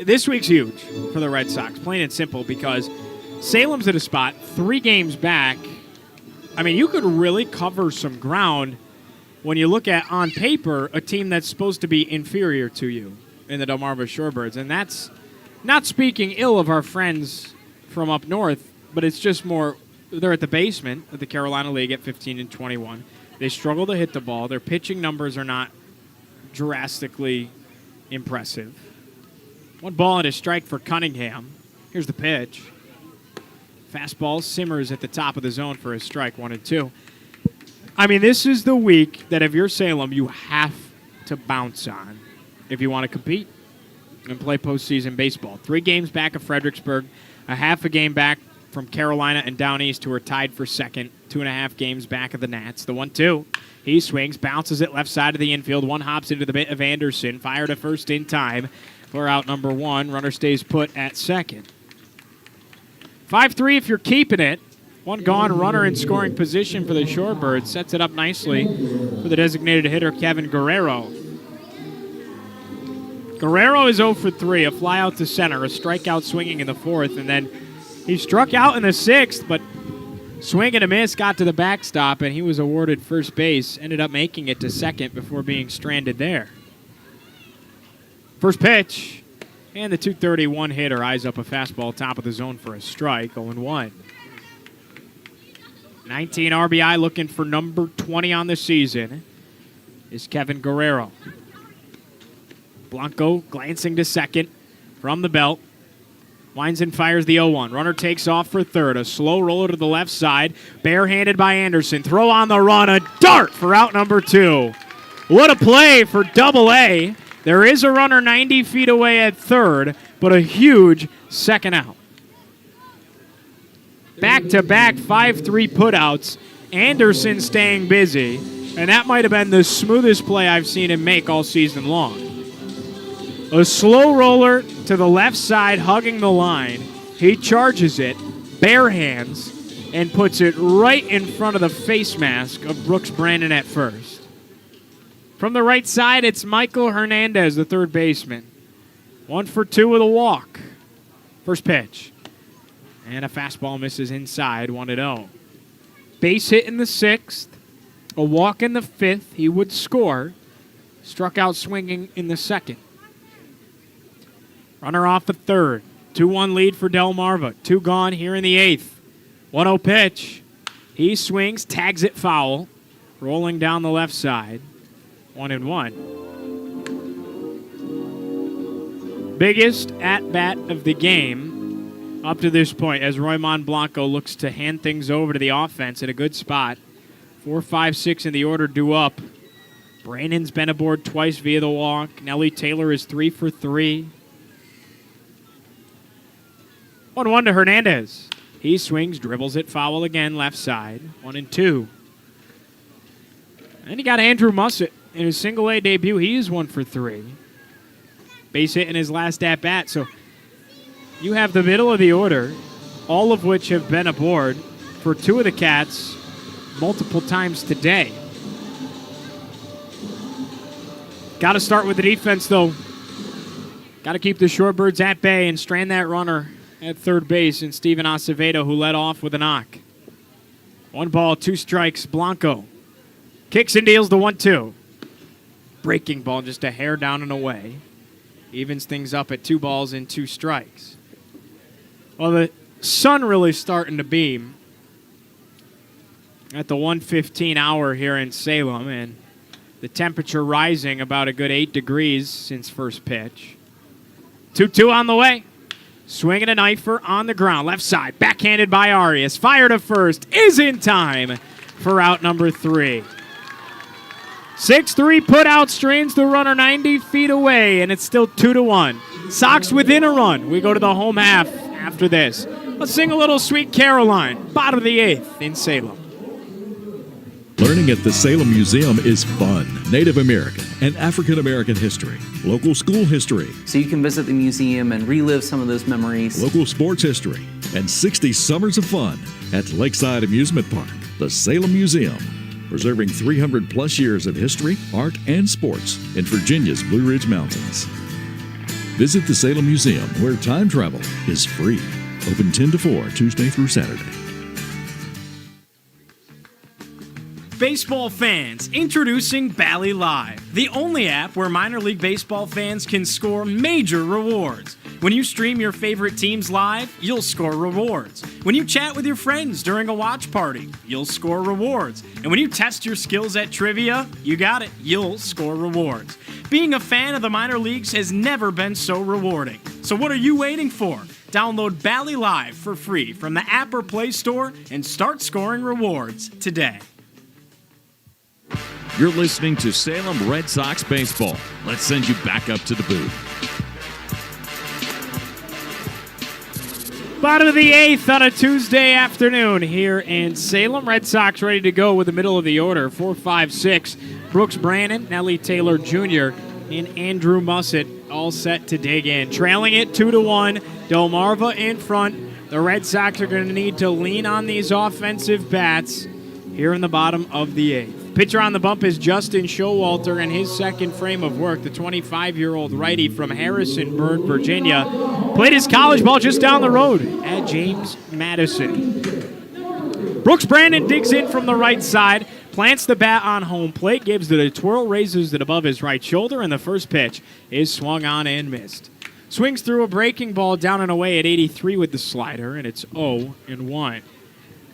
this week's huge for the Red Sox, plain and simple, because Salem's at a spot 3 games back. I mean, you could really cover some ground when you look at, on paper, a team that's supposed to be inferior to you in the Delmarva Shorebirds. And that's not speaking ill of our friends from up north, but it's just more, they're at the basement of the Carolina League at 15-21. They struggle to hit the ball. Their pitching numbers are not drastically impressive. 1 ball and a strike for Cunningham. Here's the pitch. Fastball simmers at the top of the zone for a strike, 1-2. I mean, this is the week that if you're Salem, you have to bounce on if you want to compete and play postseason baseball. 3 games back of Fredericksburg, a half a game back from Carolina and Down East, who are tied for second, 2.5 games back of the Nats. The 1-2. He swings, bounces it left side of the infield. One hops into the mitt of Anderson. Fire to first in time for out number 1. Runner stays put at second. 5-3 if you're keeping it. 1 gone, runner in scoring position for the Shorebirds. Sets it up nicely for the designated hitter, Kevin Guerrero. Guerrero is 0 for 3. A fly out to center, a strikeout swinging in the 4th, and then he struck out in the 6th, but swing and a miss, got to the backstop, and he was awarded first base. Ended up making it to second before being stranded there. First pitch, and the 231 hitter eyes up a fastball top of the zone for a strike, 0-1. 19 RBI, looking for number 20 on the season, is Kevin Guerrero. Blanco glancing to second from the belt. Winds and fires the 0-1. Runner takes off for third. A slow roller to the left side. Barehanded by Anderson. Throw on the run. A dart for out number 2. What a play for Double-A. There is a runner 90 feet away at third, but a huge second out. Back-to-back 5-3 putouts. Anderson staying busy, and that might have been the smoothest play I've seen him make all season long. A slow roller to the left side, hugging the line. He charges it, bare hands, and puts it right in front of the face mask of Brooks Brandon at first. From the right side, it's Michael Hernandez, the third baseman. 1 for 2 with a walk. First pitch. And a fastball misses inside, 1-0. Base hit in the 6th. A walk in the 5th. He would score. Struck out swinging in the 2nd. Runner off the 3rd. 2-1 lead for Delmarva. 2 gone here in the 8th. 1-0 pitch. He swings, tags it foul. Rolling down the left side. 1-1. Biggest at-bat of the game up to this point as Roymond Blanco looks to hand things over to the offense at a good spot. 4, 5, 6 in the order due up. Brandon's been aboard twice via the walk. Nellie Taylor is 3 for 3. 1-1 to Hernandez. He swings, dribbles it foul again, left side. 1-2. And you got Andrew Mussett in his single-A debut. He is 1 for 3. Base hit in his last at-bat. So you have the middle of the order, all of which have been aboard for 2 of the Cats multiple times today. Got to start with the defense, though. Got to keep the Shorebirds at bay and strand that runner at third base in Steven Acevedo, who led off with a knock. 1 ball, 2 strikes. Blanco kicks and deals the 1-2. Breaking ball just a hair down and away. Evens things up at 2 balls and 2 strikes. Well, the sun really starting to beam at the 1:15 hour here in Salem, and the temperature rising about a good 8 degrees since first pitch. 2-2 on the way. Swinging a knifer on the ground. Left side. Backhanded by Arias. Fire to first. Is in time for out number 3. 6-3 put out, strains the runner 90 feet away, and it's still 2-1. Sox within a run. We go to the home half after this. Let's sing a little Sweet Caroline. Bottom of the 8th in Salem. Learning at the Salem Museum is fun. Native American and African American history, local school history, So you can visit the museum and relive some of those memories. local sports history, and 60 summers of fun at Lakeside Amusement Park, the Salem Museum, preserving 300-plus years of history, art, and sports in Virginia's Blue Ridge Mountains. Visit the Salem Museum, where time travel is free. Open 10 to 4, Tuesday through Saturday. Baseball fans, introducing Bally Live, the only app where minor league baseball fans can score major rewards. When you stream your favorite teams live, you'll score rewards. When you chat with your friends during a watch party, you'll score rewards. And when you test your skills at trivia, you got it, you'll score rewards. Being a fan of the minor leagues has never been so rewarding. So what are you waiting for? Download Bally Live for free from the app or Play Store and start scoring rewards today. You're listening to Salem Red Sox baseball. Let's send you back up to the booth. Bottom of the 8th on a Tuesday afternoon here in Salem. Red Sox ready to go with the middle of the order. 4, 5, 6. Brooks Brandon, Nellie Taylor Jr., and Andrew Mussett all set to dig in. Trailing it 2-1. Delmarva in front. The Red Sox are going to need to lean on these offensive bats here in the bottom of the 8th. Pitcher on the bump is Justin Showalter in his second frame of work. The 25-year-old righty from Harrisonburg, Virginia, played his college ball just down the road at James Madison. Brooks Brandon digs in from the right side, plants the bat on home plate, gives it a twirl, raises it above his right shoulder, and the first pitch is swung on and missed. Swings through a breaking ball down and away at 83 with the slider, and it's 0-1.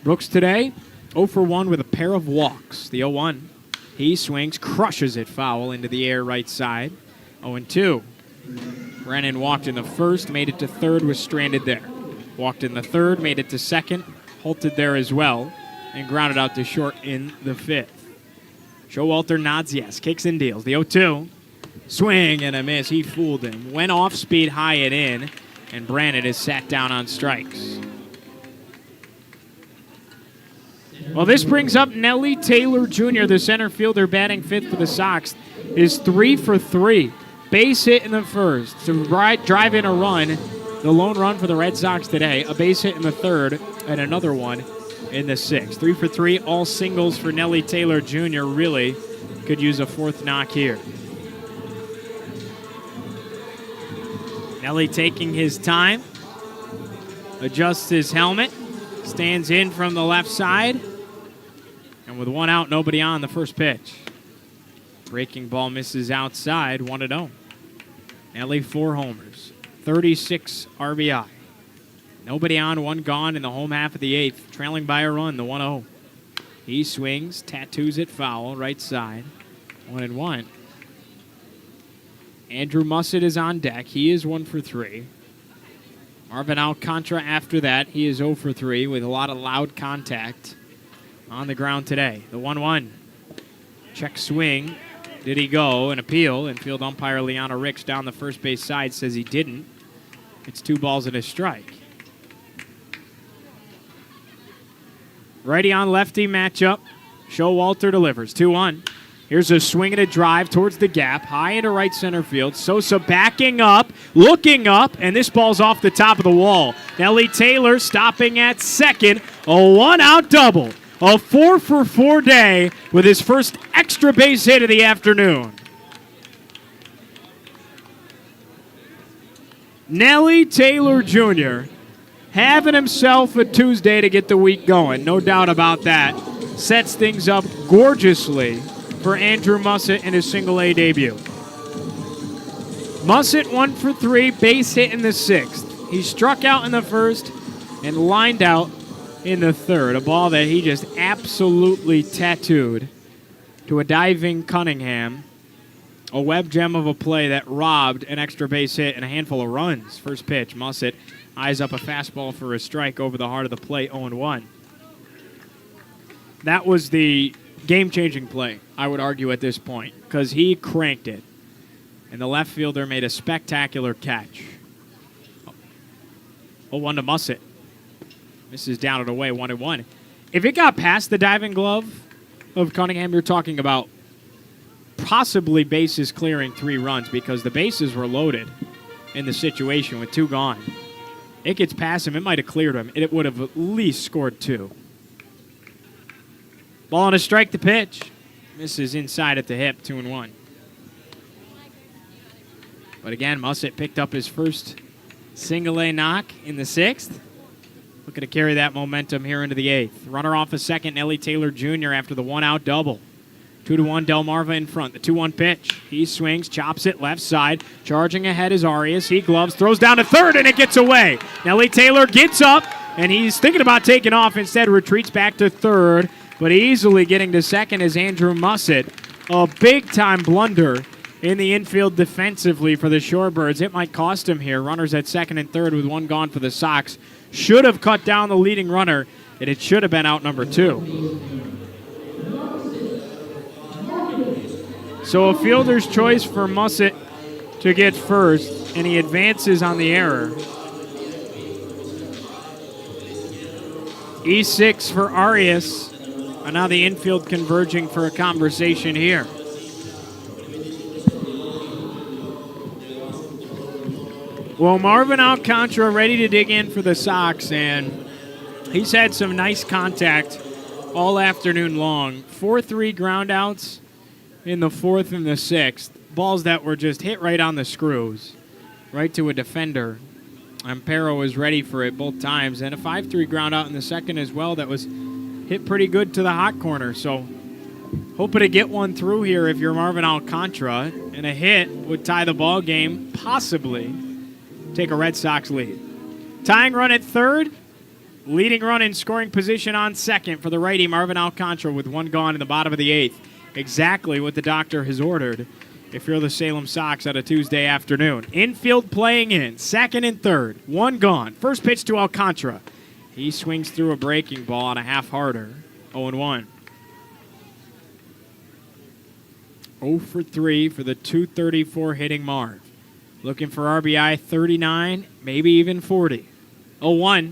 Brooks today, 0 for 1 with a pair of walks. The 0-1. He swings, crushes it foul into the air right side. 0-2. Brennan walked in the first, made it to third, was stranded there. Walked in the third, made it to second, halted there as well, and grounded out to short in the fifth. Showalter nods yes, kicks and deals. The 0-2. Swing and a miss. He fooled him. Went off speed, high and in, and Brandon is sat down on strikes. Well, this brings up Nellie Taylor Jr., the center fielder batting fifth for the Sox, is 3 for 3. Base hit in the first to drive in a run, the lone run for the Red Sox today. A base hit in the third and another one in the sixth. 3 for 3, all singles for Nellie Taylor Jr. Really could use a fourth knock here. Nellie taking his time, adjusts his helmet, stands in from the left side, and with one out, nobody on the first pitch. Breaking ball misses outside, 1-0. Nellie 4 homers, 36 RBI. Nobody on, one gone in the home half of the eighth, trailing by a run, the 1-0. He swings, tattoos it foul, right side, 1-1. Andrew Mussett is on deck. He is 1 for 3. Marvin Alcantara after that. He is 0 for 3 with a lot of loud contact on the ground today. The 1-1. Check swing. Did he go? An appeal. Infield umpire Liana Ricks down the first base side says he didn't. It's 2 balls and a strike. Righty on lefty matchup. Showalter delivers. 2-1. Here's a swing and a drive towards the gap, high into right center field. Sosa backing up, looking up, and this ball's off the top of the wall. Nellie Taylor stopping at second, a one-out double. A 4 for 4 day with his first extra base hit of the afternoon. Nellie Taylor Jr. having himself a Tuesday to get the week going, no doubt about that. Sets things up gorgeously for Andrew Mussett in his single-A debut. Mussett 1 for 3, base hit in the sixth. He struck out in the first and lined out in the third. A ball that he just absolutely tattooed to a diving Cunningham. A web gem of a play that robbed an extra base hit and a handful of runs. First pitch, Mussett eyes up a fastball for a strike over the heart of the plate, 0-1. That was the game-changing play, I would argue at this point, because he cranked it. And the left fielder made a spectacular catch. 0-1 to Mussett. Misses down and away, 1-1. If it got past the diving glove of Cunningham, you're talking about possibly bases clearing 3 runs because the bases were loaded in the situation with 2 gone. It gets past him, it might have cleared him, and it would have at least scored 2. Ball on a strike to pitch. Misses inside at the hip, 2-1. But again, Mussett picked up his first single-A knock in the sixth. Looking to carry that momentum here into the eighth. Runner off a second, Nellie Taylor Jr. after the one-out double. 2-1 Delmarva in front. The 2-1 pitch. He swings, chops it left side. Charging ahead is Arias. He gloves, throws down to third, and it gets away. Nellie Taylor gets up, and he's thinking about taking off. Instead, retreats back to third. But easily getting to second is Andrew Mussett. A big-time blunder in the infield defensively for the Shorebirds. It might cost him here. Runners at second and third with 1 gone for the Sox. Should have cut down the leading runner, and it should have been out number 2. So a fielder's choice for Mussett to get first, and he advances on the error. E6 for Arias. And now the infield converging for a conversation here. Well, Marvin Alcantara ready to dig in for the Sox, and he's had some nice contact all afternoon long. 4-3 groundouts in the fourth and the sixth. Balls that were just hit right on the screws, right to a defender. Ampero was ready for it both times, and a 5-3 groundout in the second as well that was hit pretty good to the hot corner, so hoping to get one through here if you're Marvin Alcantara, and a hit would tie the ball game, possibly take a Red Sox lead. Tying run at third, leading run in scoring position on second for the righty Marvin Alcantara with 1 gone in the bottom of the eighth. Exactly what the doctor has ordered if you're the Salem Sox on a Tuesday afternoon. Infield playing in, second and third, 1 gone. First pitch to Alcantara. He swings through a breaking ball on a half harder. 0-1. 0 for 3 for the 234 hitting Marv. Looking for RBI 39, maybe even 40. 0-1.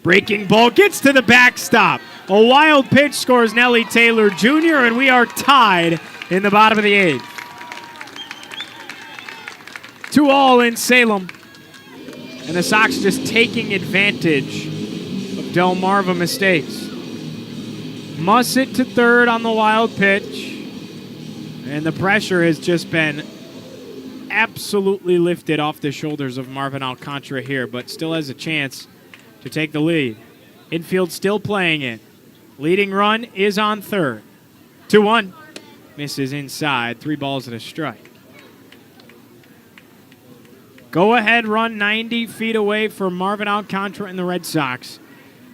Breaking ball gets to the backstop. A wild pitch scores Nellie Taylor Jr., and we are tied in the bottom of the eighth. 2-2 in Salem. And the Sox just taking advantage of Delmarva mistakes. Musset to third on the wild pitch. And the pressure has just been absolutely lifted off the shoulders of Marvin Alcantara here, but still has a chance to take the lead. Infield still playing it. Leading run is on third. 2-1. Misses inside. 3 balls and a strike. Go-ahead run 90 feet away for Marvin Alcantara and the Red Sox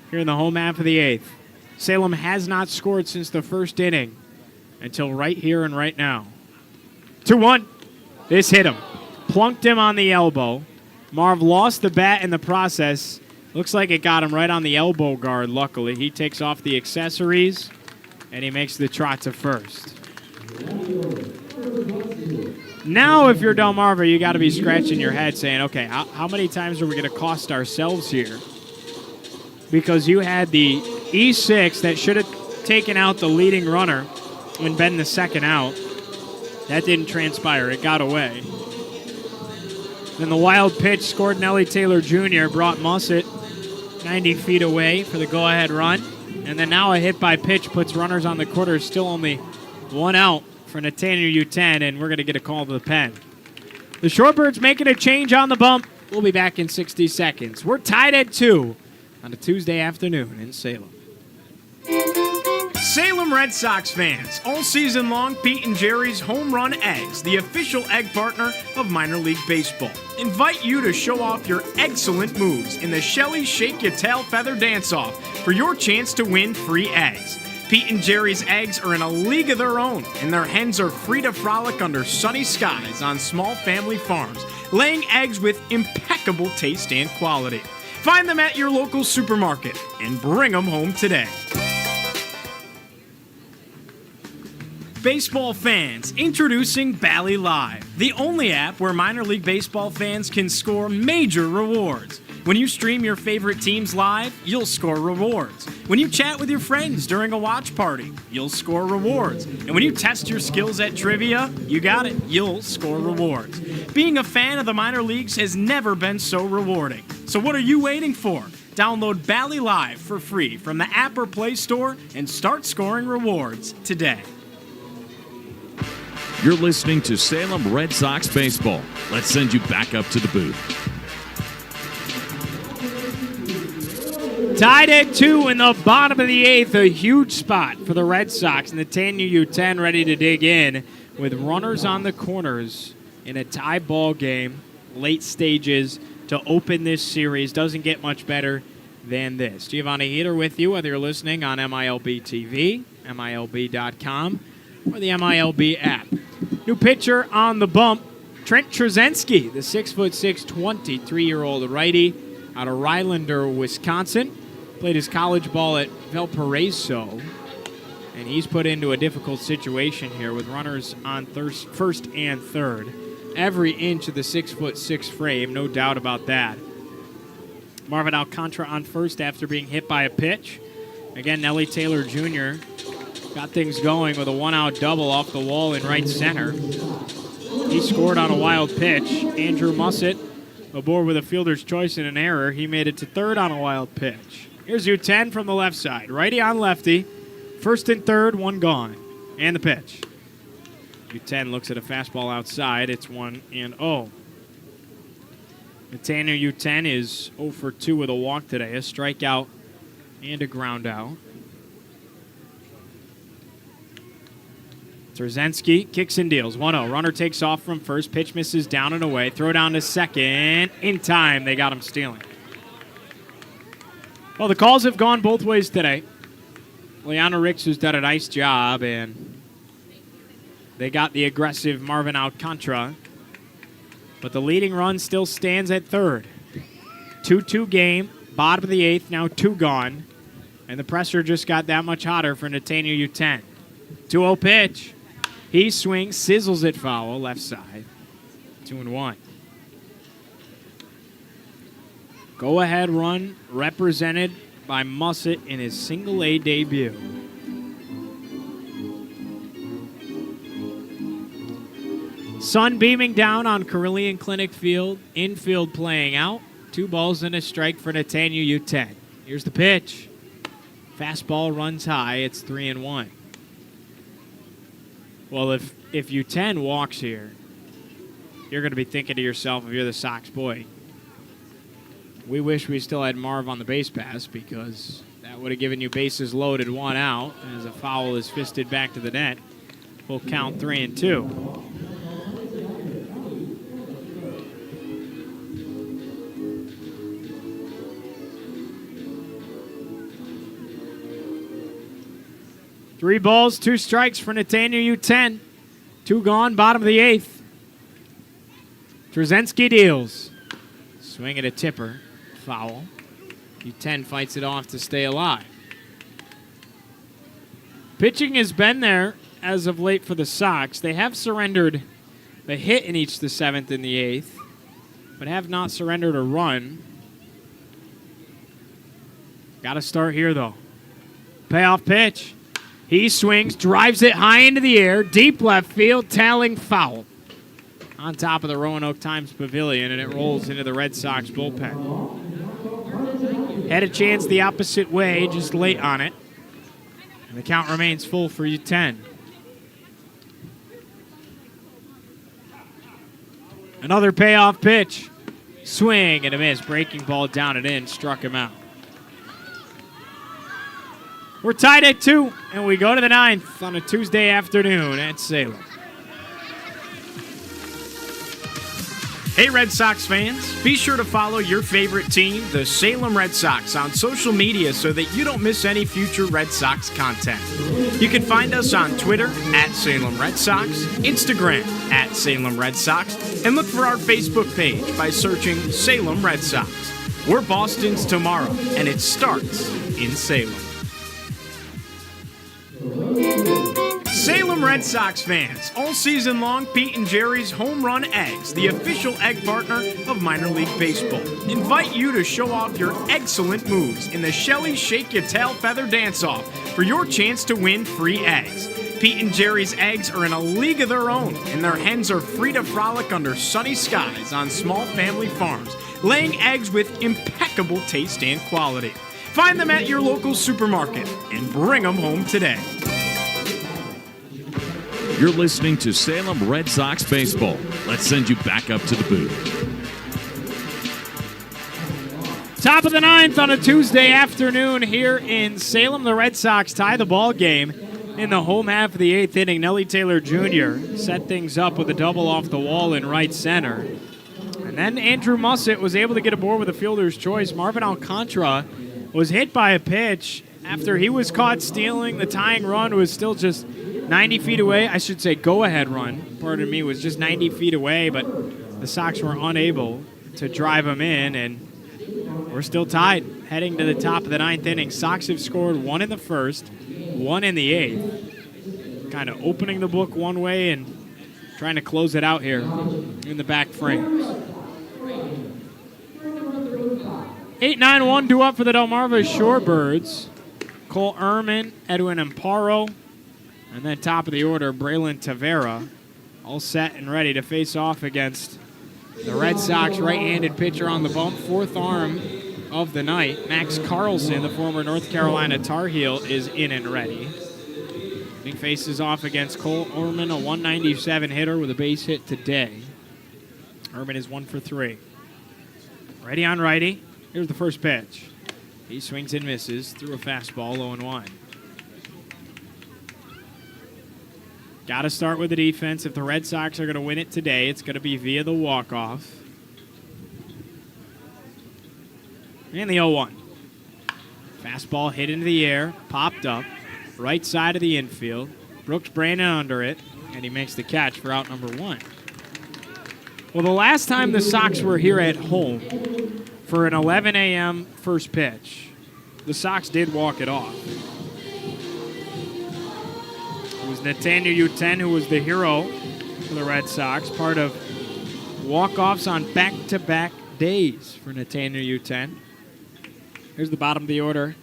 here in the home half of the 8th. Salem has not scored since the first inning until right here and right now. 2-1. This hit him. Plunked him on the elbow. Marv lost the bat in the process. Looks like it got him right on the elbow guard, luckily. He takes off the accessories, and he makes the trot to first. Now, if you're Delmarva, you got to be scratching your head saying, okay, how many times are we going to cost ourselves here? Because you had the E6 that should have taken out the leading runner and been the second out. That didn't transpire. It got away. Then the wild pitch scored Nellie Taylor Jr., brought Musset 90 feet away for the go-ahead run. And then now a hit by pitch puts runners on the quarter. Still only 1 out for Nathaniel U10, and we're going to get a call to the pen. The Shorebirds making a change on the bump. We'll be back in 60 seconds. We're tied at 2 on a Tuesday afternoon in Salem. Salem Red Sox fans, all season long, Pete and Jerry's Home Run Eggs, the official egg partner of minor league baseball, invite you to show off your excellent moves in the Shelly Shake Your Tail Feather Dance-Off for your chance to win free eggs. Pete and Jerry's eggs are in a league of their own, and their hens are free to frolic under sunny skies on small family farms, laying eggs with impeccable taste and quality. Find them at your local supermarket and bring them home today. Baseball fans, introducing Bally Live, the only app where minor league baseball fans can score major rewards. When you stream your favorite teams live, you'll score rewards. When you chat with your friends during a watch party, you'll score rewards. And when you test your skills at trivia, you got it, you'll score rewards. Being a fan of the minor leagues has never been so rewarding. So what are you waiting for? Download Bally Live for free from the app or Play Store and start scoring rewards today. You're listening to Salem Red Sox baseball. Let's send you back up to the booth. Tied at 2 in the bottom of the 8th. A huge spot for the Red Sox. Nathaniel U10 ready to dig in with runners on the corners in a tie ball game. Late stages to open this series. Doesn't get much better than this. Giovanni Heater with you, whether you're listening on MILB TV, MILB.com, or the MILB app. New pitcher on the bump, Trent Trzynski, the 6'6", 23-year-old righty out of Rylander, Wisconsin. Played his college ball at Valparaiso, and he's put into a difficult situation here with runners on first and third. Every inch of the 6'6" frame, no doubt about that. Marvin Alcantara on first after being hit by a pitch. Again, Nellie Taylor Jr. got things going with a 1-out double off the wall in right center. He scored on a wild pitch. Andrew Musset aboard with a fielder's choice and an error. He made it to third on a wild pitch. Here's U10 from the left side. Righty on lefty. First and third, 1 gone. And the pitch. U10 looks at a fastball outside. It's 1-0. Nathaniel U10 is 0 for 2 with a walk today. A strikeout and a ground out. Trzynski kicks and deals. 1-0. Runner takes off from first. Pitch misses down and away. Throw down to second. In time, they got him stealing. Well, the calls have gone both ways today. Leona Ricks has done a nice job, and they got the aggressive Marvin Alcantara. But the leading run still stands at third. 2-2 game. Bottom of the 8th. Now 2 gone. And the pressure just got that much hotter for Nathaniel U10. 2-0 pitch. He swings, sizzles it foul, left side. 2-1. Go-ahead run represented by Musset in his single-A debut. Sun beaming down on Carillion Clinic Field. Infield playing out. 2 balls and a strike for Nathaniel U10. Here's the pitch. Fastball runs high. It's 3-1. Well, if U10 walks here, you're going to be thinking to yourself, if you're the Sox, boy, we wish we still had Marv on the base pass, because that would have given you bases loaded, 1 out, as a foul is fisted back to the net. We'll count 3-2. Three balls, 2 strikes for Nathaniel U10. 2 gone, bottom of the 8th. Trzynski deals. Swing at a tipper. Foul. U10 fights it off to stay alive. Pitching has been there as of late for the Sox. They have surrendered a hit in each the 7th and the 8th, but have not surrendered a run. Got to start here, though. Payoff pitch. He swings, drives it high into the air, deep left field, tailing foul. On top of the Roanoke Times Pavilion, and it rolls into the Red Sox bullpen. Had a chance the opposite way, just late on it. And the count remains full for U10. Another payoff pitch. Swing and a miss. Breaking ball down and in, struck him out. We're tied at 2, and we go to the 9th on a Tuesday afternoon at Salem. Hey, Red Sox fans, be sure to follow your favorite team, the Salem Red Sox, on social media so that you don't miss any future Red Sox content. You can find us on Twitter at Salem Red Sox, Instagram at Salem Red Sox, and look for our Facebook page by searching Salem Red Sox. We're Boston's tomorrow, and it starts in Salem. Salem Red Sox fans, all season long, Pete and Jerry's Home Run Eggs, the official egg partner of minor league baseball, invite you to show off your excellent moves in the Shelly Shake Your Tail Feather Dance-Off for your chance to win free eggs. Pete and Jerry's eggs are in a league of their own, and their hens are free to frolic under sunny skies on small family farms, laying eggs with impeccable taste and quality. Find them at your local supermarket and bring them home today. You're listening to Salem Red Sox baseball. Let's send you back up to the booth. Top of the 9th on a Tuesday afternoon here in Salem. The Red Sox tie the ball game in the home half of the 8th inning. Nellie Taylor Jr. set things up with a double off the wall in right center. And then Andrew Mussett was able to get aboard with a fielder's choice. Marvin Alcantara was hit by a pitch after he was caught stealing. The tying run was still just 90 feet away. I should say go-ahead run, pardon me, was just 90 feet away, but the Sox were unable to drive him in, and we're still tied heading to the top of the 9th inning. Sox have scored 1 in the 1st, 1 in the 8th. Kind of opening the book one way and trying to close it out here in the back frames. 8-9-1 due up for the Delmarva Shorebirds. Cole Ehrman, Edwin Amparo, and then top of the order, Braylon Tavera, all set and ready to face off against the Red Sox right-handed pitcher on the bump. 4th arm of the night, Max Carlson, the former North Carolina Tar Heel, is in and ready. He faces off against Cole Ehrman, a 197 hitter with a base hit today. Ehrman is 1 for 3. Ready on righty. Here's the first pitch. He swings and misses through a fastball, 0-1. Got to start with the defense. If the Red Sox are going to win it today, it's going to be via the walk-off. And the 0-1. Fastball hit into the air, popped up, right side of the infield. Brooks Brandon under it, and he makes the catch for out number 1. Well, the last time the Sox were here at home for an 11 a.m. first pitch, the Sox did walk it off. It was Nathaniel U10 who was the hero for the Red Sox, part of walk-offs on back-to-back days for Nathaniel U10. Here's the bottom of the order.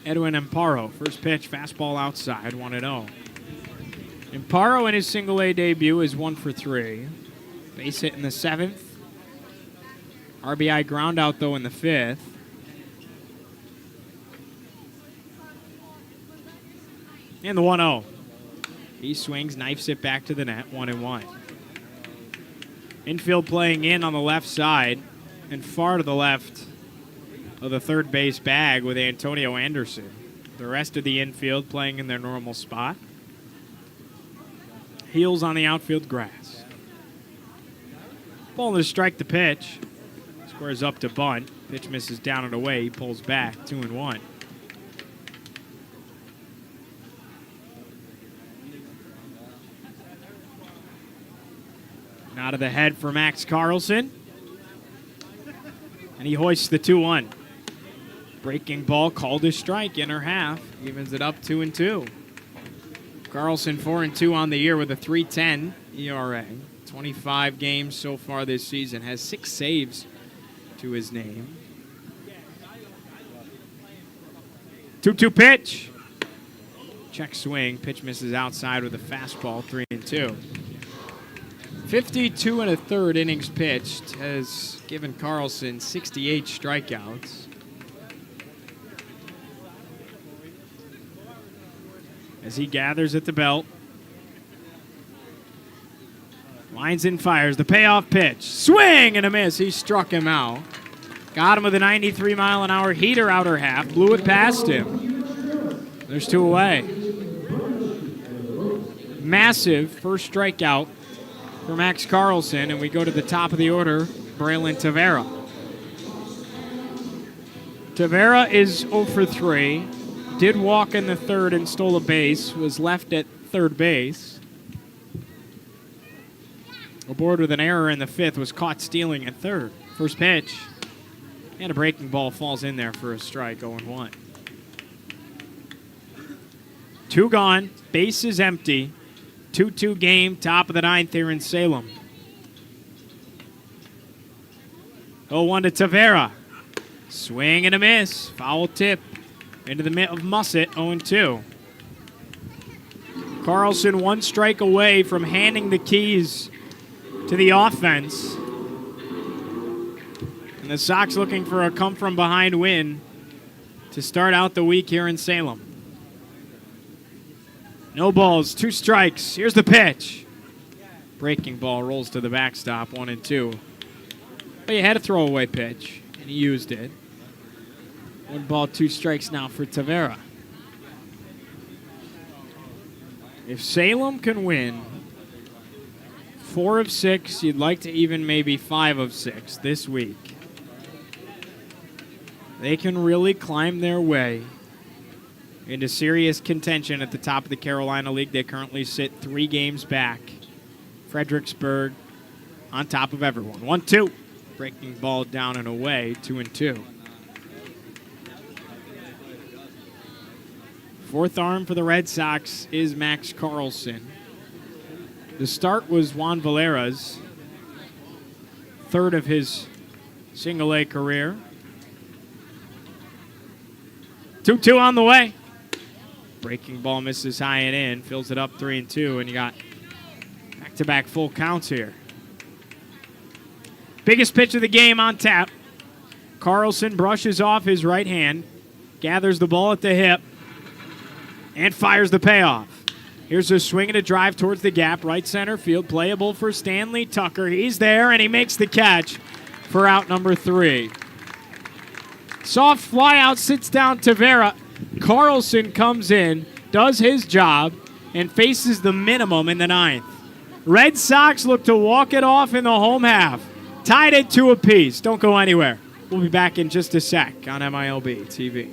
Edwin Amparo, first pitch, fastball outside, 1-0. Amparo in his single-A debut is 1 for 3. Base hit in the 7th. RBI ground out, though, in the 5th. And the 1-0. He swings, knifes it back to the net, 1-1. Infield playing in on the left side and far to the left of the third base bag with Antonio Anderson. The rest of the infield playing in their normal spot. Heels on the outfield grass. Ball to strike the pitch. Squares up to bunt. Pitch misses down and away. He pulls back, 2-1. Out of the head for Max Carlson. And he hoists the 2-1. Breaking ball called a strike, inner half. Evens it up 2-2. Carlson 4-2 on the year with a 3.10 ERA. 25 games so far this season. Has 6 saves to his name. 2-2 pitch. Check swing. Pitch misses outside with a fastball, 3-2. 52 1/3 innings pitched has given Carlson 68 strikeouts. As he gathers at the belt. Lines and fires. The payoff pitch. Swing and a miss. He struck him out. Got him with a 93-mile-an-hour heater outer half. Blew it past him. There's 2 away. Massive first strikeout for Max Carlson, and we go to the top of the order, Braylon Tavera. Tavera is 0 for 3. Did walk in the third and stole a base. Was left at third base. Aboard with an error in the fifth. Was caught stealing at third. First pitch. And a breaking ball falls in there for a strike, 0-1. 2 gone. Base is empty. 2-2 game, top of the 9th here in Salem. 0-1 to Tavera. Swing and a miss. Foul tip into the mitt of Mussett, 0-2. Carlson 1 strike away from handing the keys to the offense. And the Sox looking for a come-from-behind win to start out the week here in Salem. No balls, 2 strikes. Here's the pitch. Breaking ball rolls to the backstop, 1-2. But you had a throwaway pitch, and he used it. 1 ball, 2 strikes now for Tavera. If Salem can win 4 of 6, you'd like to even maybe 5 of 6 this week. They can really climb their way into serious contention at the top of the Carolina League. They currently sit 3 games back. Fredericksburg on top of everyone. 1-2. Breaking ball down and away. 2-2. Fourth arm for the Red Sox is Max Carlson. The start was Juan Valera's. 3rd of his single-A career. 2-2 on the way. Breaking ball misses high and in. Fills it up 3-2, and you got back-to-back full counts here. Biggest pitch of the game on tap. Carlson brushes off his right hand, gathers the ball at the hip, and fires the payoff. Here's a swing and a drive towards the gap. Right center field, playable for Stanley Tucker. He's there, and he makes the catch for out number 3. Soft fly out, sits down Tavera. Carlson comes in, does his job, and faces the minimum in the 9th. Red Sox look to walk it off in the home half. Tied it 2 apiece. Don't go anywhere. We'll be back in just a sec on MILB TV.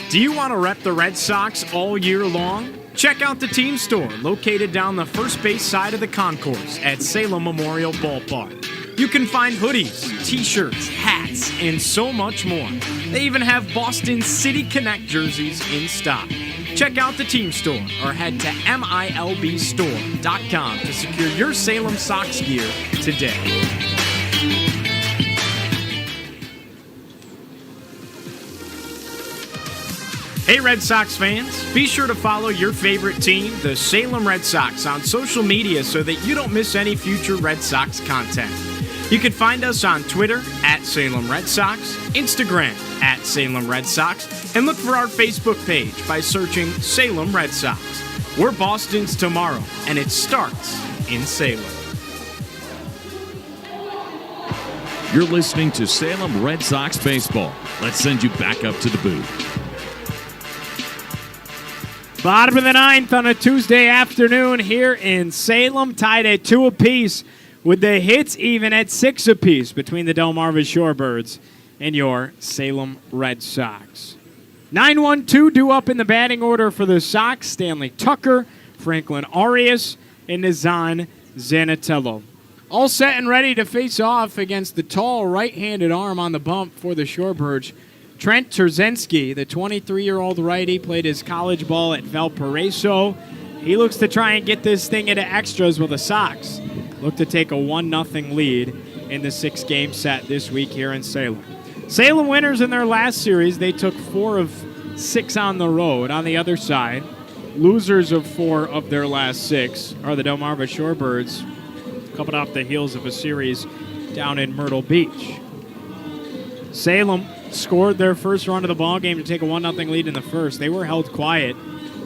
Do you want to rep the Red Sox all year long? Check out the team store located down the first base side of the concourse at Salem Memorial Ballpark. You can find hoodies, t-shirts, hats, and so much more. They even have Boston City Connect jerseys in stock. Check out the team store or head to MILBstore.com to secure your Salem Sox gear today. Hey Red Sox fans, be sure to follow your favorite team, the Salem Red Sox, on social media so that you don't miss any future Red Sox content. You can find us on Twitter at Salem Red Sox, Instagram at Salem Red Sox, and look for our Facebook page by searching Salem Red Sox. We're Boston's tomorrow, and it starts in Salem. You're listening to Salem Red Sox baseball. Let's send you back up to the booth. Bottom of the ninth on a Tuesday afternoon here in Salem, tied at 2 apiece, with the hits even at 6 apiece between the Delmarva Shorebirds and your Salem Red Sox. 9-1-2 due up in the batting order for the Sox: Stanley Tucker, Franklin Arias, and Nizan Zanatello. All set and ready to face off against the tall right-handed arm on the bump for the Shorebirds, Trent Terzenski. The 23-year-old righty played his college ball at Valparaiso. He looks to try and get this thing into extras with the Sox. Look to take a 1-0 lead in the 6-game set this week here in Salem. Salem winners in their last series, they took 4 of 6 on the road. On the other side, losers of 4 of their last 6 are the Delmarva Shorebirds, coming off the heels of a series down in Myrtle Beach. Salem scored their first run of the ballgame to take a 1-0 lead in the first. They were held quiet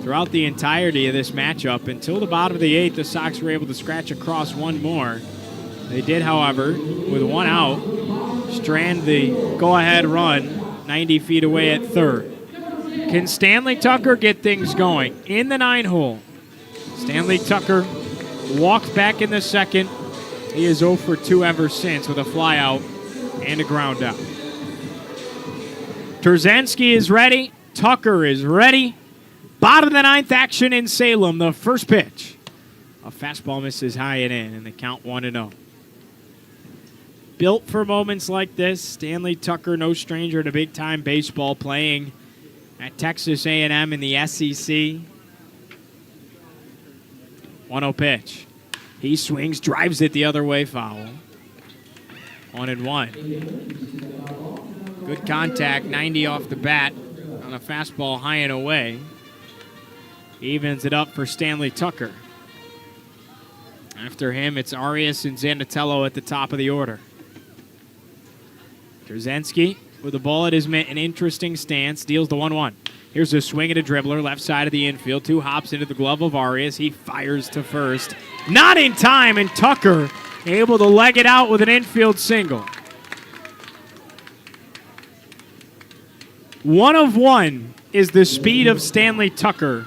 throughout the entirety of this matchup. Until the bottom of the 8th, the Sox were able to scratch across one more. They did, however, with 1 out, strand the go-ahead run 90 feet away at third. Can Stanley Tucker get things going in the 9-hole? Stanley Tucker walked back in the second. He is 0 for 2 ever since with a flyout and a ground out. Terzenski is ready. Tucker is ready. Bottom of the 9th action in Salem. The first pitch. A fastball misses high and in, and the count 1-0. Built for moments like this. Stanley Tucker, no stranger to big-time baseball, playing at Texas A&M in the SEC. 1-0 pitch. He swings, drives it the other way, foul. 1-1. Good contact, 90 off the bat on a fastball high and away. Evens it up for Stanley Tucker. After him, it's Arias and Zanatello at the top of the order. Terzenski with the ball at his mitt, an interesting stance, deals the 1-1. Here's a swing at a dribbler, left side of the infield. 2 hops into the glove of Arias. He fires to first. Not in time, and Tucker able to leg it out with an infield single. 1 of 1 is the speed of Stanley Tucker.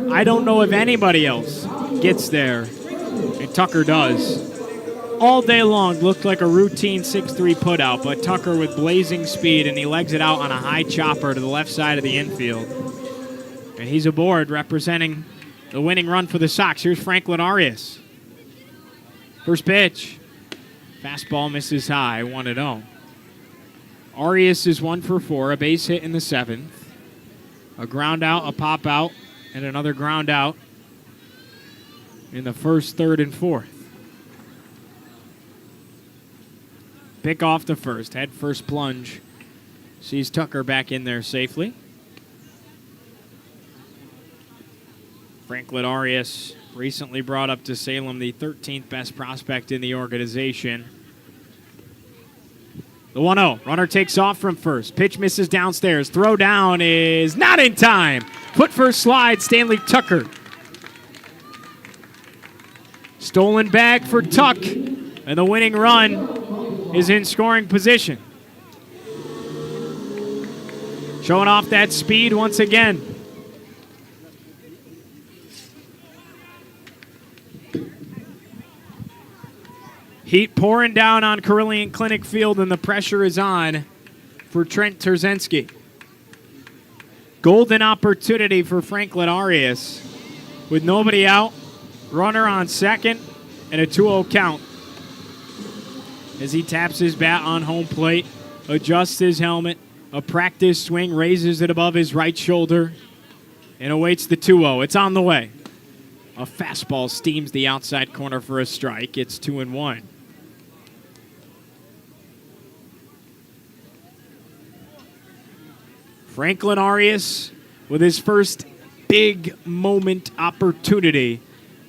I don't know if anybody else gets there, and Tucker does. All day long, looked like a routine 6-3 putout, but Tucker with blazing speed, and he legs it out on a high chopper to the left side of the infield. And he's aboard, representing the winning run for the Sox. Here's Franklin Arias. First pitch. Fastball misses high, 1-0. Arias is 1 for 4, a base hit in the 7th. A ground out, a pop out, and another ground out in the 1st, 3rd, and 4th. Pick off the first, head first plunge. Sees Tucker back in there safely. Franklin Arias, recently brought up to Salem, the 13th best prospect in the organization. The 1-0. Runner takes off from first. Pitch misses downstairs. Throw down is not in time. Foot first slide, Stanley Tucker. Stolen bag for Tuck. And the winning run is in scoring position. Showing off that speed once again. Heat pouring down on Carillion Clinic Field, and the pressure is on for Trent Terzenski. Golden opportunity for Franklin Arias. With nobody out, runner on second, and a 2-0 count. As he taps his bat on home plate, adjusts his helmet, a practice swing, raises it above his right shoulder, and awaits the 2-0. It's on the way. A fastball steams the outside corner for a strike. It's 2-1. Franklin Arias with his first big moment opportunity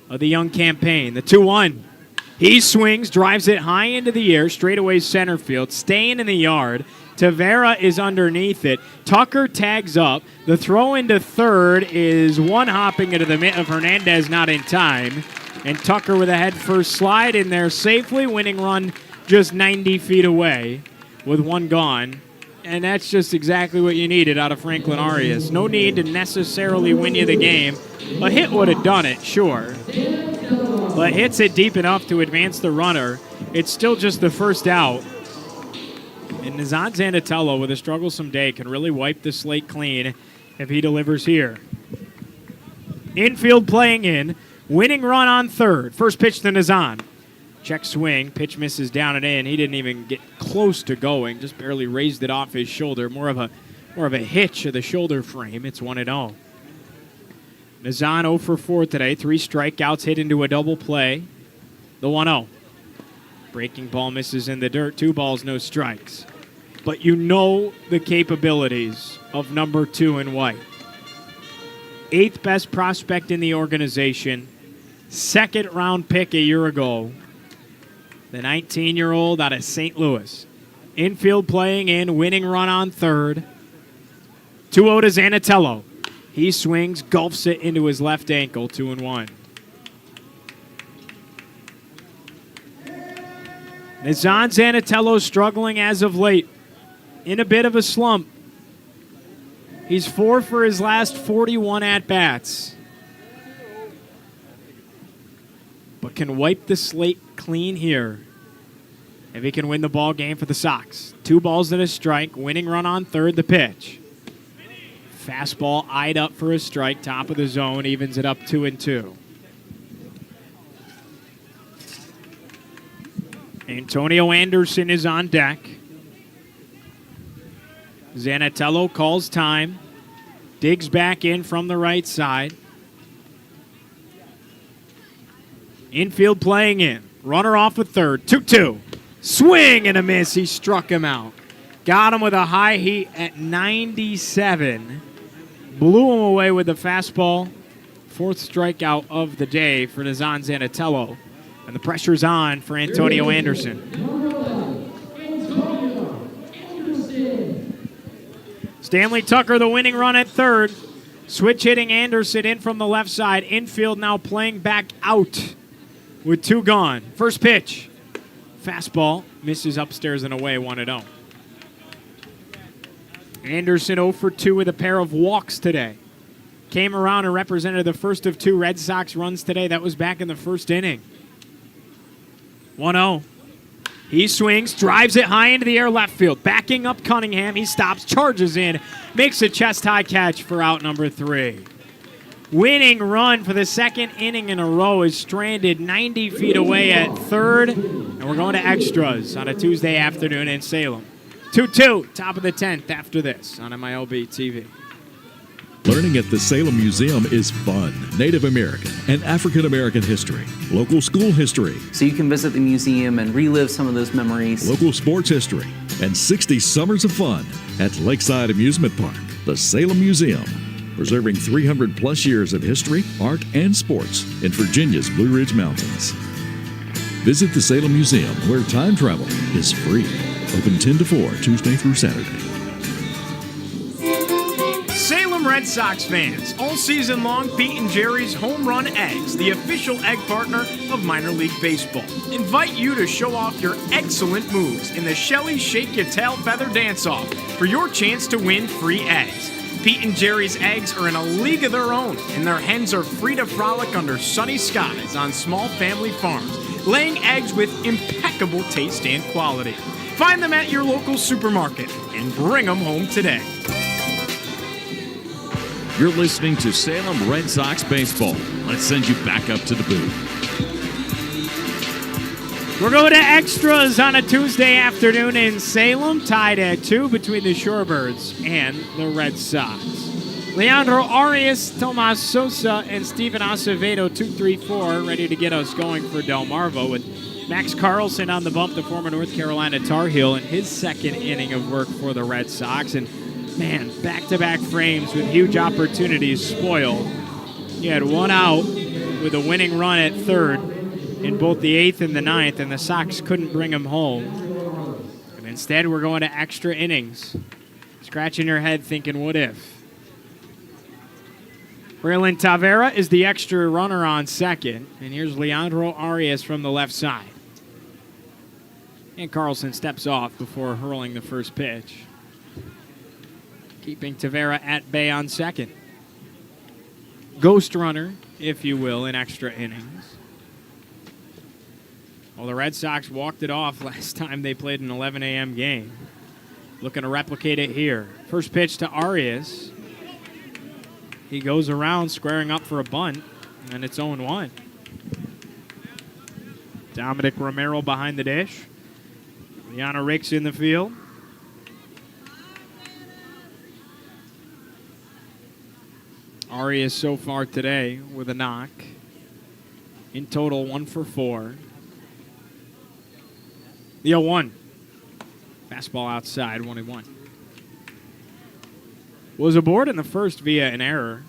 of the young campaign. The 2-1. He swings, drives it high into the air, straightaway center field, staying in the yard. Tavera is underneath it. Tucker tags up. The throw into third is one hopping into the mitt of Hernandez, not in time. And Tucker with a head-first slide in there safely, winning run just 90 feet away with one gone. And that's just exactly what you needed out of Franklin Arias. No need to necessarily win you the game. A hit would have done it, sure. But hits it deep enough to advance the runner. It's still just the first out. And Nazan Zanatello, with a strugglesome day, can really wipe the slate clean if he delivers here. Infield playing in. Winning run on third. First pitch to Nazan. Check swing. Pitch misses down and in. He didn't even get close to going. Just barely raised it off his shoulder. More of a hitch of the shoulder frame. It's 1-0. Nazan 0 for 4 today. 3 strikeouts, hit into a double play. The 1-0. Breaking ball misses in the dirt. 2 balls, no strikes. But you know the capabilities of number 2 in white. 8th best prospect in the organization. 2nd round pick a year ago. The 19-year-old out of St. Louis. Infield playing in, winning run on third. 2-0 to Zanatello. He swings, gulfs it into his left ankle, 2-1. Nazan Zanatello struggling as of late. In a bit of a slump. He's 4 for his last 41 at-bats. But can wipe the slate clean here if he can win the ball game for the Sox. 2 balls and a strike, winning run on third, the pitch. Fastball eyed up for a strike, top of the zone, evens it up 2-2. Antonio Anderson is on deck. Zanatello calls time, digs back in from the right side. Infield playing in. Runner off with third. 2-2. Swing and a miss. He struck him out. Got him with a high heat at 97. Blew him away with the fastball. 4th strikeout of the day for Nazan Zanatello. And the pressure's on for Antonio Anderson. Stanley Tucker, the winning run at third. Switch hitting Anderson in from the left side. Infield now playing back out with 2 gone. First pitch. Fastball misses upstairs and away, 1-0. Anderson 0 for 2 with a pair of walks today. Came around and represented the first of 2 Red Sox runs today. That was back in the first inning. 1-0. He swings, drives it high into the air left field. Backing up Cunningham. He stops, charges in, makes a chest-high catch for out number 3. Winning run for the 2nd inning in a row is stranded 90 feet away at third. And we're going to extras on a Tuesday afternoon in Salem. 2-2, top of the 10th after this on MILB TV. Learning at the Salem Museum is fun. Native American and African American history, local school history, So you can visit the museum and relive some of those memories. local sports history, and 60 summers of fun at Lakeside Amusement Park, the Salem Museum, preserving 300-plus years of history, art, and sports in Virginia's Blue Ridge Mountains. Visit the Salem Museum, where time travel is free. Open 10 to 4, Tuesday through Saturday. Salem Red Sox fans, all season long, Pete and Jerry's Home Run Eggs, the official egg partner of minor league baseball, invite you to show off your excellent moves in the Shelly Shake Your Tail Feather Dance-Off for your chance to win free eggs. Pete and Jerry's eggs are in a league of their own, and their hens are free to frolic under sunny skies on small family farms, laying eggs with impeccable taste and quality. Find them at your local supermarket and bring them home today. You're listening to Salem Red Sox baseball. Let's send you back up to the booth. We're going to extras on a Tuesday afternoon in Salem, tied at 2 between the Shorebirds and the Red Sox. Leandro Arias, Tomas Sosa, and Steven Acevedo, 2-3-4, ready to get us going for Delmarva with Max Carlson on the bump, the former North Carolina Tar Heel, in his 2nd inning of work for the Red Sox. And, man, back-to-back frames with huge opportunities spoiled. He had 1 out with a winning run at third. in both the 8th and the 9th, and the Sox couldn't bring him home. And instead, we're going to extra innings. Scratching your head thinking, what if? Braylon Tavera is the extra runner on second. And here's Leandro Arias from the left side. And Carlson steps off before hurling the first pitch, keeping Tavera at bay on second. Ghost runner, if you will, in extra innings. Well, the Red Sox walked it off last time they played an 11 a.m. game. Looking to replicate it here. First pitch to Arias. He goes around squaring up for a bunt, and it's 0-1. Dominic Romero behind the dish. Liana Ricks in the field. Arias so far today with a knock. In total, 1 for 4. The 0-1. Fastball outside, 1-1. Was aboard in the first via an error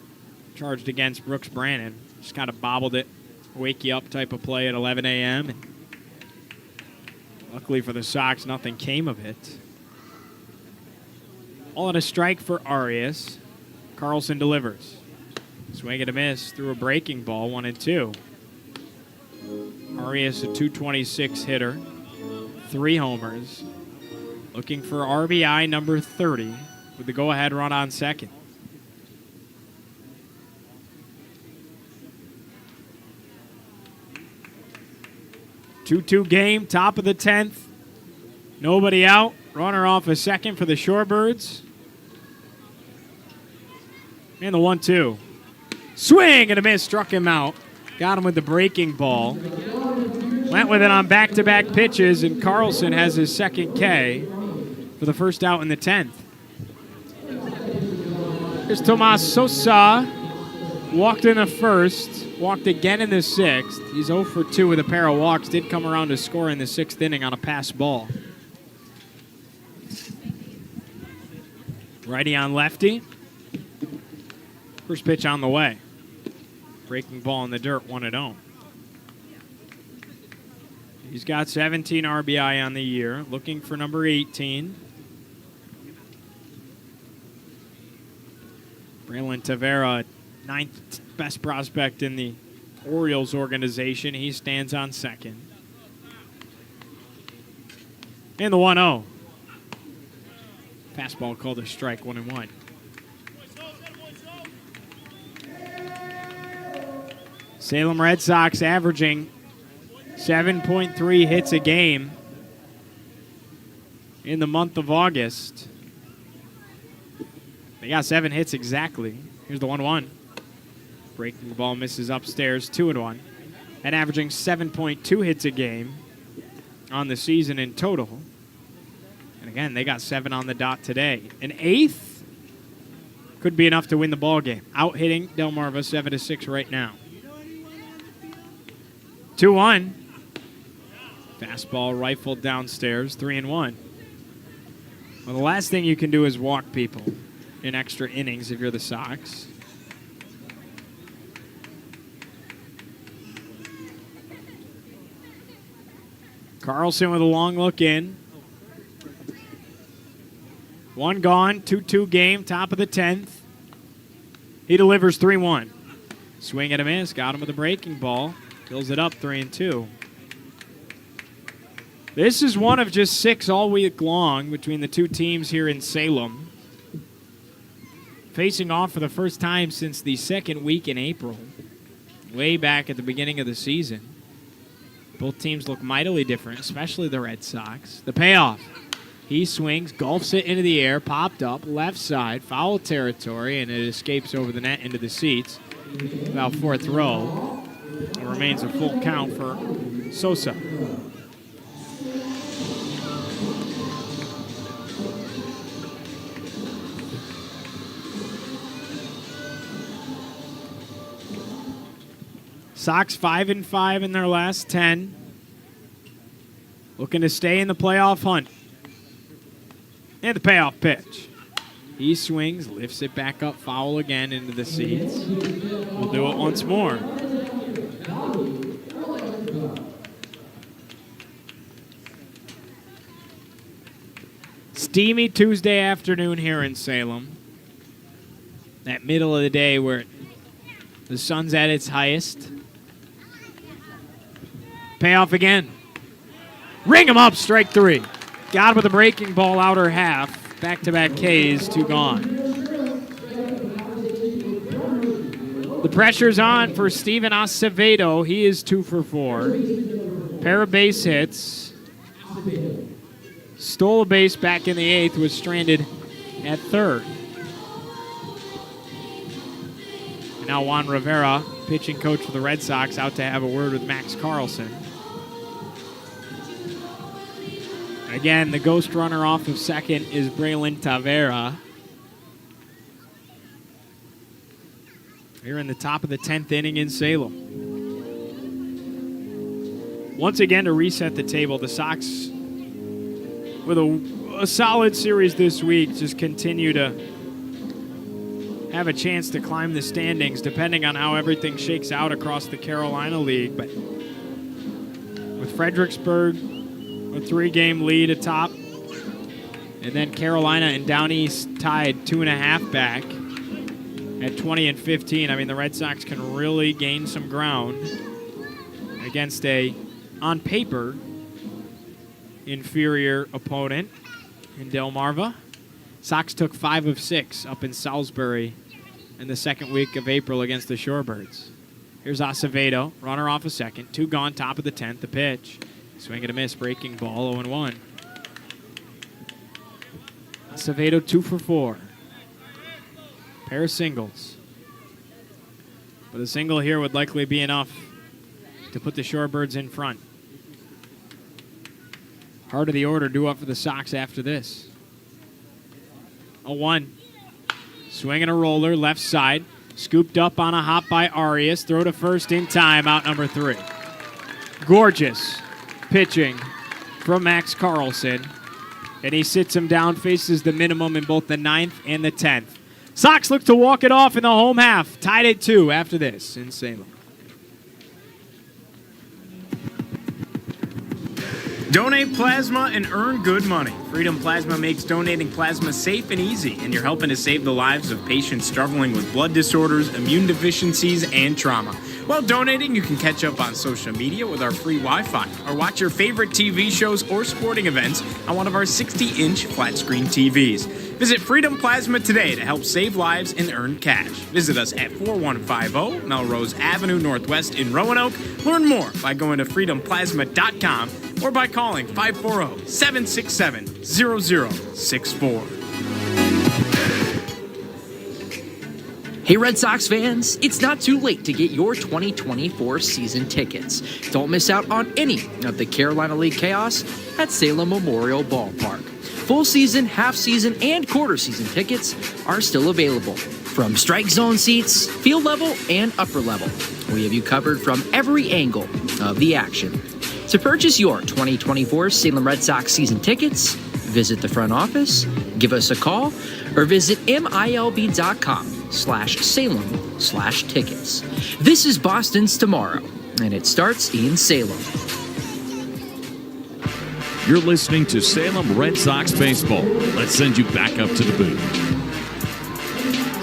charged against Brooks Brannon. Just kind of bobbled it. Wake you up type of play at 11 a.m. And luckily for the Sox, nothing came of it. All at a strike for Arias. Carlson delivers. Swing and a miss through a breaking ball, 1-2. Arias, a .226 hitter, 3 homers. Looking for RBI number 30 with the go-ahead run on second. Two-two game, top of the 10th. Nobody out. Runner off a second for the Shorebirds. And the 1-2. Swing and a miss, struck him out. Got him with the breaking ball. Went with it on back-to-back pitches, and Carlson has his second K for the first out in the 10th. Here's Tomas Sosa. Walked in the first, walked again in the 6th. He's 0 for 2 with a pair of walks. Did come around to score in the 6th inning on a pass ball. Righty on lefty. First pitch on the way. Breaking ball in the dirt, 1-0. He's got 17 RBI on the year. Looking for number 18. Braylon Tavera, 9th best prospect in the Orioles organization. He stands on second. And the 1-0. Fastball called a strike, 1-1. Salem Red Sox averaging 7.3 hits a game in the month of August. They got 7 hits exactly. Here's the 1-1. Breaking the ball, misses upstairs, 2-1. And averaging 7.2 hits a game on the season in total. And again, they got 7 on the dot today. An 8th could be enough to win the ball game. Out hitting Delmarva 7-6 right now. 2-1. Fastball rifled downstairs, 3-1. Well, the last thing you can do is walk people in extra innings if you're the Sox. Carlson with a long look in. 1 gone, 2-2 game, top of the 10th. He delivers 3-1. Swing and a miss, got him with a breaking ball. Fills it up, 3-2. This is one of just 6 all week long between the two teams here in Salem. Facing off for the first time since the second week in April. Way back at the beginning of the season. Both teams look mightily different, especially the Red Sox. The payoff. He swings, gulfs it into the air, popped up, left side, foul territory, and it escapes over the net into the seats. About 4th row. It remains a full count for Sosa. Sox 5-5 in their last 10. Looking to stay in the playoff hunt. And the payoff pitch. He swings, lifts it back up, foul again into the seats. We'll do it once more. Steamy Tuesday afternoon here in Salem. That middle of the day where the sun's at its highest. Payoff again. Ring him up, strike three. God with a breaking ball, outer half. Back-to-back Ks, 2 gone. The pressure's on for Steven Acevedo. He is 2 for 4. Pair of base hits. Stole a base back in the 8th, was stranded at 3rd. And now Juan Rivera, pitching coach for the Red Sox, out to have a word with Max Carlson. Again, the ghost runner off of second is Braylon Tavera. Here in the top of the 10th inning in Salem. Once again, to reset the table, the Sox, with a solid series this week, just continue to have a chance to climb the standings, depending on how everything shakes out across the Carolina League. But with Fredericksburg, a 3-game lead atop, and then Carolina and Down East tied 2.5 back at 20 and 15. I mean, the Red Sox can really gain some ground against a, on paper, inferior opponent in Delmarva. Sox took 5 of 6 up in Salisbury in the second week of April against the Shorebirds. Here's Acevedo, runner off a second, 2 gone, top of the 10th, the pitch. Swing and a miss, breaking ball, 0-1. Acevedo 2 for 4. Pair of singles. But a single here would likely be enough to put the Shorebirds in front. Heart of the order due up for the Sox after this. 0-1. Swing and a roller, left side. Scooped up on a hop by Arias. Throw to first in time, out number 3. Gorgeous pitching from Max Carlson. And he sits him down, faces the minimum in both the 9th and the 10th. Sox look to walk it off in the home half. Tied at 2 after this in Salem. Donate plasma and earn good money. Freedom Plasma makes donating plasma safe and easy, and you're helping to save the lives of patients struggling with blood disorders, immune deficiencies, and trauma. While donating, you can catch up on social media with our free Wi-Fi, or watch your favorite TV shows or sporting events on one of our 60-inch flat-screen TVs. Visit Freedom Plasma today to help save lives and earn cash. Visit us at 4150 Melrose Avenue Northwest in Roanoke. Learn more by going to freedomplasma.com or by calling 540-767-0064. Hey Red Sox fans, it's not too late to get your 2024 season tickets. Don't miss out on any of the Carolina League chaos at Salem Memorial Ballpark. Full season, half season, and quarter season tickets are still available. From strike zone seats, field level, and upper level, we have you covered from every angle of the action. To purchase your 2024 Salem Red Sox season tickets, visit the front office, give us a call, or visit milb.com/Salem/tickets. This is Boston's tomorrow, and it starts in Salem. You're listening to Salem Red Sox baseball. Let's send you back up to the booth.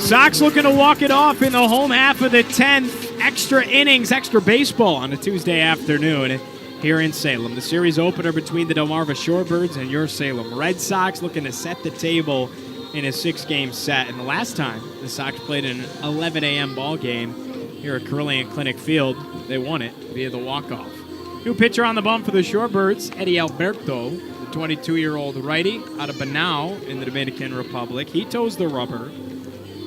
Sox looking to walk it off in the home half of the 10th. Extra innings, extra baseball on a Tuesday afternoon here in Salem. The series opener between the Delmarva Shorebirds and your Salem Red Sox, looking to set the table in a 6-game set. And the last time the Sox played an 11 a.m. ball game here at Carillion Clinic Field, they won it via the walk-off. New pitcher on the bump for the Shorebirds, Eddie Alberto, the 22-year-old righty out of Banao in the Dominican Republic. He toes the rubber,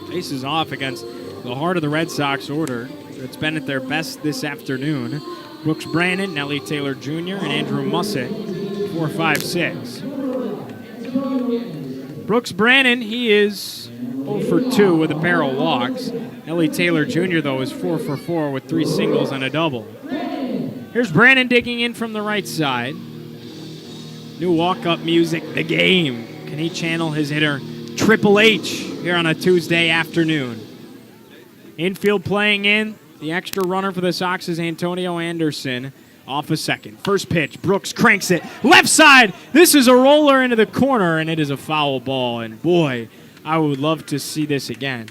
faces off against the heart of the Red Sox order. It's been at their best this afternoon. Brooks Brannon, Nellie Taylor Jr., and Andrew Mussett, 4, 5, 6. Brooks Brannon, he is 0 for 2 with a pair of walks. Nellie Taylor Jr., though, is 4 for 4 with 3 singles and a double. Here's Brannon digging in from the right side. New walk-up music, The Game. Can he channel his hitter Triple H here on a Tuesday afternoon? Infield playing in. The extra runner for the Sox is Antonio Anderson. off a second. First pitch, Brooks cranks it. Left side, this is a roller into the corner, and it is a foul ball. And boy, I would love to see this again.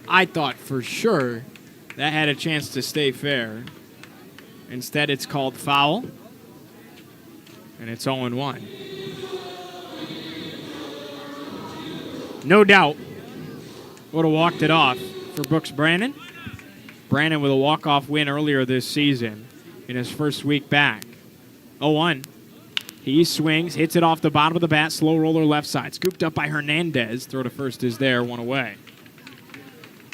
I thought for sure that had a chance to stay fair. Instead, it's called foul, and it's 0-1. No doubt would have walked it off for Brooks Brandon. Brandon with a walk-off win earlier this season in his first week back. 0-1. He swings, hits it off the bottom of the bat, slow roller left side. Scooped up by Hernandez. Throw to first is there, one away.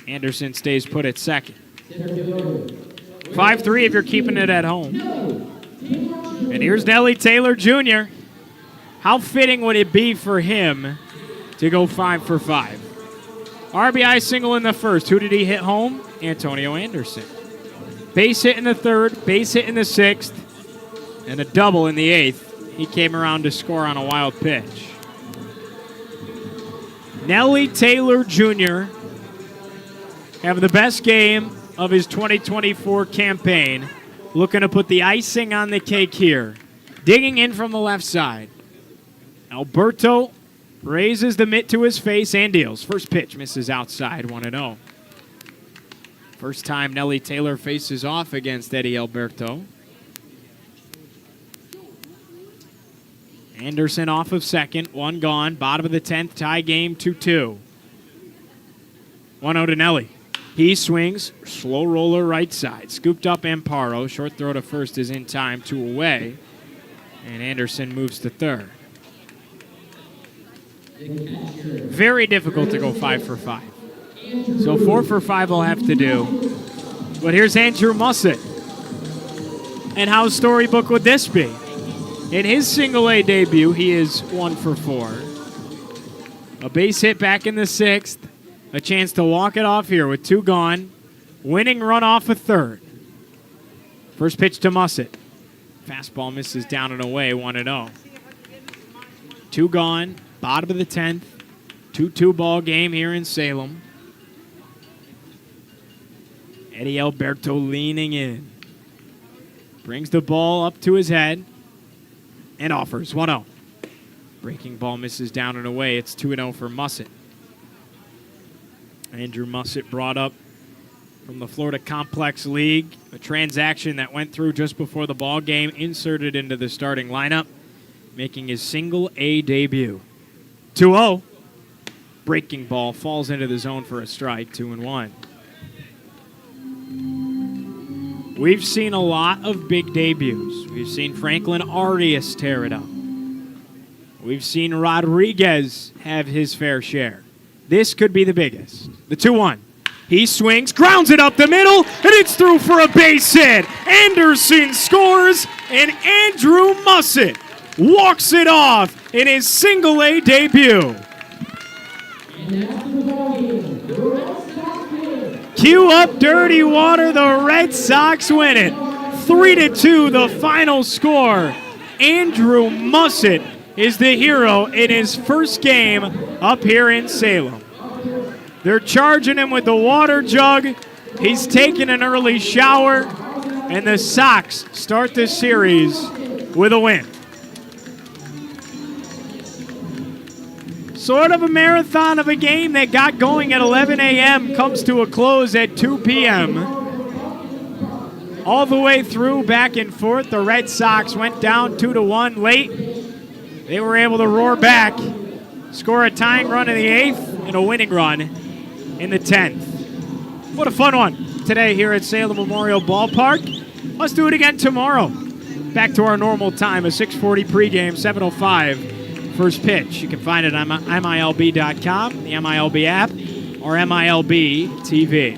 Anderson stays put at second. 5-3 if you're keeping it at home. And here's Nelly Taylor Jr. How fitting would it be for him to go 5 for 5? RBI single in the first. Who did he hit home? Antonio Anderson. Base hit in the third, base hit in the sixth, and a double in the eighth. He came around to score on a wild pitch. Nelly Taylor Jr. having the best game of his 2024 campaign. Looking to put the icing on the cake here. Digging in from the left side. Alberto raises the mitt to his face and deals. First pitch misses outside, 1-0. First time Nelly Taylor faces off against Eddie Alberto. Anderson off of second, one gone. Bottom of the 10th, tie game 2-2. 1-0 to Nelly. He swings, slow roller right side. Scooped up Amparo. Short throw to first is in time, 2 away. And Anderson moves to third. Very difficult to go 5 for 5. So 4 for 5 will have to do. But here's Andrew Mussett. And how storybook would this be? In his single-A debut, he is 1 for 4. A base hit back in the 6th. A chance to walk it off here with 2 gone. Winning run off a third. First pitch to Mussett. Fastball misses down and away, 1-0. 2 gone, bottom of the 10th. 2-2 ball game here in Salem. Eddie Alberto leaning in. Brings the ball up to his head and offers 1-0. Breaking ball misses down and away. It's 2-0 for Mussett. Andrew Mussett brought up from the Florida Complex League, a transaction that went through just before the ball game, inserted into the starting lineup, making his single-A debut. 2-0. Breaking ball falls into the zone for a strike, 2-1. We've seen a lot of big debuts. We've seen Franklin Arias tear it up. We've seen Rodriguez have his fair share. This could be the biggest. The 2-1. He swings, grounds it up the middle, and it's through for a base hit. Anderson scores, and Andrew Mussett walks it off in his single-A debut. Cue up dirty water, the Red Sox win it. 3-2 the final score. Andrew Mussett is the hero in his first game up here in Salem. They're charging him with the water jug. He's taking an early shower, and the Sox start the series with a win. Sort of a marathon of a game that got going at 11 a.m. comes to a close at 2 p.m. All the way through, back and forth, the Red Sox went down 2-1 late. They were able to roar back, score a tying run in the 8th, and a winning run in the 10th. What a fun one today here at Salem Memorial Ballpark. Let's do it again tomorrow. Back to our normal time, a 6:40 pregame, 7:05 first pitch. You can find it on MILB.com, the MILB app, or MILB TV.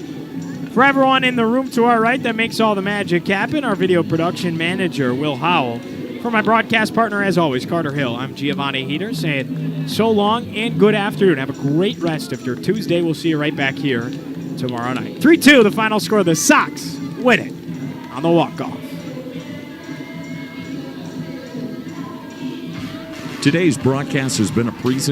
For everyone in the room to our right that makes all the magic happen, our video production manager, Will Howell. For my broadcast partner, as always, Carter Hill, I'm Giovanni Heater saying so long and good afternoon. Have a great rest of your Tuesday. We'll see you right back here tomorrow night. 3-2, the final score. The Sox win it on the walk-off. Today's broadcast has been a presentation.